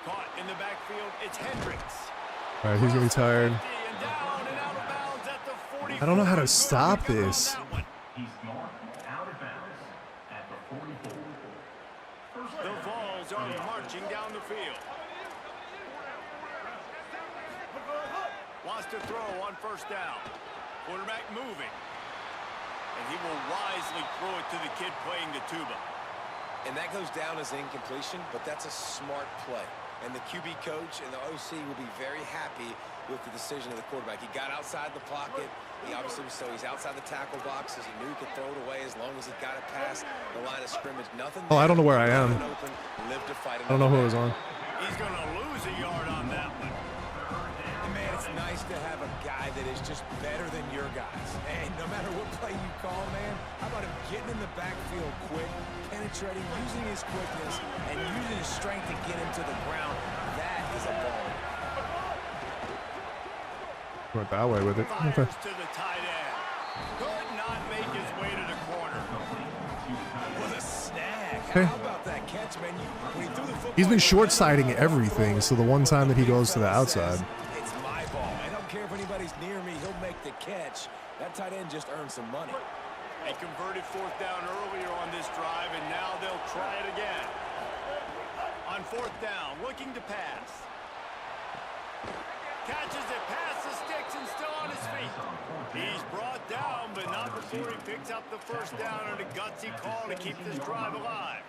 Caught in the backfield, it's Hendricks. All right, he's gonna be tired. I don't know how to stop this. He's marked out of bounds at the 44. The Vols are marching down the field. Wants to throw on 1st down. Quarterback moving. And he will wisely throw it to the kid playing the tuba. And that goes down as incompletion, but that's a smart play. And the QB coach and the OC will be very happy with the decision of the quarterback. He got outside the pocket. He obviously was, so he's outside the tackle boxes. He knew he could throw it away as long as he got it past the line of scrimmage. Nothing. Oh, I don't know where I am. Open, live to fight. I don't know who I was on. He's going to lose a yard on that one. And man, it's nice to have a guy that is just better than your guys. And no matter what play you call, man, how about him getting in the backfield quick, penetrating, using his quickness, and using his strength to get him to the ground. That is a ball. Went that way with it. Okay. Fires to the tight end. Could not make his way to the corner. What a snag. Okay. How about that catch, man? When he threw the football, He's been short-siding everything, so the one time that he goes to the outside. It's my ball. I don't care if anybody's near me. He'll make the catch. That tight end just earned some money. They converted 4th down earlier on this drive, and now they'll try it again. On 4th down, looking to pass. Catches it past the sticks and still on his feet. He's brought down, but not before he picks up the 1st down and a gutsy call to keep this drive alive.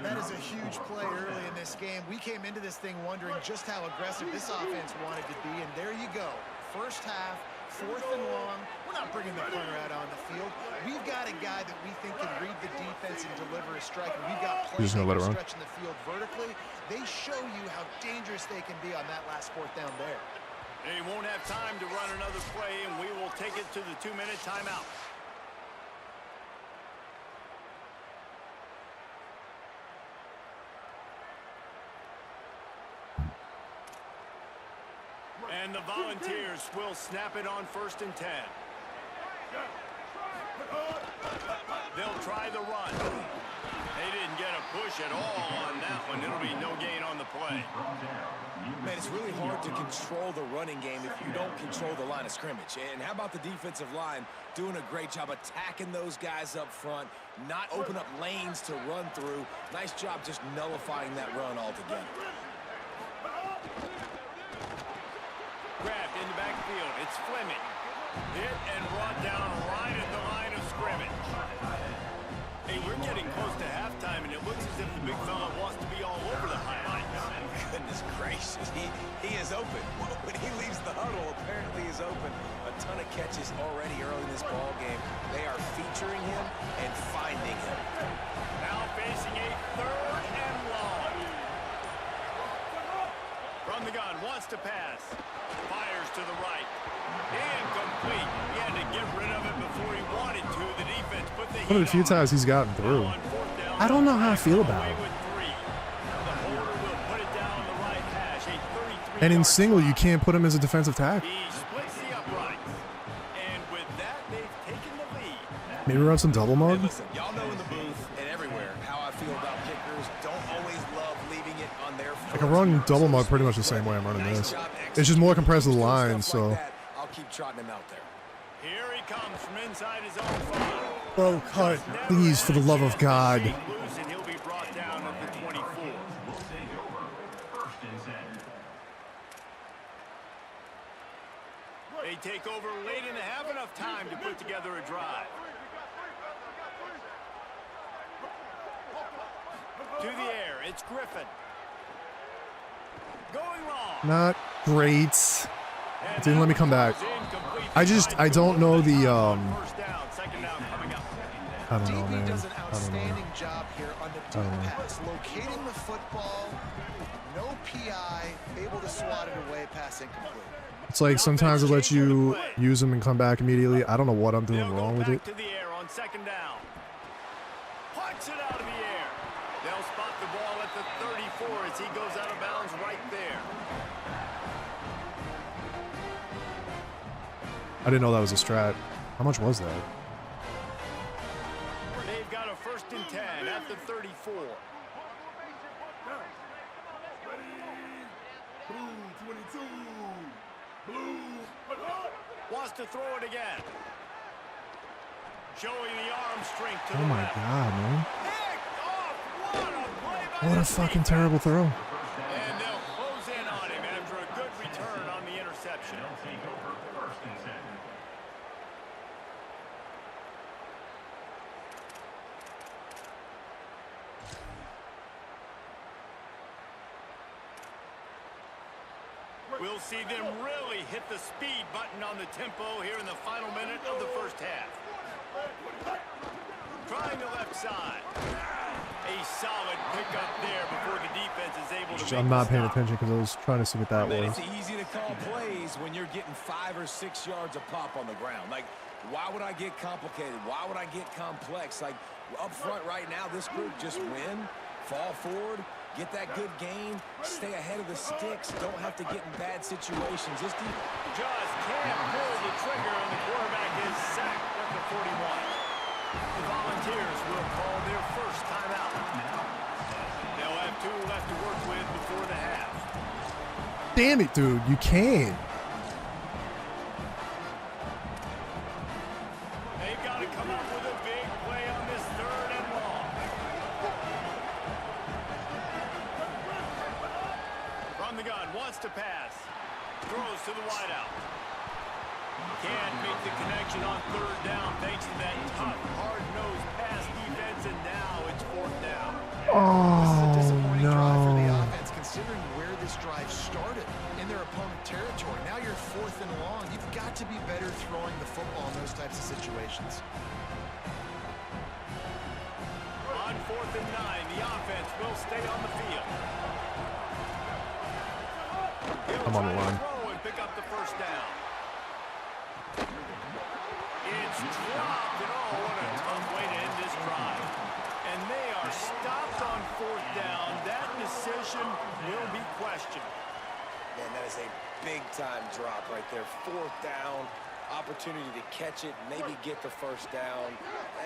That is a huge play early in this game. We came into this thing wondering just how aggressive this offense wanted to be, and there you go. 1st half, 4th and long. We're not bringing the punter out on the field. We've got a guy that we think can read the defense and deliver a strike, and we've got players stretching the field vertically. They show you how dangerous they can be on that last 4th down there. They won't have time to run another play, and we will take it to the 2-minute timeout. And the Volunteers will snap it on 1st and 10. They'll try the run. They didn't get a push at all on that one. It'll be no gain on the play. Man, it's really hard to control the running game if you don't control the line of scrimmage. And how about the defensive line doing a great job attacking those guys up front, not open up lanes to run through. Nice job just nullifying that run altogether. Grabbed in the backfield. It's Fleming. Hit and brought down right at the line of scrimmage. Hey, we're getting close to halftime, and it looks as if the big fella wants to be all over the highlights. Goodness gracious, he is open. When he leaves the huddle, apparently he's open. A ton of catches already early in this ball game. They are featuring him and finding him. Now facing a 3rd and long. From the gun, wants to pass. Fires to the right. Incomplete. He had to get rid of it before he wanted to. The defense put the One of the few times he's gotten through. I don't know how I feel about it. And in single, you can't put him as a defensive tackle. He splits the uprights. And with that, they've taken the lead. Maybe run some double mode. Listen, y'all know in the booth and everywhere how I feel about kickers. Don't always love leaving it on their foot. I can run double mode pretty much the same way I'm running this. It's just more compressed to the line, so. I'll keep trotting him out there. Here he comes from inside his own 5. Bro, cut. Please, for the love of God. Loose and he'll be brought down at the 24. Will take over. First and 10. They take over late and have enough time to put together a drive. To the air, it's Griffin. Going long. Not great. It didn't let me come back. I don't know the, First down, second down coming up. I don't know, DB man. does an I don't know. outstanding job here on the deep don't know. pass, locating the football, no PI, able to swat it away, pass incomplete. It's like sometimes it lets you use them and come back immediately. I don't know what I'm doing They'll wrong go with it. back to the air on second down. Punch it out of the air. They'll spot the ball at the 34 as he goes out of bounds right there. I didn't know that was a strat. How much was that? They've got a first and 10 at the 34. Wants to throw it again. Showing the arm strength to Oh the my left. God, man. Picked off. What a play by What the a fucking defense. terrible throw. And they'll close in on him after a good return on the interception. They'll take over. First and 10. We'll see them really hit the speed button on the tempo here in the final minute of the first half. Trying the left side. A solid pickup there before the defense is able to I'm make not the paying stop. attention because I was trying to see what that Man, was. it's easy to call plays when you're getting 5 or 6 yards of pop on the ground. Like, why would I get complicated? Why would I get complex? Like, up front right now, this group just win, fall forward, get that good gain, stay ahead of the sticks, don't have to get in bad situations. Just can't pull the trigger, and the quarterback is sacked at the 41. The Volunteers will call their first timeout. They'll have 2 left to work with before the half. Damn it, dude. You can't. They've got to come up with a big play on this 3rd and long. From the gun, wants to pass. Throws to the wideout. Can't make the connection on 3rd down thanks to that tough, hard-nosed pass defense, and now it's 4th down. This is a Oh, disappointing drive for the no. offense, considering where this drive started in their opponent territory. Now you're 4th and long. You've got to be better throwing the football in those types of situations. On 4th and 9, the offense will stay on the field. I'm on the line. Throw and pick up the first down. It's dropped, and oh, what a tough way to end this drive. And they are stopped on 4th down. That decision will be questioned. Man, that is a big-time drop right there. 4th down, opportunity to catch it, maybe get the first down.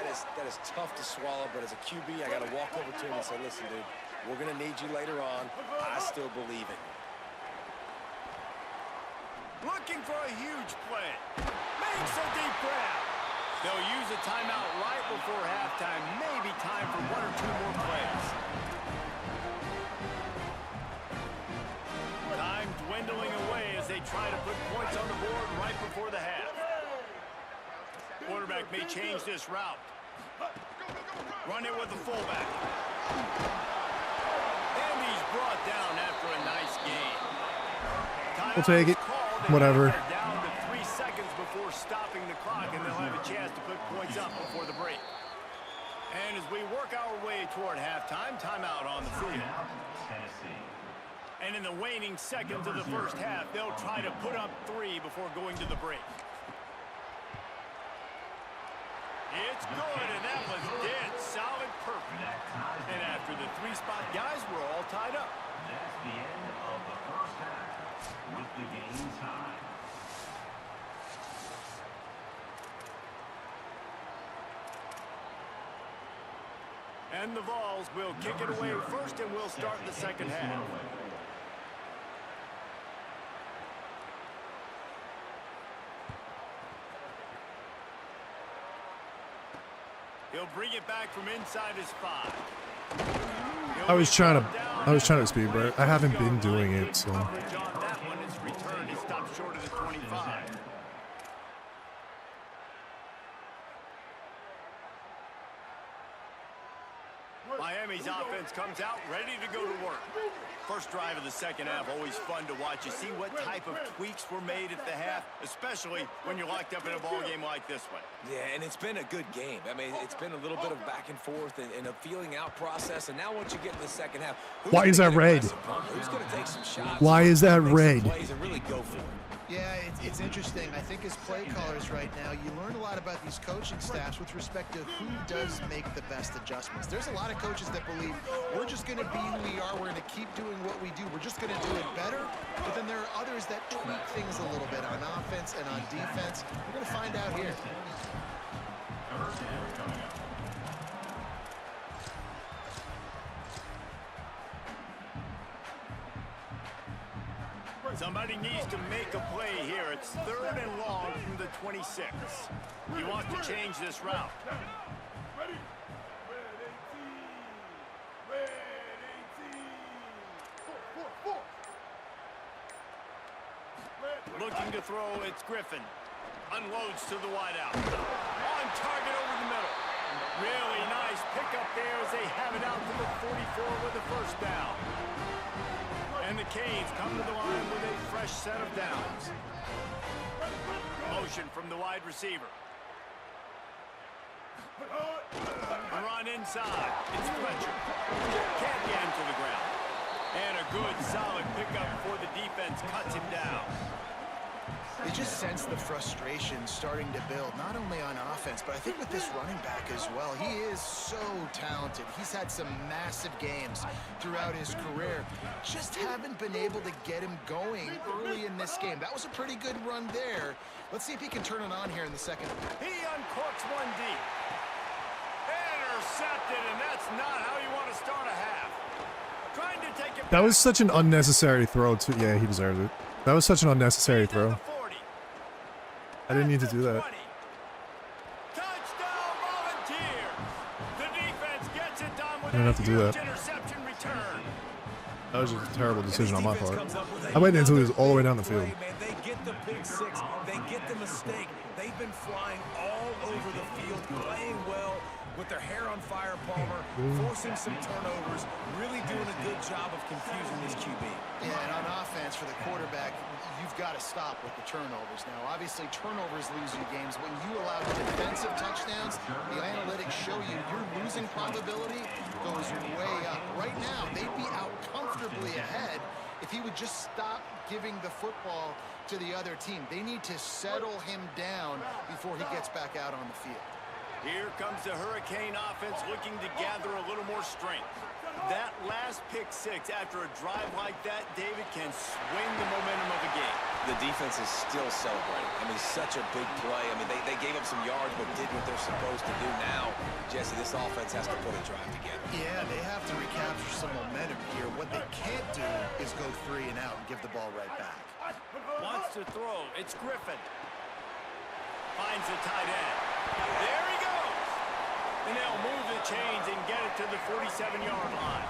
That is tough to swallow, but as a QB, I got to walk over to him and say, listen, dude, we're going to need you later on. I still believe it. Looking for a huge play. Makes a deep grab. They'll use a timeout right before halftime. Maybe time for 1 or 2 more plays. Time dwindling away as they try to put points on the board right before the half. Quarterback may change this route. Run it with the fullback. And he's brought down after a nice gain. We'll take it. Whatever. Down to 3 seconds before stopping the clock, and they'll have a chance to put points up before the break. And as we work our way toward halftime, timeout on the field. Tennessee. And in the waning seconds of the first half, they'll try to put up 3 before going to the break. It's good, and that was dead solid perfect. And after the 3-spot guys, we're all tied up. That's the end of the first half with the game time. And the Vols will kick it away first, and we'll start the second half. He'll bring it back from inside his 5. I was trying to speed, but I haven't been doing it, so. Coverage on that one is returned. It stops short of the 25. Miami's offense comes out ready to go to work. First drive of the second half, always fun to watch. You see what type of tweaks were made at the half, especially when you're locked up in a ball game like this one. Yeah, and it's been a good game. I mean, it's been a little bit of back and forth and a feeling out process. And now once you get in the second half, why is that red? Who's going to take some shots? Why is that red? Plays and really go for it. Yeah, it's interesting. I think as play callers right now, you learn a lot about these coaching staffs with respect to who does make the best adjustments. There's a lot of coaches that believe we're just going to be who we are. We're going to keep doing what we do. We're just going to do it better. But then there are others that tweak things a little bit on offense and on defense. We're going to find out here. First down coming up. Somebody needs to make a play here. It's 3rd and long from the 26. He wants to change this route. Ready? Red 18. Looking to throw, it's Griffin. Unloads to the wideout. On target over the middle. Really nice pickup there as they have it out to the 44 with a first down. And the Canes come to the line with a fresh set of downs. Motion from the wide receiver. Run inside. It's Fletcher. Can't get him to the ground. And a good, solid pickup before the defense cuts him down. They just sense the frustration starting to build, not only on offense, but I think with this running back as well. He is so talented. He's had some massive games throughout his career. Just haven't been able to get him going early in this game. That was a pretty good run there. Let's see if he can turn it on here in the second. He uncorks one deep. Intercepted, and that's not how you want to start a half. Trying to take it. That was such an unnecessary throw, too. Yeah, he deserved it. That was such an unnecessary throw. I didn't need to do that. Touchdown Volunteers. The defense gets it done with I didn't have to do that. interception return. That was just a terrible decision on my part. I waited until he was all the way down the field. Man, they get the pick six. They get the mistake. They've been flying all over the field, playing well with their hair on fire, Palmer, forcing some turnovers, really doing a good job of confusing this QB. Yeah, and on offense for the quarterback, you've got to stop with the turnovers. Now, obviously, turnovers lose you games. When you allow defensive touchdowns, the analytics show you your losing probability goes way up. Right now, they'd be out comfortably ahead if he would just stop giving the football to the other team. They need to settle him down before he gets back out on the field. Here comes the Hurricane offense looking to gather a little more strength. That last pick six after a drive like that, David, can swing the momentum of the game. The defense is still celebrating. I mean, such a big play. I mean, they gave up some yards but did what they're supposed to do now. Jesse, this offense has to put a drive together. Yeah, they have to recapture some momentum here. What they can't do is go 3 and out and give the ball right back. Wants to throw. It's Griffin. Finds the tight end. There he goes. And they'll move the chains and get it to the 47-yard line.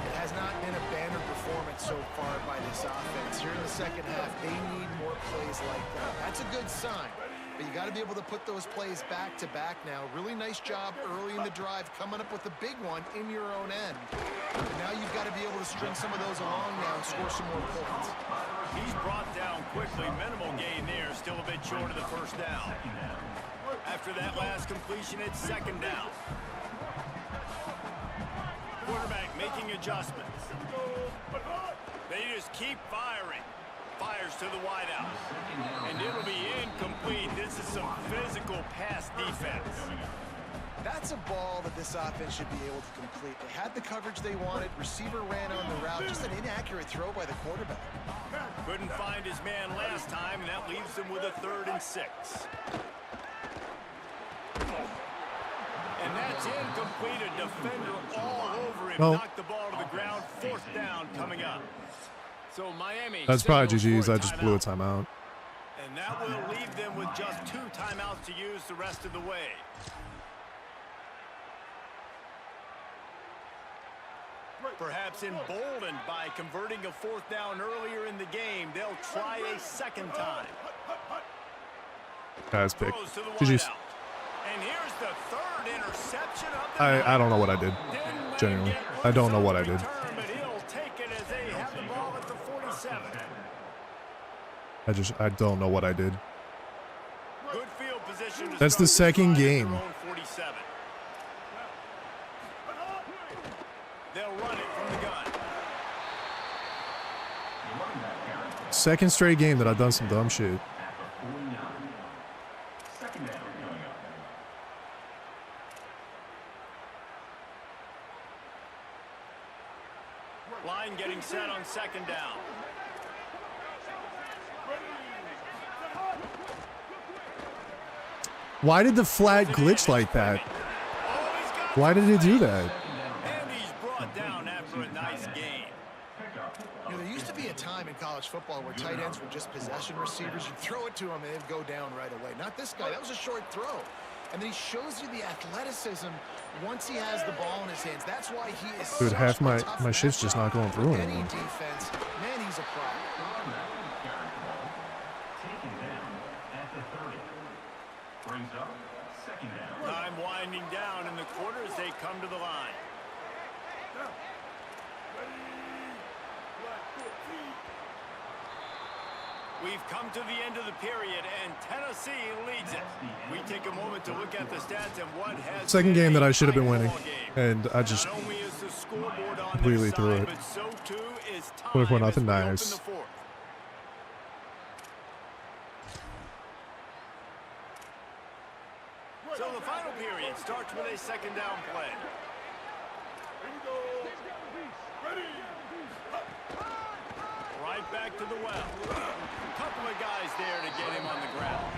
It has not been a banner performance so far by this offense. Here in the second half, they need more plays like that. That's a good sign. But you got to be able to put those plays back to back now. Really nice job early in the drive, coming up with a big one in your own end. And now you've got to be able to string some of those along now and score some more points. He's brought down quickly. Minimal gain there. Still a bit short of the first down. After that last completion, it's second down. Quarterback making adjustments. They just keep firing. Fires to the wideout. And it'll be incomplete. This is some physical pass defense. That's a ball that this offense should be able to complete. They had the coverage they wanted. Receiver ran on the route. Just an inaccurate throw by the quarterback. Couldn't find his man last time, and that leaves them with a 3rd and 6. And that's incomplete. A defender all over him. Well, Knocked the ball to the ground. 4th down coming up. So Miami. That's probably signals GG's. for a I just blew a timeout. timeout. And that will leave them with just 2 timeouts to use the rest of the way. Perhaps emboldened by converting a 4th down earlier in the game, they'll try a 2nd time. Guys, pick. Throws to the GG's. wideout. And here's the 3rd interception of the I don't know what I did. Didn't let Genuinely. him get I don't know loose what on I did. return, but he'll take it as they have the ball at the 47. I don't know what I did. Good field position to That's the start second drive at game. their own 47. They'll run it from the gun. Second straight game that I've done some dumb shit. Line getting set on 2nd down. Why did the flag glitch like that? Oh, he's got Why did it do that? And he's brought down after a nice gain. You know, there used to be a time in college football where tight ends were just possession receivers. You'd throw it to them and they'd go down right away. Not this guy. That was a short throw. And then he shows you the athleticism once he has the ball in his hands. That's why he is Dude, such half a my tough shit's just not going through Any anymore. defense, man, he's a problem. Taken down at the 30. Brings up 2nd down. Time winding down in the quarter as they come to the line. We've come to the end of the period, and Tennessee leads it. We take a moment to look at the stats and what has Second been game that a I should have been tight winning, ball game. and I just Not only is the scoreboard on completely their threw side, it. but so too is time Would've went as nothing we open nice. the 4th. So the final period starts with a 2nd down play. Right back to the well. Couple of guys there to get him on the ground.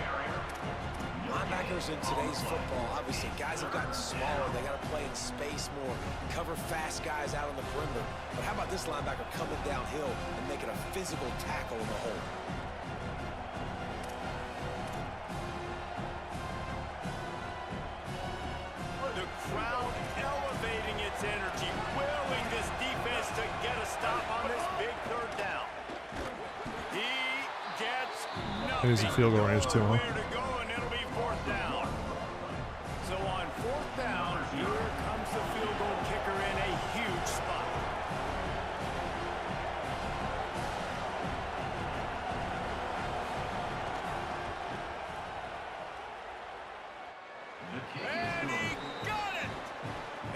Linebackers in today's football, obviously, guys have gotten smaller. They got to play in space more, cover fast guys out on the perimeter. But how about this linebacker coming downhill and making a physical tackle in the hole? The crowd elevating its energy, willing this defense to get a stop on this big 3rd down. He gets nothing. It is a field goal range too, huh? Nowhere to go, and it'll be 4th down. So on 4th down, here comes the field goal kicker in a huge spot. And he got it!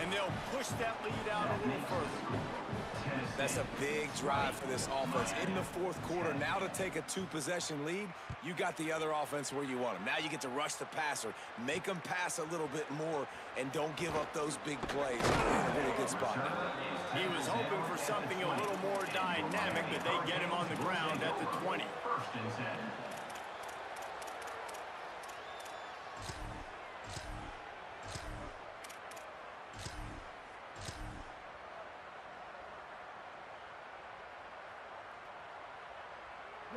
And they'll push that lead out a little further. That's a big drive for this offense. In the 4th quarter, now to take a 2-possession lead, you got the other offense where you want them. Now you get to rush the passer, make them pass a little bit more, and don't give up those big plays. You're in a really good spot now. He was hoping for something a little more dynamic, but they get him on the ground at the 20. 1st and 10.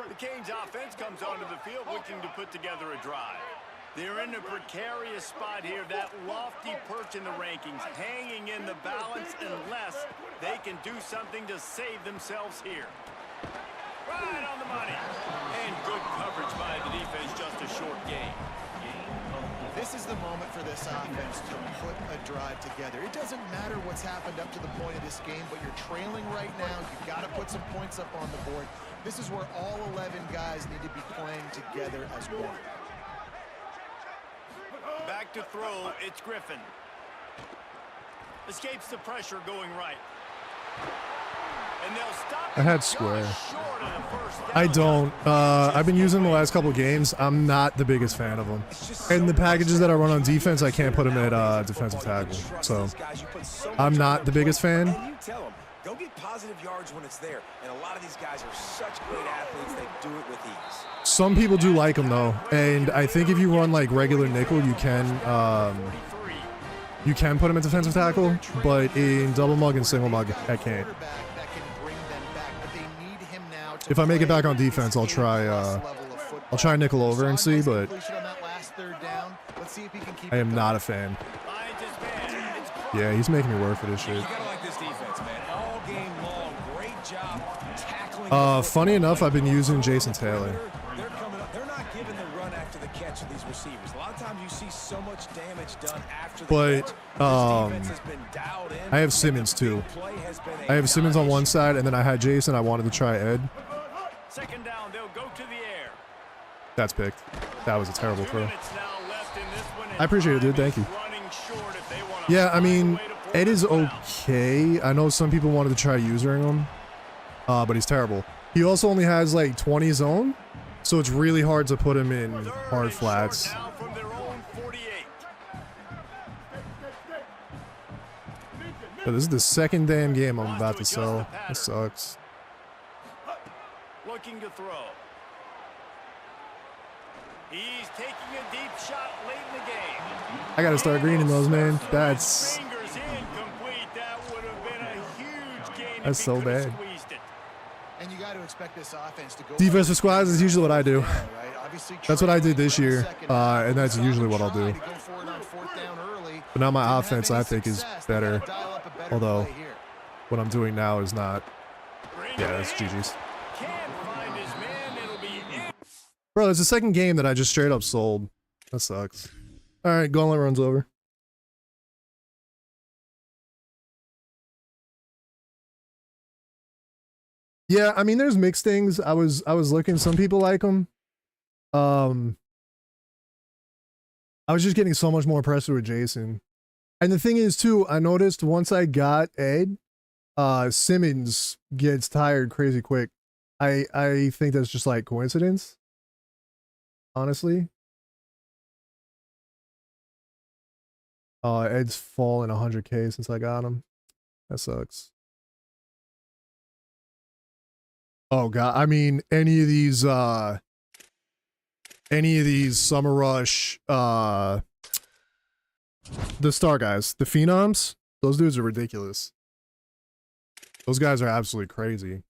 The Canes offense comes onto the field looking to put together a drive. They're in a precarious spot here, that lofty perch in the rankings, hanging in the balance unless they can do something to save themselves here. Right on the money. And good coverage by the defense, just a short gain. This is the moment for this offense to put a drive together. It doesn't matter what's happened up to the point of this game, but you're trailing right now. You've got to put some points up on the board. This is where all 11 guys need to be playing together as one. Back to throw, it's Griffin. Escapes the pressure going right. And they'll stop. I had just square. short of the first down. I don't. I've been using them the last couple of games. I'm not the biggest fan of them. And the packages that I run on defense, I can't put them at defensive tackle. So I'm not the biggest fan. And you tell them, go get positive yards when it's there. And a lot of these guys are such great athletes, they do it with ease. Some people do like them though, and I think if you run like regular nickel, you can put them at defensive tackle. But in double mug and single mug, I can't. If I make it back on defense, I'll try nickel over and see, but I am not a fan. Yeah, he's making me work for this shit. You gotta like this defense, man. All Funny enough, I've been using Jason Taylor. They're coming up. They're not giving the run after the catch of these receivers. A lot of times you see so much damage done after the But, catch. This defense has been dialed in. I have Simmons too. Play has been I have Simmons on one side, and then I had Jason. I wanted to try Ed. Second down, they'll go to the air. That's picked. That was a terrible 2 throw. minutes now left in this one, and I appreciate it, dude. time Thank you. is running short if they wanna Yeah, I find a mean, way to pull Ed is this one out. okay. I know some people wanted to try using him, but he's terrible. He also only has like 20 zone, so it's really hard to put him in Third hard and short flats. now from their own 48. But this is the second damn game I'm about to sell. That sucks. Looking to throw. He's taking a deep shot late in the game. I gotta start greening those, man. That's Fingers incomplete. That would have been a huge gain. That's if he so could have bad. squeezed it. And you got to expect this offense to go defensive squads is usually what I do. right? Obviously, That's what I did this year, second and that's usually what I'll do. try to go for it on fourth down early. But now my Didn't have offense, any I think, is success. They better. gotta dial up a better Although, play here. what I'm doing now is not. Bring Yeah, it that's in. GG's. Can't find his man. It'll be in. Bro, it's the second game that I just straight up sold. That sucks. All right, gauntlet runs over. Yeah, I mean, there's mixed things. I was looking. Some people like them. I was just getting so much more pressure with Jason. And the thing is, too, I noticed once I got Ed, Simmons gets tired crazy quick. I think that's just like coincidence. Honestly. Ed's fallen 100K since I got him. That sucks. Oh god, I mean any of these Summer Rush the star guys, the phenoms, those dudes are ridiculous. Those guys are absolutely crazy.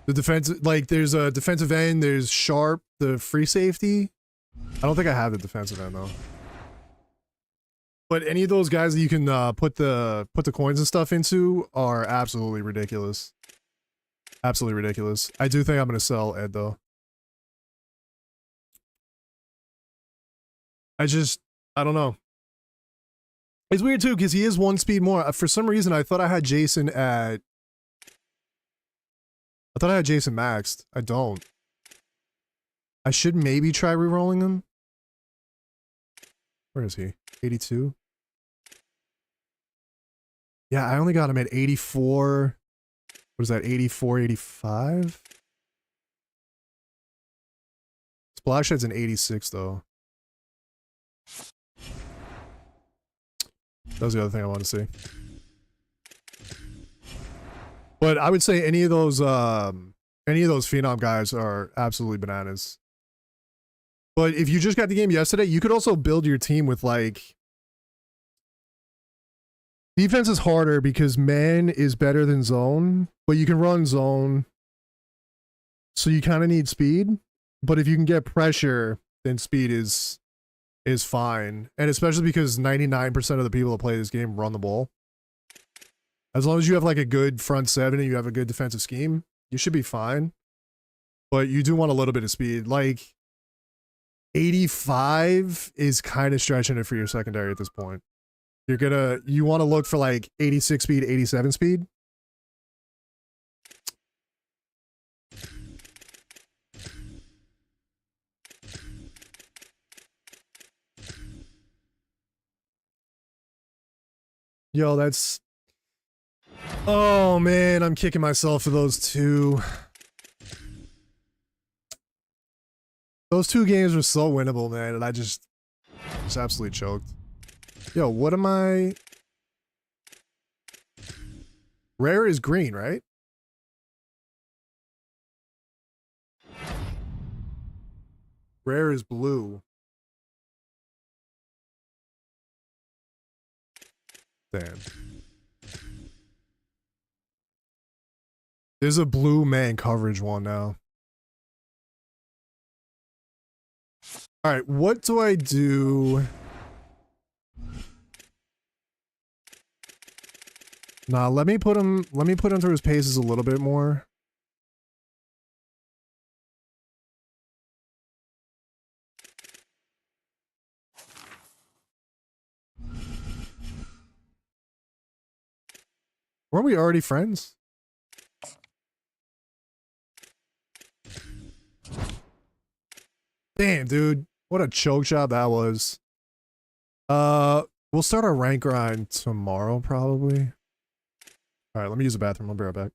The defense, like there's a defensive end, there's Sharp, the free safety. I don't think I have the defensive end though. But any of those guys that you can put the coins and stuff into are absolutely ridiculous. Absolutely ridiculous. I do think I'm gonna sell Ed though. I don't know. It's weird too because he is one speed more. For some reason, I thought I had Jason maxed. I don't. I should maybe try re-rolling him. Where is he? 82? Yeah, I only got him at 84. What is that? 84, 85? Splash Head's an 86 though. That was the other thing I wanted to see. But I would say any of those phenom guys are absolutely bananas. But if you just got the game yesterday, you could also build your team with like defense is harder because man is better than zone, but you can run zone. So you kind of need speed, but if you can get pressure, then speed is fine. And especially because 99% of the people that play this game run the ball. As long as you have like a good front seven and you have a good defensive scheme, you should be fine. But you do want a little bit of speed. Like 85 is kind of stretching it for your secondary at this point. You want to look for like 86 speed, 87 speed. Yo, that's... Oh, man, I'm kicking myself for those two. Those two games were so winnable, man, and I just absolutely choked. Yo, what am I... Rare is green, right? Rare is blue. Damn. There's a blue man coverage one now. Alright, what do I do? Nah, let me put him through his paces a little bit more. Weren't we already friends? Damn, dude. What a choke job that was. We'll start our rank grind tomorrow, probably. Alright, let me use the bathroom. I'll be right back.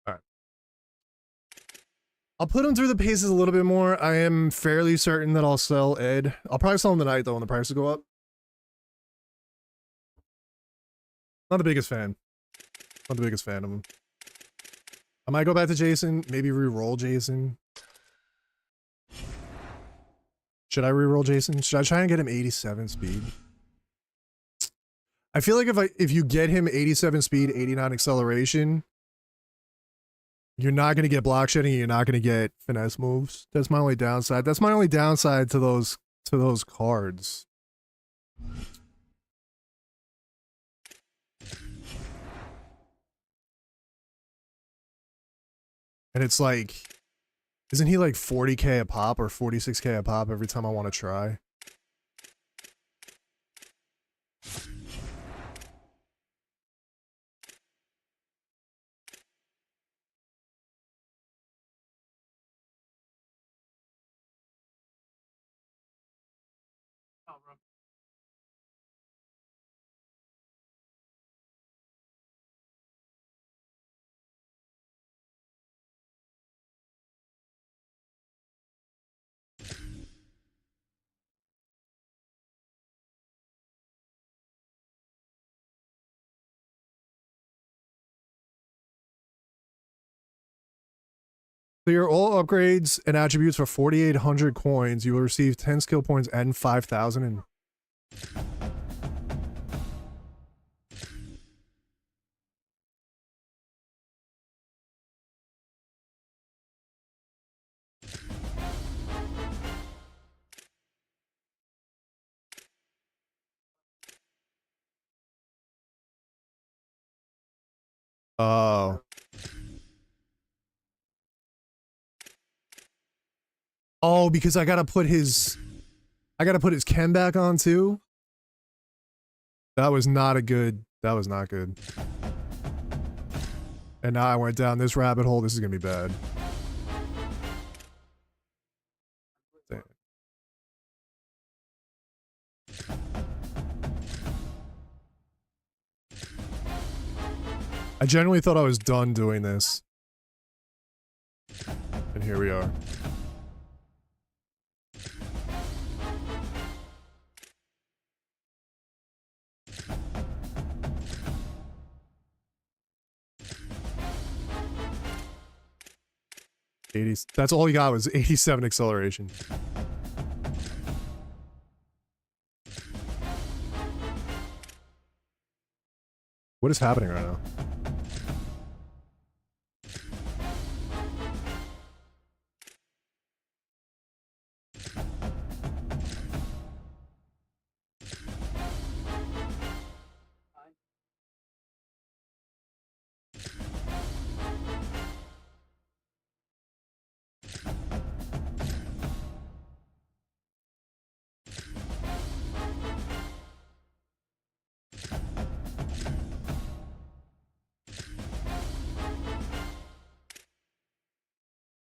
Alright. I'll put him through the paces a little bit more. I am fairly certain that I'll sell Ed. I'll probably sell him tonight, though, when the prices go up. Not the biggest fan. Not the biggest fan of him. I might go back to Jason. Maybe re-roll Jason. Should I re-roll Jason? Should I try and get him 87 speed? I feel like if you get him 87 speed, 89 acceleration, you're not going to get block shedding, you're not going to get finesse moves. That's my only downside. That's my only downside to those cards. And it's like, isn't he like 40k a pop or 46k a pop every time I want to try? Clear all upgrades and attributes for 4,800 coins. You will receive 10 skill points and 5,000 in. Oh. Oh, because I gotta put his chem back on too. That was not good. And now I went down this rabbit hole. This is gonna be bad. Damn. I genuinely thought I was done doing this. And here we are. That's all he got was 87 acceleration. What is happening right now?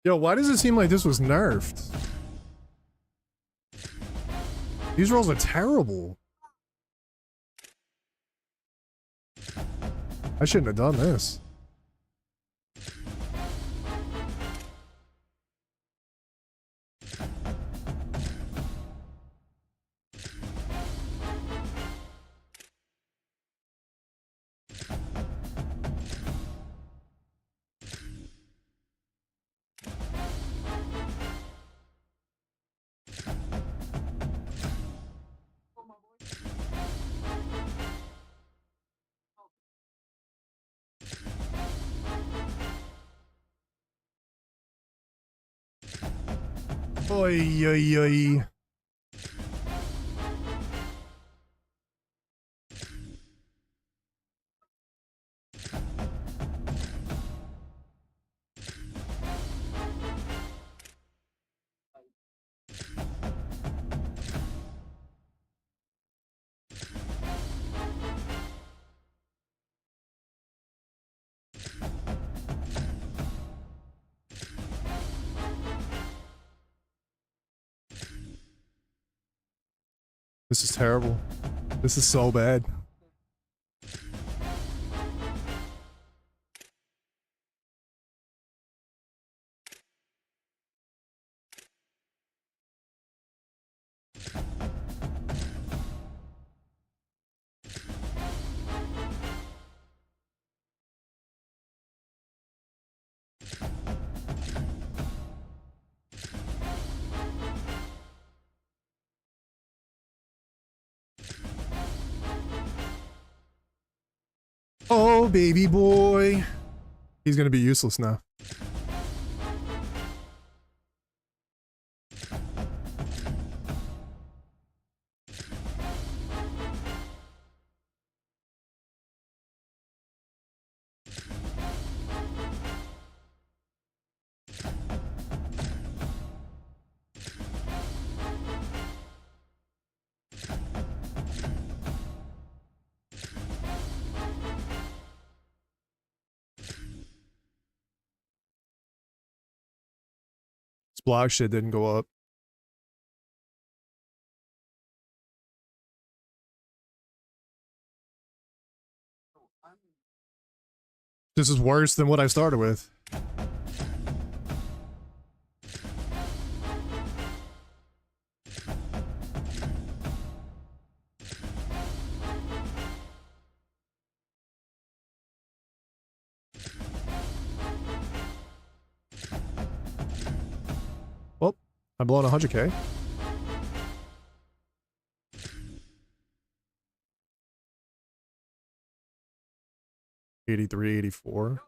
Yo, why does it seem like this was nerfed? These rolls are terrible. I shouldn't have done this. Oi, oi, oi. This is terrible. This is so bad. Oh, baby boy. He's gonna be useless now. This block shit didn't go up. This is worse than what I started with. Well, I'm blowing 100K. $83, $84.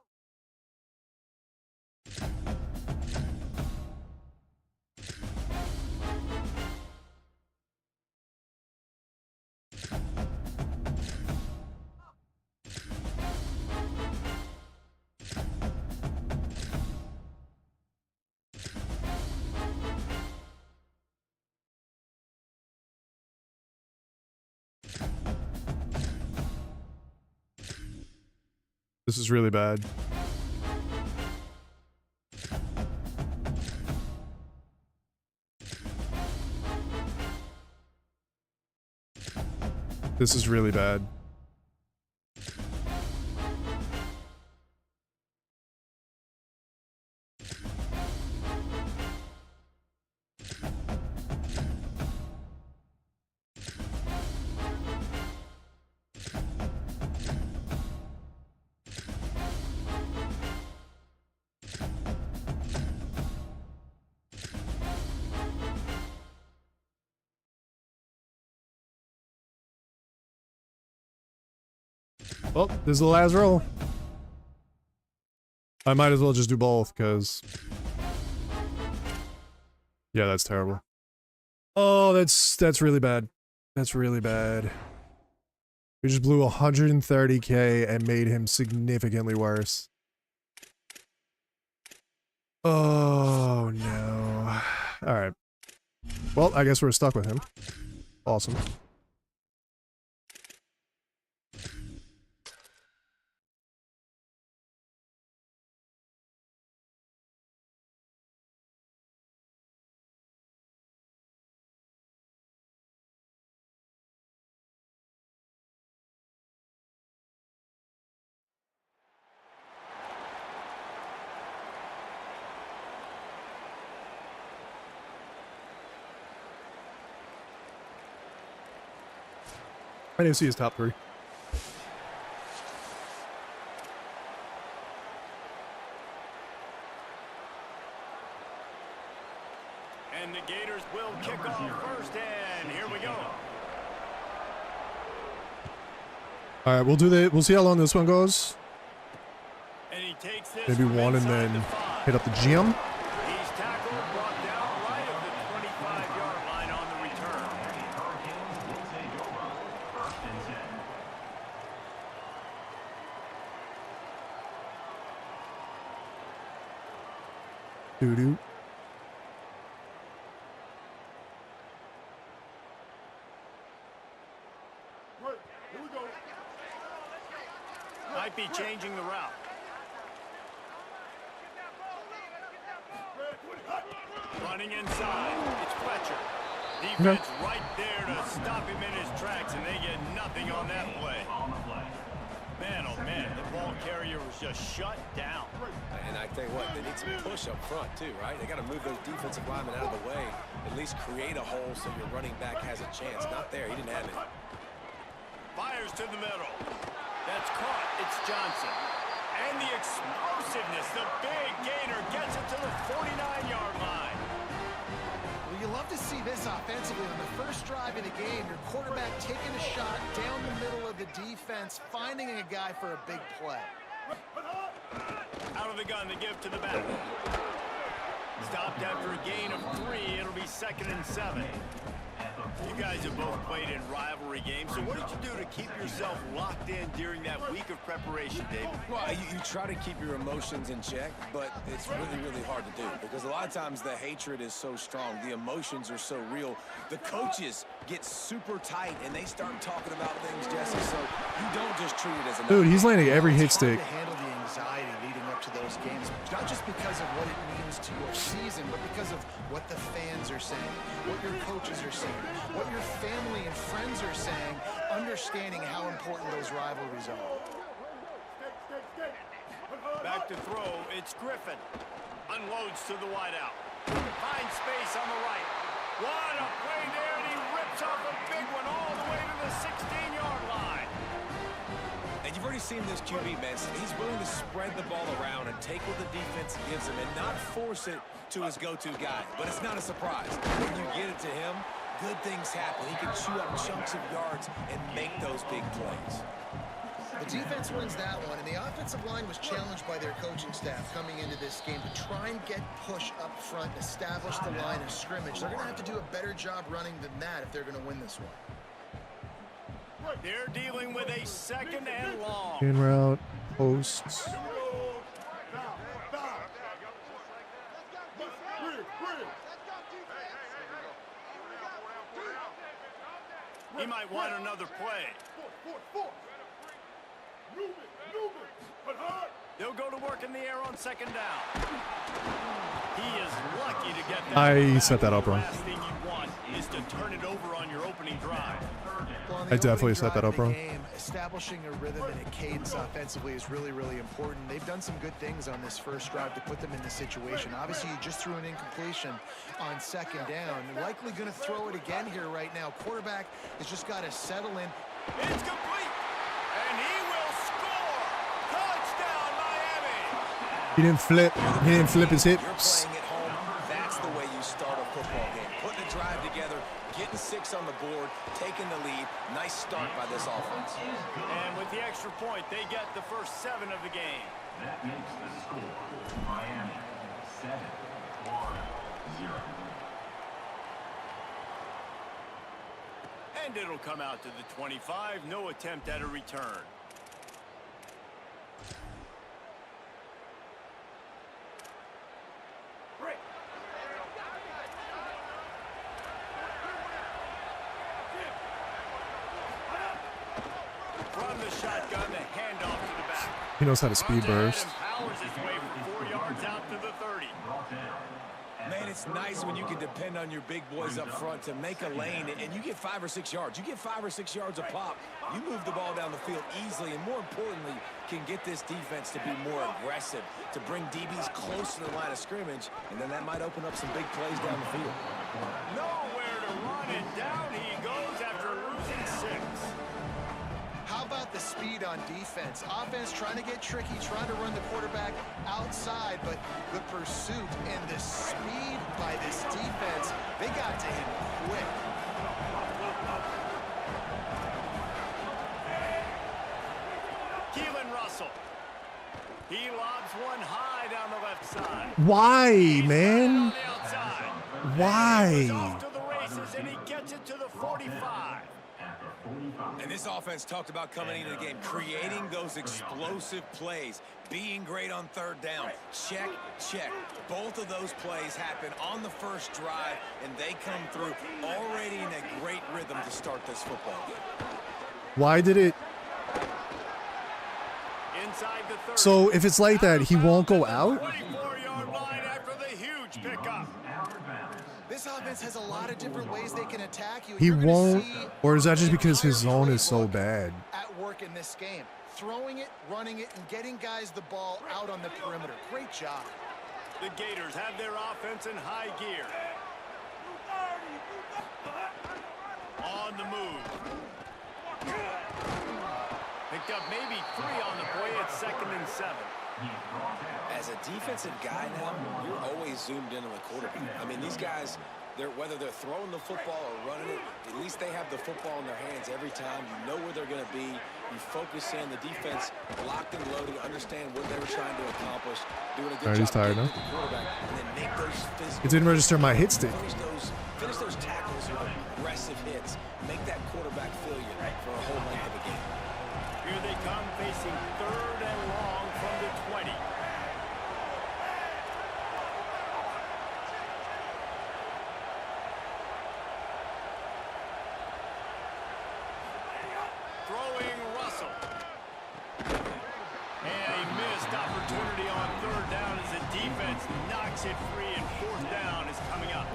This is really bad. This is really bad. Well, this is the last roll. I might as well just do both, because... yeah, that's terrible. Oh, that's really bad. That's really bad. We just blew 130K and made him significantly worse. Oh, no. Alright. Well, I guess we're stuck with him. Awesome. I didn't see his top 3. And the Gators will kick off first, and here we go. All right, we'll see how long this one goes. And he takes this Maybe from one and inside then the 5. hit up the gym. He's tackled, brought down right at the 25-yard line on the return. Hurricanes will take over. 1st and 10. Doo-doo. Might be changing the route. Running inside. It's Fletcher. Defense right there to stop him in his tracks, and they get nothing on that play. On the play. Man, oh man, the ball carrier was just shut down. And I tell you what, they need some push up front too, right? They got to move those defensive linemen out of the way, at least create a hole so your running back has a chance. Not there, he didn't have it. Fires to the middle. That's caught. It's Johnson. And the explosiveness, the big gainer gets it to the 49-yard line. Well, you love to see this offensively on the first drive of the game. Your quarterback taking a shot down the middle of the defense, finding a guy for a big play. Out of the gun, the give to the back. Stopped after a gain of 3. It'll be 2nd and 7. You guys have both played in rivalry games, so what did you do to keep yourself locked in during that week of preparation, David? Well, you try to keep your emotions in check, but it's really, really hard to do because a lot of times the hatred is so strong, the emotions are so real. The coaches get super tight and they start talking about things, Jesse, so you don't just treat it as a Dude, he's landing every hit It's hard stick. to handle the anxiety leading up to those games, not just because of what it means to your season, but because of what the fans are saying, what your coaches are saying, what your family and friends are saying, understanding how important those rivalries are. Back to throw, it's Griffin. Unloads to the wideout. Finds space on the right. What a play there, and he rips off a big one all the way to the 16-yard line. And you've already seen this QB, man. He's willing to spread the ball around and take what the defense gives him and not force it to his go-to guy. But it's not a surprise. When you get it to him, good things happen. He can chew up chunks of yards and make those big plays. The defense wins that one, and the offensive line was challenged by their coaching staff coming into this game to try and get push up front and establish the line of scrimmage. They're going to have to do a better job running than that if they're going to win this one. They're dealing with a 2nd and long. In route, posts. He might want another play. They'll go to work in the air on 2nd down. He is lucky to get that. I set that up wrong. The last thing you want is to turn it over on your opening drive. Well, on I the definitely opening set that drive up of the wrong. game, establishing a rhythm and a cadence offensively is really, really important. They've done some good things on this first drive to put them in this situation. Obviously, you just threw an incompletion on 2nd down. Likely going to throw it again here right now. Quarterback has just got to settle in. It's complete, and he will score. Touchdown, Miami. He didn't flip. He didn't flip his You're hips. playing at home. That's the way you start a football game. Putting a drive together, getting 6 on the board, taking the lead. Nice start by this offense. And with the extra point, they get the first 7 of the game. That makes the score Miami 7-0. And it'll come out to the 25. No attempt at a return. From the shotgun, the handoff to the back. He knows how to speed burst. And powers his way for 4 yards out to the 30. Man, it's nice when you can depend on your big boys up front to make a lane, and you get 5 or 6 yards. You get 5 or 6 yards a pop. You move the ball down the field easily, and more importantly, can get this defense to be more aggressive, to bring DBs close to the line of scrimmage, and then that might open up some big plays down the field. Nowhere to run, and down he goes after losing 6. about the speed on defense? Offense trying to get tricky, trying to run the quarterback outside, but the pursuit and the speed by this defense, they got to him quick. Russell. He lobs one high down the left side. Why, man? Why? Off to the races, and he gets it to the 45. And this offense talked about coming into the game, creating those explosive plays, being great on third down. Check, check. Both of those plays happen on the first drive, and they come through already in a great rhythm to start this football game. Why did it? Inside the 30. So if it's like that, he won't go out? 24-yard line after the huge pickup. This offense has a lot of different ways they can attack you. He won't, or is that just because his zone is so bad? At work in this game, throwing it, running it, and getting guys the ball out on the perimeter. Great job. The Gators have their offense in high gear. On the move. Picked up maybe 3 on the play at 2nd and 7. As a defensive guy now, you're always zoomed in on the quarterback. I mean, these guys, whether they're throwing the football or running it, at least they have the football in their hands every time. You know where they're going to be. You focus in. The defense locked and loaded, understand what they were trying to accomplish, doing a good He's job tired getting now. to the quarterback, and then make those physical. It didn't register my hit stick. Finish those tackles with aggressive hits. Make that quarterback feel you for a whole length of the game. Here they come, facing 3rd and long from the 20. Throwing Russell. And a missed opportunity on 3rd down as the defense knocks it free, and 4th down is coming up.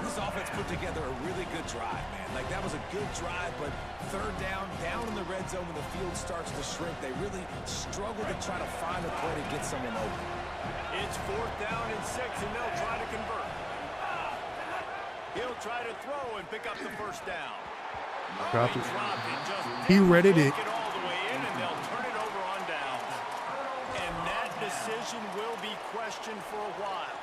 This offense put together a really good drive, man. Like, that was a good drive, but 3rd down in the red zone when the field starts to shrink, they really struggle to try to find a play to get someone open. It's 4th down and 6, and they'll try to convert. He'll try to throw and pick up the 1st down. Dropped it. Dropped it, just He didn't readied it. work all the way in, and they'll turn it over on downs. And that decision will be questioned for a while.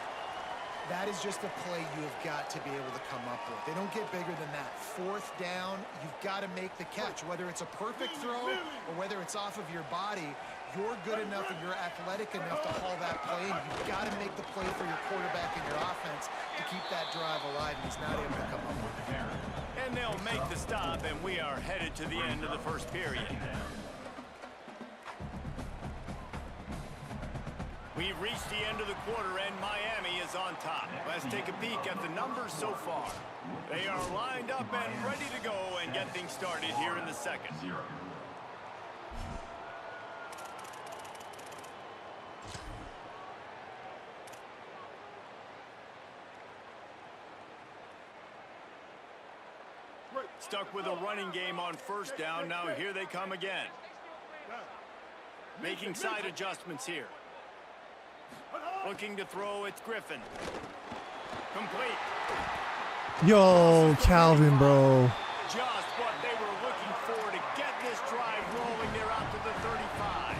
That is just a play you have got to be able to come up with. They don't get bigger than that. 4th down, you've got to make the catch. Whether it's a perfect throw or whether it's off of your body, you're good enough and you're athletic enough to haul that play in. You've got to make the play for your quarterback and your offense to keep that drive alive, and he's not able to come up with it. And they'll make the stop, and we are headed to the end of the 1st period. We've reached the end of the quarter, and Miami is on top. Let's take a peek at the numbers so far. They are lined up and ready to go and get things started here in the 2nd. Stuck with a running game on 1st down. Now here they come again. Making side adjustments here. Looking to throw, it's Griffin. Complete. Yo, Calvin, bro. Just what they were looking for to get this drive rolling. They're out to the 35.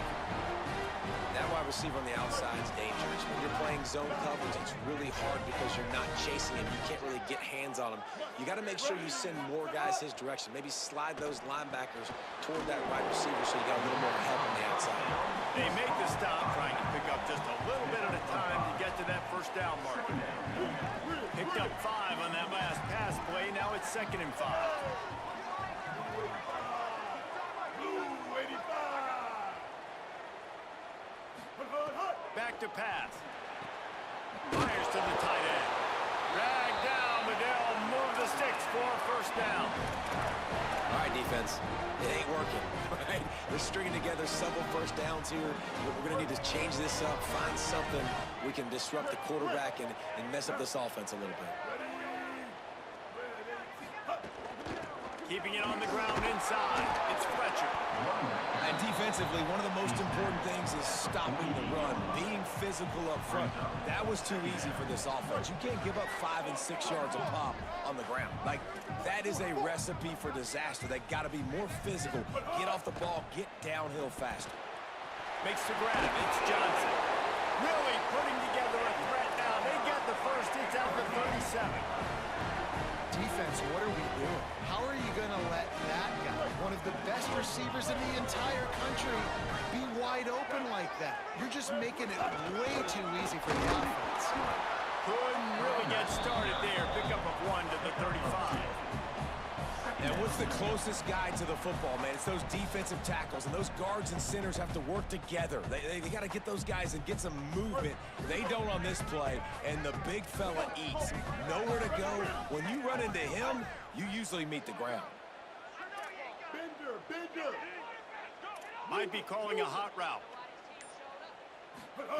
That wide receiver on the outside is dangerous. When you're playing zone coverage, it's really hard because you're not chasing him. You can't really get hands on him. You got to make sure you send more guys his direction. Maybe slide those linebackers toward that wide receiver so you got a little more help on the outside. They make the stop, trying to pick up just a little bit at a time to get to that 1st down mark. Picked up 5 on that last pass play. Now it's 2nd and 5. Back to pass. Fires to the tight end. Dragged down, but they'll move the sticks for a 1st down. All right, defense, it ain't working, right? We're stringing together several 1st downs here. We're going to need to change this up, find something we can disrupt the quarterback and mess up this offense a little bit. Keeping it on the ground inside. It's Fletcher. And defensively, one of the most important things is stopping the run, being physical up front. That was too easy for this offense. You can't give up 5 and 6 yards a pop on the ground. Like, that is a recipe for disaster. They got to be more physical. Get off the ball, get downhill faster. Makes the grab. It's Johnson. Really putting together a threat now. They get the first. It's out to 37. Defense, what are we doing? How are you going to let that guy, one of the best receivers in the entire country, be wide open like that? You're just making it way too easy for the offense. Couldn't really get started there. Pick up of 1 to the 35. And what's the closest guy to the football, man? It's those defensive tackles, and those guards and centers have to work together. They got to get those guys and get some movement. They don't on this play, and the big fella eats. Nowhere to go. When you run into him, you usually meet the ground. Might be calling a hot route.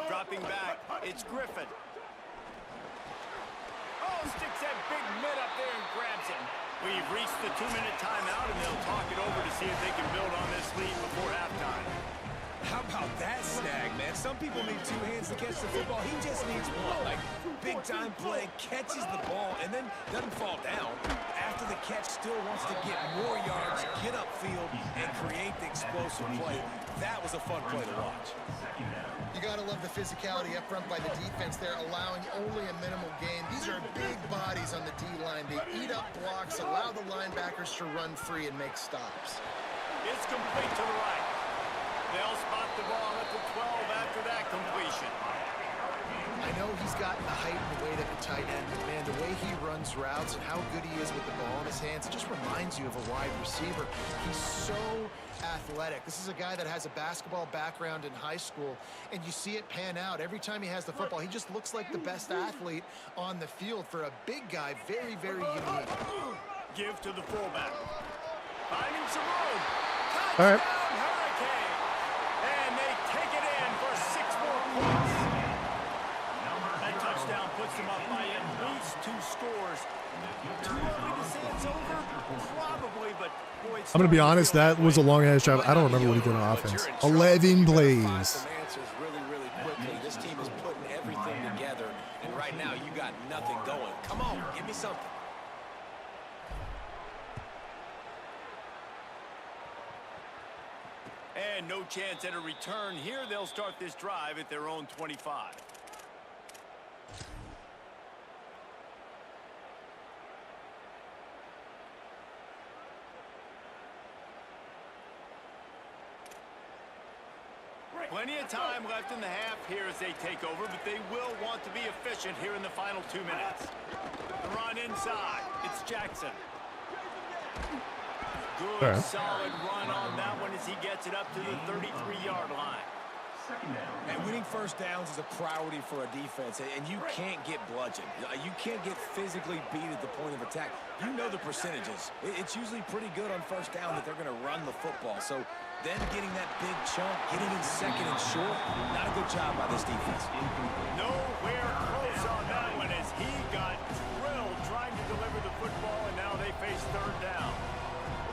Dropping back, it's Griffin. Oh, sticks that big mid up there and grabs him. We've reached the 2-minute timeout, and they'll talk it over to see if they can build on this lead before halftime. How about that snag, man? Some people need 2 hands to catch the football. He just needs 1. Like, big-time play, catches the ball, and then doesn't fall down. After the catch, still wants to get more yards, get upfield, and create the explosive play. That was a fun play to watch. You got to love the physicality up front by the defense there, allowing only a minimal gain. These are big bodies on the D-line. They eat up blocks, allow the linebackers to run free and make stops. It's complete to the right. They'll spot the ball at the 12 after that completion. I know he's got the height and the weight at the tight end, but man, the way he runs routes and how good he is with the ball in his hands, it just reminds you of a wide receiver. He's so athletic. This is a guy that has a basketball background in high school, and you see it pan out. Every time he has the football, he just looks like the best athlete on the field. For a big guy, very, very unique. Give to the fullback. Finding some room. All right. Touchdown, Hurricane. And they take it in for 6 more points. That touchdown puts them up by at least 2 scores. Too early to say it's over? Probably, but boy, I'm gonna be honest, that was a long-ass drive. I don't remember what he did on offense. 11 plays. Some answers really, really quickly. This team is putting everything together, and right now you got nothing going. Come on, give me something. And no chance at a return here. They'll start this drive at their own 25. Plenty of time left in the half here as they take over, but they will want to be efficient here in the final 2 minutes. The run inside. It's Jackson. Good, solid run on that one as he gets it up to the 33-yard line. And winning first downs is a priority for a defense, and you can't get bludgeoned. You can't get physically beat at the point of attack. You know the percentages. It's usually pretty good on first down that they're going to run the football. So then getting that big chunk, getting in second and short, not a good job by this defense. Nowhere close on that one as he got drilled trying to deliver the football, and now they face 3rd down.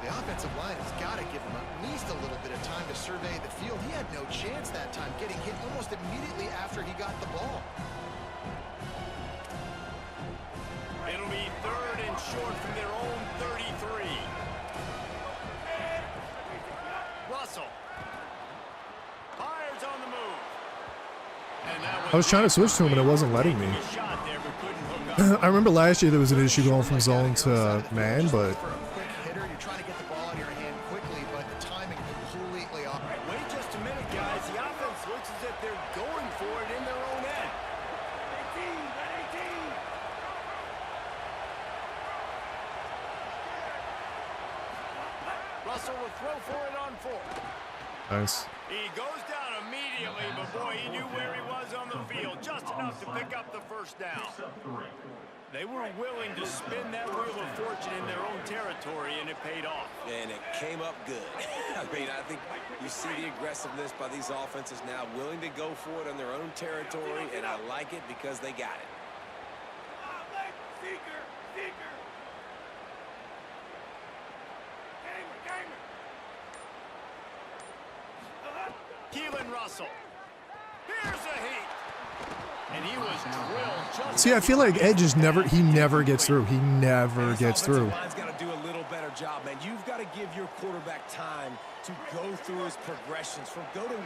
The offensive line has got to give him at least a little bit of time to survey the field. He had no chance that time, getting hit almost immediately after he got the ball. It'll be 3rd and short from their own 33. Russell fires on the move. And that I was trying to switch to him and it wasn't letting me. I remember last year there was an issue going from zone to man, but Russell will throw for it on 4th. Nice. He goes down immediately, but boy, he knew where he was on the field, just enough to pick up the first down. They were willing to spin that wheel of fortune in their own territory, and it paid off. And it came up good. I mean, I think you see the aggressiveness by these offenses now, willing to go for it on their own territory, and I like it because they got it. Russell. Here's a heat. And he was drilled just. See, I feel like Edge is he never gets through. He never gets through. Line's got to do a little better job, man. You've got to give your quarterback time to go through his progressions from go to 1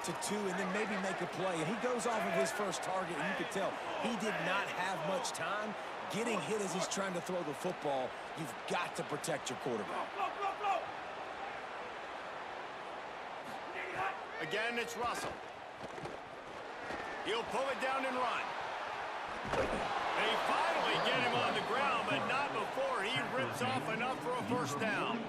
to 2 and then maybe make a play. And he goes off of his first target, and you could tell he did not have much time getting hit as he's trying to throw the football. You've got to protect your quarterback. Again, it's Russell. He'll pull it down and run. They finally get him on the ground, but not before he rips off enough for a first down.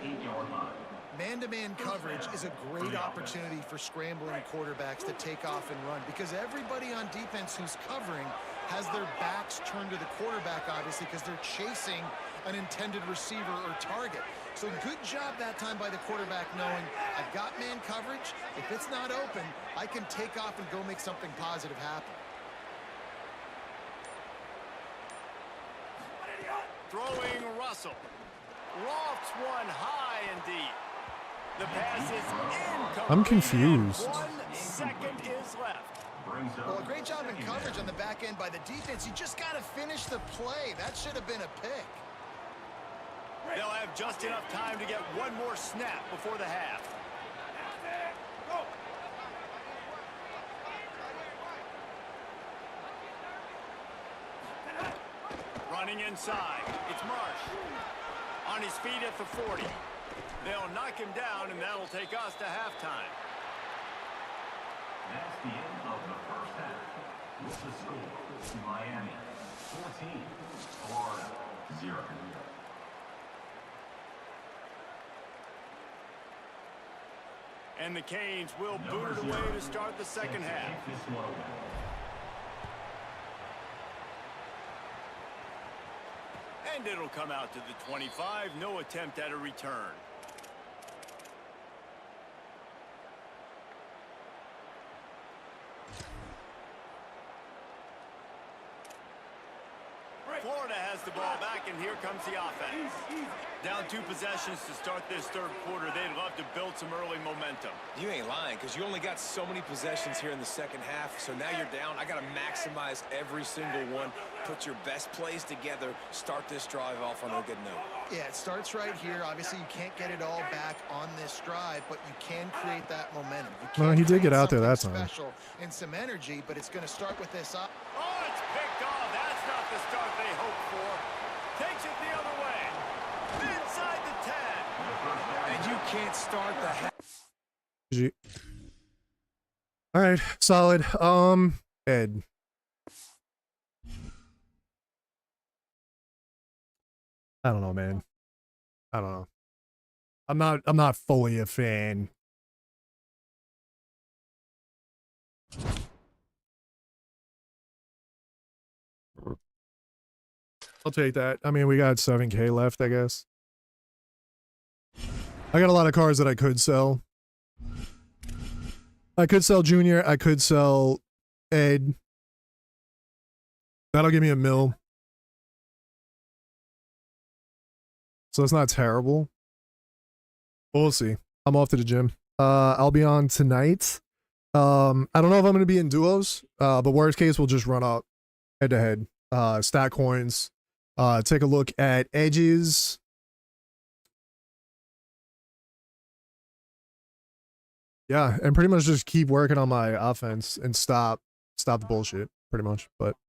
Man-to-man coverage is a great opportunity for scrambling quarterbacks to take off and run because everybody on defense who's covering has their backs turned to the quarterback, obviously, because they're chasing an intended receiver or target. So good job that time by the quarterback knowing I've got man coverage. If it's not open, I can take off and go make something positive happen. Throwing Russell. Lofts one high and deep. The pass is incomplete. I'm confused. 1 second is left. Well, a great job in coverage on the back end by the defense. You just got to finish the play. That should have been a pick. They'll have just enough time to get one more snap before the half. Running inside, it's Marsh. On his feet at the 40. They'll knock him down, and that'll take us to halftime. That's the end of the first half. With the score, Miami 14, Florida 0. And the Canes will boot it away to start the second half. And it'll come out to the 25. No attempt at a return. Florida has the ball back, and here comes the offense. Down 2 possessions to start this third quarter. They'd love to build some early momentum. You ain't lying, because you only got so many possessions here in the second half, so now you're down. I got to maximize every single one. Put your best plays together. Start this drive off on a good note. Yeah, it starts right here. Obviously, you can't get it all back on this drive, but you can create that momentum. Well, he did get out there that time. Special and some energy, but it's going to start with this up. Oh, it's picked off. That's not the start they hoped for. Takes it the other way. Inside the 10. And you can't start the half. All right, solid. Ed. I don't know, man. I don't know. I'm not fully a fan. I'll take that. I mean, we got 7K left, I guess. I got a lot of cars that I could sell. I could sell Junior. I could sell Ed. That'll give me $1 million. So it's not terrible. We'll see. I'm off to the gym. I'll be on tonight. I don't know if I'm going to be in duos. But worst case, we'll just run up head to head. Stat coins. Take a look at edges. Yeah, and pretty much just keep working on my offense and stop the bullshit, pretty much. But